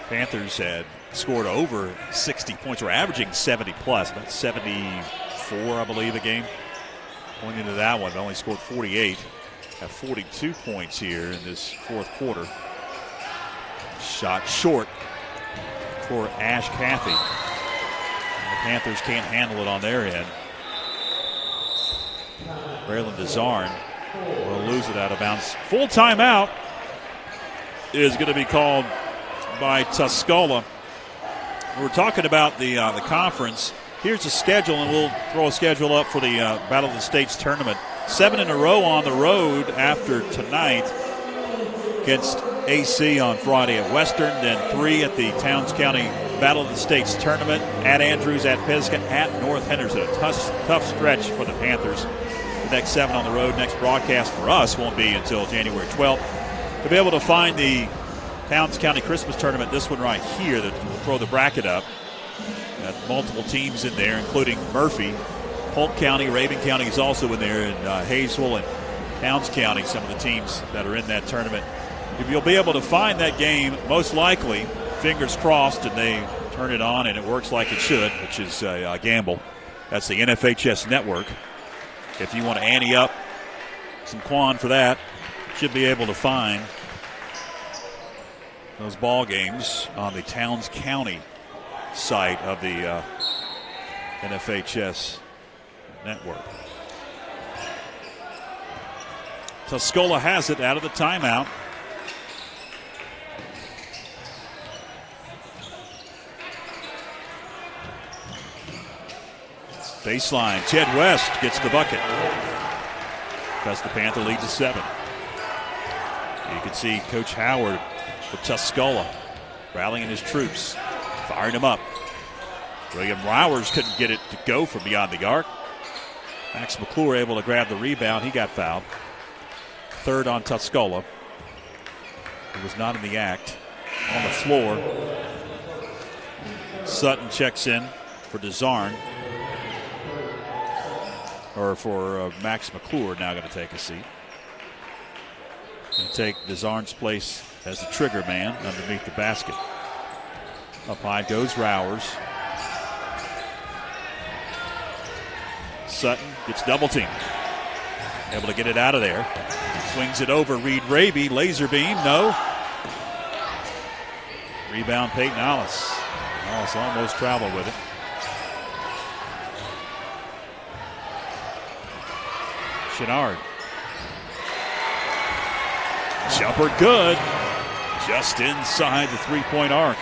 Panthers had scored over 60 points. We're averaging 70 plus, about 74, I believe, a game. Going into that one, they only scored 48. Have 42 points here in this fourth quarter. Shot short for Ash Cathey. And the Panthers can't handle it on their end. Braylon DeZarn will lose it out of bounds. Full timeout is going to be called by Tuscola. We're talking about the conference. Here's the schedule, and we'll throw a schedule up for the Battle of the States tournament. 7 in a row on the road after tonight against AC on Friday at Western, then 3 at the Towns County Battle of the States tournament, at Andrews, at Pisgah, at North Henderson. A tough stretch for the Panthers. The next 7 on the road. Next broadcast for us won't be until January 12th. To be able to find the Towns County Christmas tournament, this one right here, that will throw the bracket up. Got multiple teams in there, including Murphy. Polk County, Raven County is also in there, and Hayesville and Towns County, some of the teams that are in that tournament. If you'll be able to find that game, most likely, fingers crossed, and they turn it on and it works like it should, which is a gamble. That's the NFHS network. If you want to ante up some quan for that, should be able to find those ball games on the Towns County site of the NFHS network. Tuscola has it out of the timeout. Baseline, Jed West gets the bucket because the Panther leads at 7. You can see Coach Howard for Tuscola rallying his troops, firing them up. William Rowers couldn't get it to go from beyond the arc. Max McClure able to grab the rebound. He got fouled. Third on Tuscola. He was not in the act. On the floor. Sutton checks in for DeZarn. Or for Max McClure, now going to take a seat. Going to take DeZarn's place as the trigger man underneath the basket. Up high goes Rowers. Sutton gets double teamed. Able to get it out of there. Swings it over. Reed Raby. Laser beam. No. Rebound Peyton Alice. Alice almost traveled with it. Chenard. Jumper good. Just inside the three-point arc.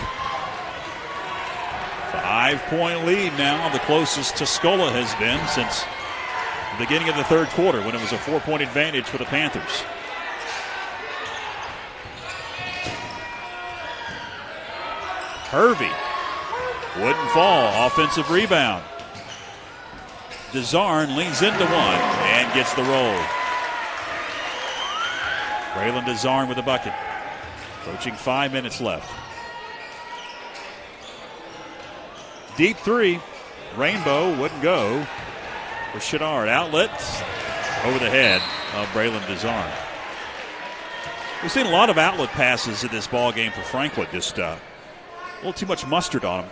5-point lead now, the closest Tuscola has been since the beginning of the third quarter when it was a 4-point advantage for the Panthers. Hervey wouldn't fall. Offensive rebound. DeZarn leans into one and gets the roll. Braylon DeZarn with a bucket. Approaching 5 minutes left. Deep three. Rainbow wouldn't go for Chenard. Outlet over the head of Braylon DeZarn. We've seen a lot of outlet passes in this ball game for Franklin. Just a little too much mustard on them.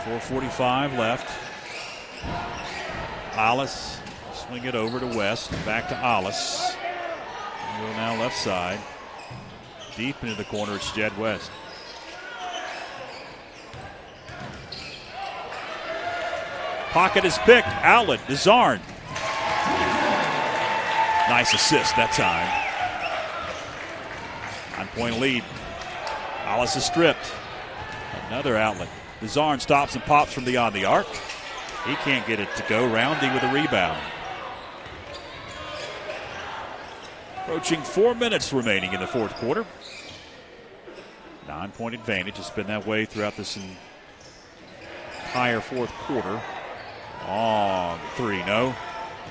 .45 left. Alice swing it over to West. Back to Alice. Go now left side. Deep into the corner, it's Jed West. Pocket is picked. Outlet. DeZarn. Nice assist that time. 9-point lead. Alice is stripped. Another outlet. DeZarn stops and pops from beyond the arc. He can't get it to go. Roundy with a rebound. Approaching 4 minutes remaining in the fourth quarter. 9-point advantage. It's been that way throughout this entire fourth quarter. On three, no.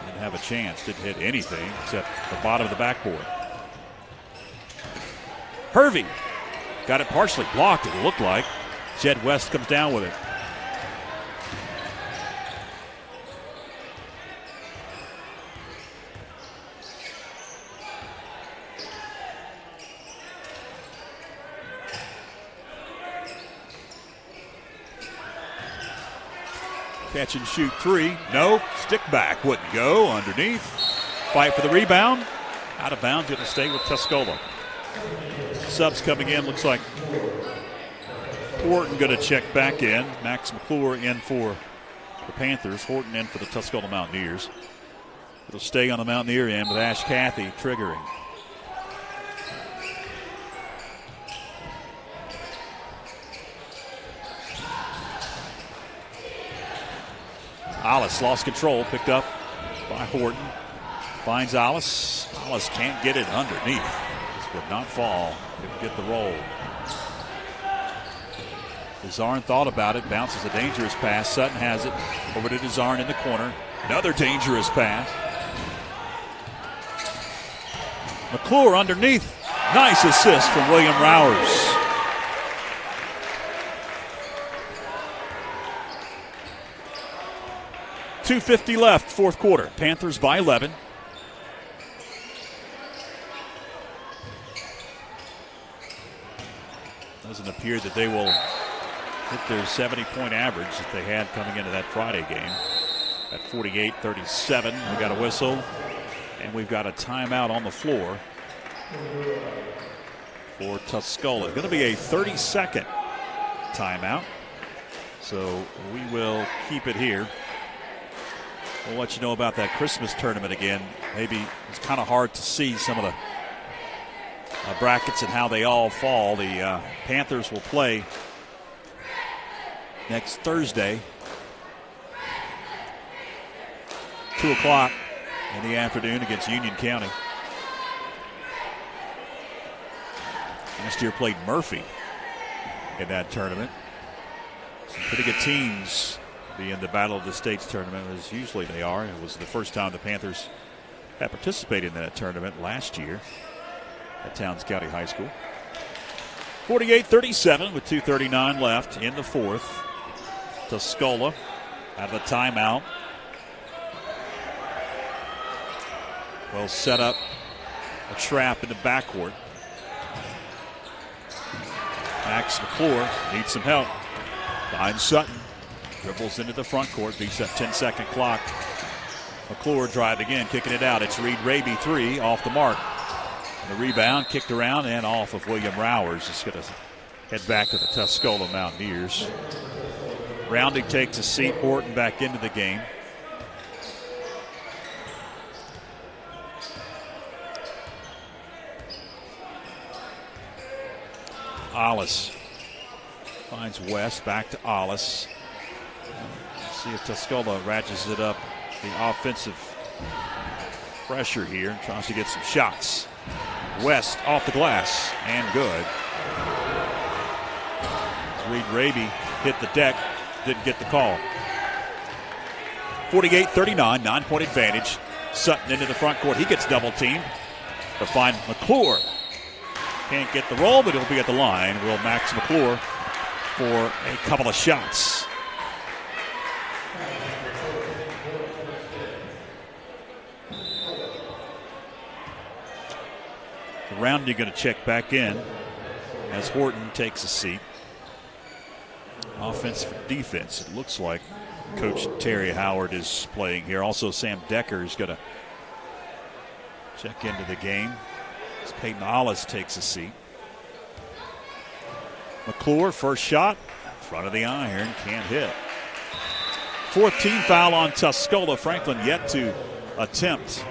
Didn't have a chance. Didn't hit anything except the bottom of the backboard. Hervey got it partially blocked, it looked like. Jed West comes down with it. Catch and shoot three. No. Stick back. Wouldn't go. Underneath. Fight for the rebound. Out of bounds. Going to stay with Tuscola. Subs coming in. Looks like Horton going to check back in. Max McClure in for the Panthers. Horton in for the Tuscola Mountaineers. It'll stay on the Mountaineer end with Ash Cathy triggering. Alice lost control, picked up by Horton. Finds Alice. Alice can't get it underneath. This would not fall. Didn't get the roll. DeZarn thought about it, bounces a dangerous pass. Sutton has it over to DeZarn in the corner. Another dangerous pass. McClure underneath. Nice assist from William Rowers. .250 left, fourth quarter. Panthers by 11. Doesn't appear that they will hit their 70-point average that they had coming into that Friday game. At 48-37, we got a whistle, and we've got a timeout on the floor for Tuscola. Going to be a 30-second timeout, so we will keep it here. We'll let you know about that Christmas tournament again. Maybe it's kind of hard to see some of the brackets and how they all fall. The Panthers will play next Thursday, 2 o'clock in the afternoon against Union County. Last year played Murphy in that tournament. Some pretty good teams be in the Battle of the States tournament, as usually they are. It was the first time the Panthers had participated in that tournament last year at Towns County High School. 48-37 with 2:39 left in the fourth. Tuscola out of a timeout. Will set up a trap in the backcourt. Max McClure needs some help. Finds Sutton. Dribbles into the front court. Beats that 10-second clock. McClure driving in, kicking it out. It's Reed Raby, 3, off the mark. The rebound kicked around and off of William Rowers. Just going to head back to the Tuscola Mountaineers. Rounding takes a seat. Horton back into the game. Ollis finds West, back to Ollis. See if Tuscola ratchets it up. The offensive pressure here and tries to get some shots. West off the glass and good. Reed Raby hit the deck, didn't get the call. 48-39, 9-point advantage. Sutton into the front court. He gets double teamed to find McClure. Can't get the roll, but he'll be at the line. Will Max McClure for a couple of shots. The rounding going to check back in as Horton takes a seat. Offense for defense, it looks like Coach Terry Howard is playing here. Also, Sam Decker is going to check into the game as Peyton Ollis takes a seat. McClure, first shot, front of the iron, can't hit. 4th team foul on Tuscola. Franklin yet to attempt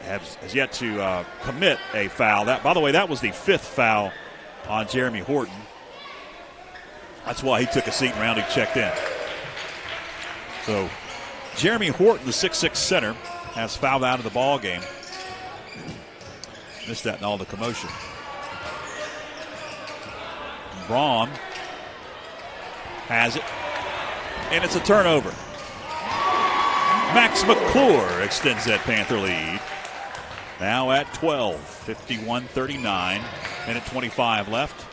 has yet to commit a foul. That, by the way, that was the 5th foul on Jeremy Horton. That's why he took a seat and Rounding checked in. So Jeremy Horton, the 6'6 center, has fouled out of the ball game. Missed that in all the commotion. Braun has it, and it's a turnover. Max McClure extends that Panther lead. Now at 12, 51-39, minute 25 left.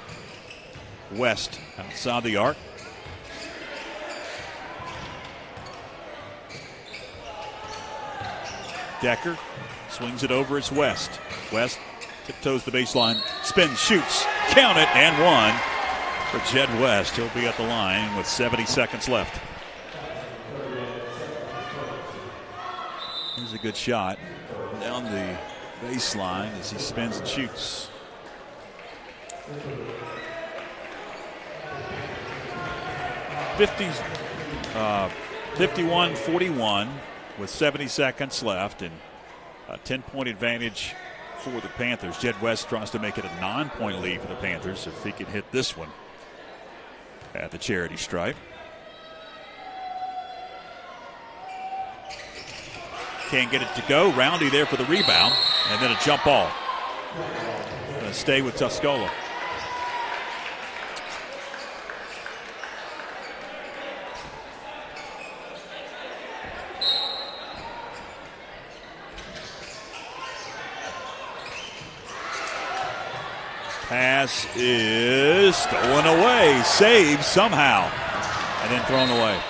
West outside the arc. Decker swings it over. It's West. West tiptoes the baseline, spins, shoots, count it, and one for Jed West. He'll be at the line with 70 seconds left. Here's a good shot down the baseline as he spins and shoots. $50, 51-41 with 70 seconds left and a 10-point advantage for the Panthers. Jed West tries to make it a 9-point lead for the Panthers if he can hit this one at the charity stripe. Can't get it to go. Roundy there for the rebound and then a jump ball. Going to stay with Tuscola. Pass is stolen away, saved somehow, and then thrown away.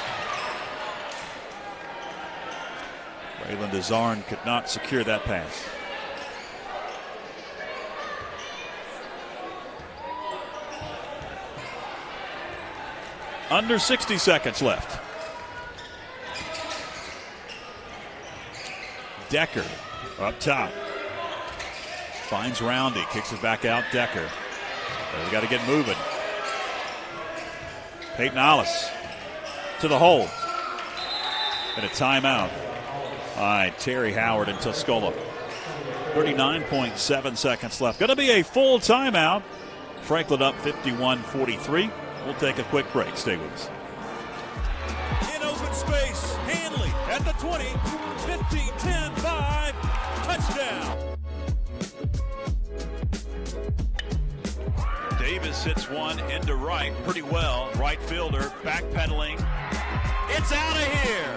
Raylan DeZarn could not secure that pass. Under 60 seconds left. Decker up top. Finds Roundy, kicks it back out. Decker. We got to get moving. Peyton Ollis to the hole. And a timeout by Terry Howard and Tuscola. 39.7 seconds left. Going to be a full timeout. Franklin up 51-43. We'll take a quick break. Stay with us. In open space, Hanley at at the 20, 15, 10, 5, touchdown. Davis hits one into right pretty well. Right fielder backpedaling. It's out of here.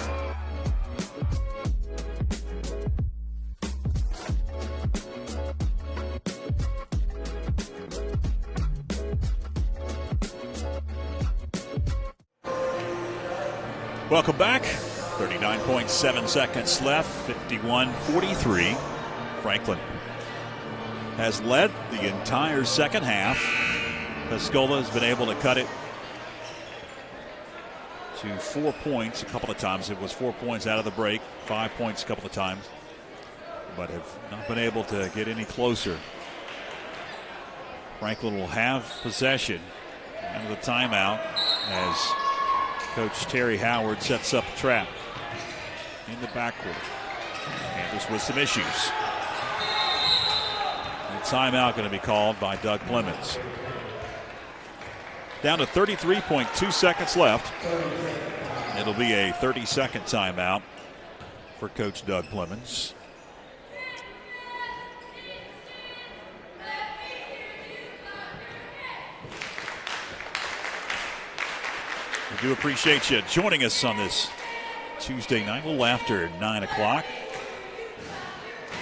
Welcome back. 39.7 seconds left. 51-43. Franklin has led the entire second half. Tuscola has been able to cut it to 4 points a couple of times. It was 4 points out of the break, 5 points a couple of times, but have not been able to get any closer. Franklin will have possession out of the timeout as Coach Terry Howard sets up a trap in the backcourt. Panthers with some issues. And timeout going to be called by Doug Clemens. Down to 33.2 seconds left. It'll be a 30-second timeout for Coach Doug Clemens. We do appreciate you joining us on this Tuesday night, a little after 9 o'clock.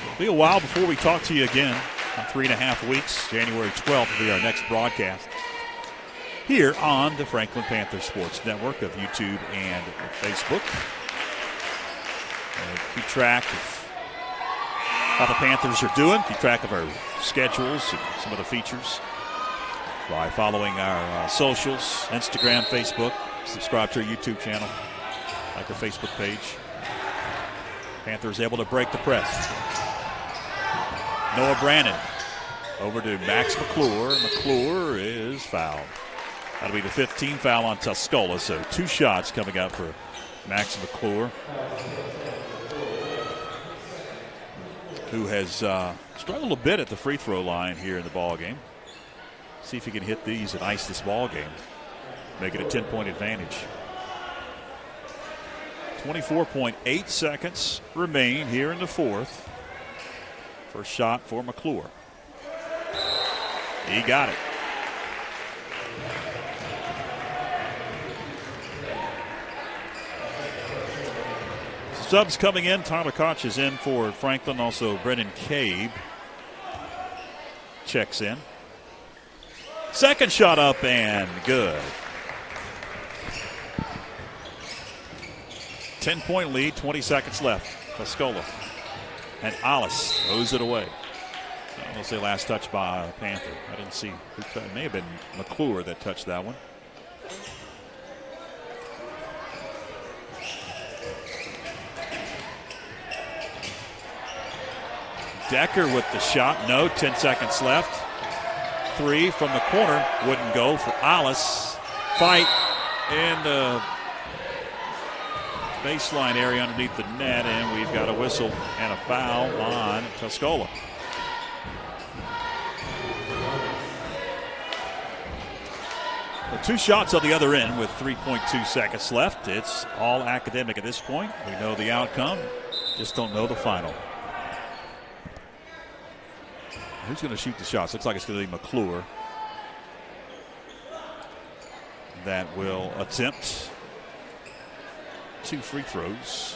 It'll be a while before we talk to you again. About 3.5 weeks. January 12th will be our next broadcast here on the Franklin Panther Sports Network of YouTube and Facebook. Keep track of how the Panthers are doing. Keep track of our schedules and some of the features by following our socials, Instagram, Facebook. Subscribe to our YouTube channel, like our Facebook page. Panthers able to break the press. Noah Brannon over to Max McClure. McClure is fouled. That'll be the 15th foul on Tuscola, so 2 shots coming up for Max McClure, who has struggled a bit at the free throw line here in the ball game. See if he can hit these and ice this ball game, make it a 10-point advantage. 24.8 seconds remain here in the fourth. First shot for McClure. He got it. Subs coming in. Tyler Koch is in for Franklin. Also, Brennan Cabe checks in. Second shot up and good. 10-point lead, 20 seconds left. Tuscola. And Alice throws it away. I'm going to say last touch by Panther. I didn't see who it may have been McClure that touched that one. Decker with the shot. No, 10 seconds left. 3 from the corner. Wouldn't go for Alice. Fight in the baseline area underneath the net, and we've got a whistle and a foul on Tuscola. Well, 2 shots on the other end with 3.2 seconds left. It's all academic at this point. We know the outcome, just don't know the final. Who's going to shoot the shots? Looks like it's going to be McClure that will attempt 2 free throws.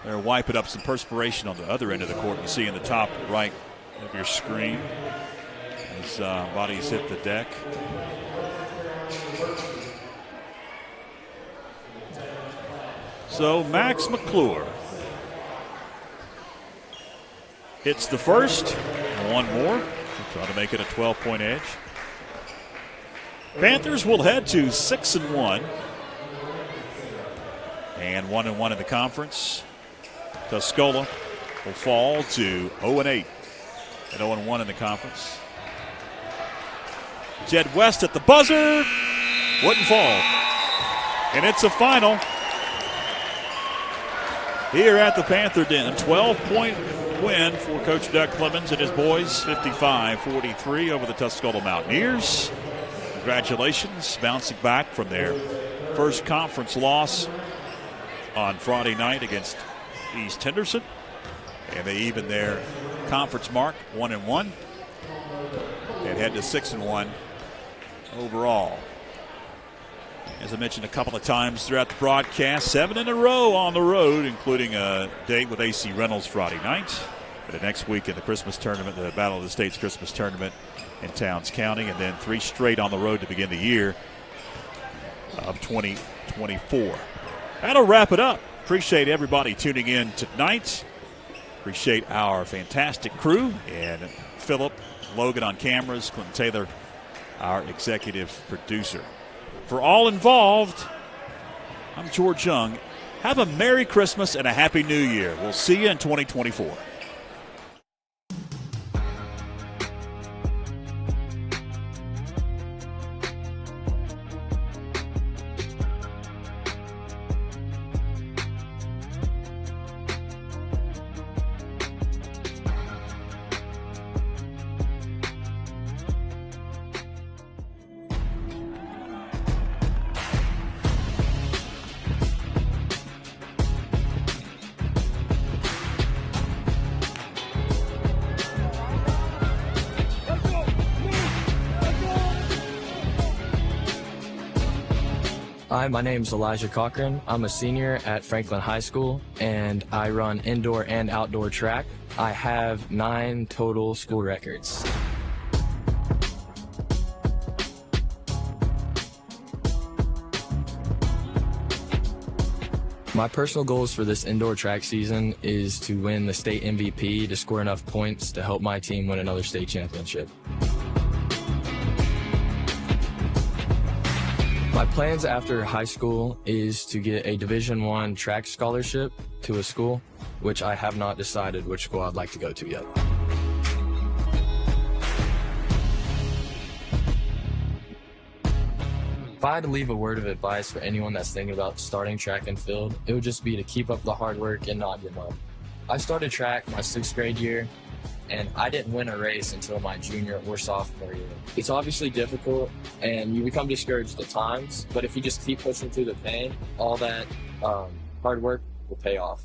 They're wiping up some perspiration on the other end of the court. You see in the top right of your screen. His bodies hit the deck. So Max McClure hits the first. One more. Try to make it a 12-point edge. Panthers will head to 6-1. And 1-1 in the conference. Tuscola will fall to 0-8 and 0-1 in the conference. Jed West at the buzzer. Wouldn't fall. And it's a final. here at the Panther Den. 12-point win for Coach Doug Clemens and his boys, 55-43 over the Tuscola Mountaineers. Congratulations, bouncing back from their first conference loss on Friday night against East Henderson. And they evened their conference mark 1-1 and head to 6-1 overall. As I mentioned a couple of times throughout the broadcast, 7 in a row on the road, including a date with AC Reynolds Friday night. But the next week in the Christmas tournament, the Battle of the States Christmas tournament in Towns County, and then 3 straight on the road to begin the year of 2024. That'll wrap it up. Appreciate everybody tuning in tonight. Appreciate our fantastic crew and Philip, Logan on cameras, Clinton Taylor, our executive producer. For all involved, I'm George Young. Have a Merry Christmas and a Happy New Year. We'll see you in 2024. Hi, my name's Elijah Cochran. I'm a senior at Franklin High School, and I run indoor and outdoor track. I have 9 total school records. My personal goals for this indoor track season is to win the state MVP to score enough points to help my team win another state championship. My plans after high school is to get a Division I track scholarship to a school, which I have not decided which school I'd like to go to yet. If I had to leave a word of advice for anyone that's thinking about starting track and field, it would just be to keep up the hard work and not give up. I started track my 6th grade year, and I didn't win a race until my junior or sophomore year. It's obviously difficult, and you become discouraged at times, but if you just keep pushing through the pain, all that hard work will pay off.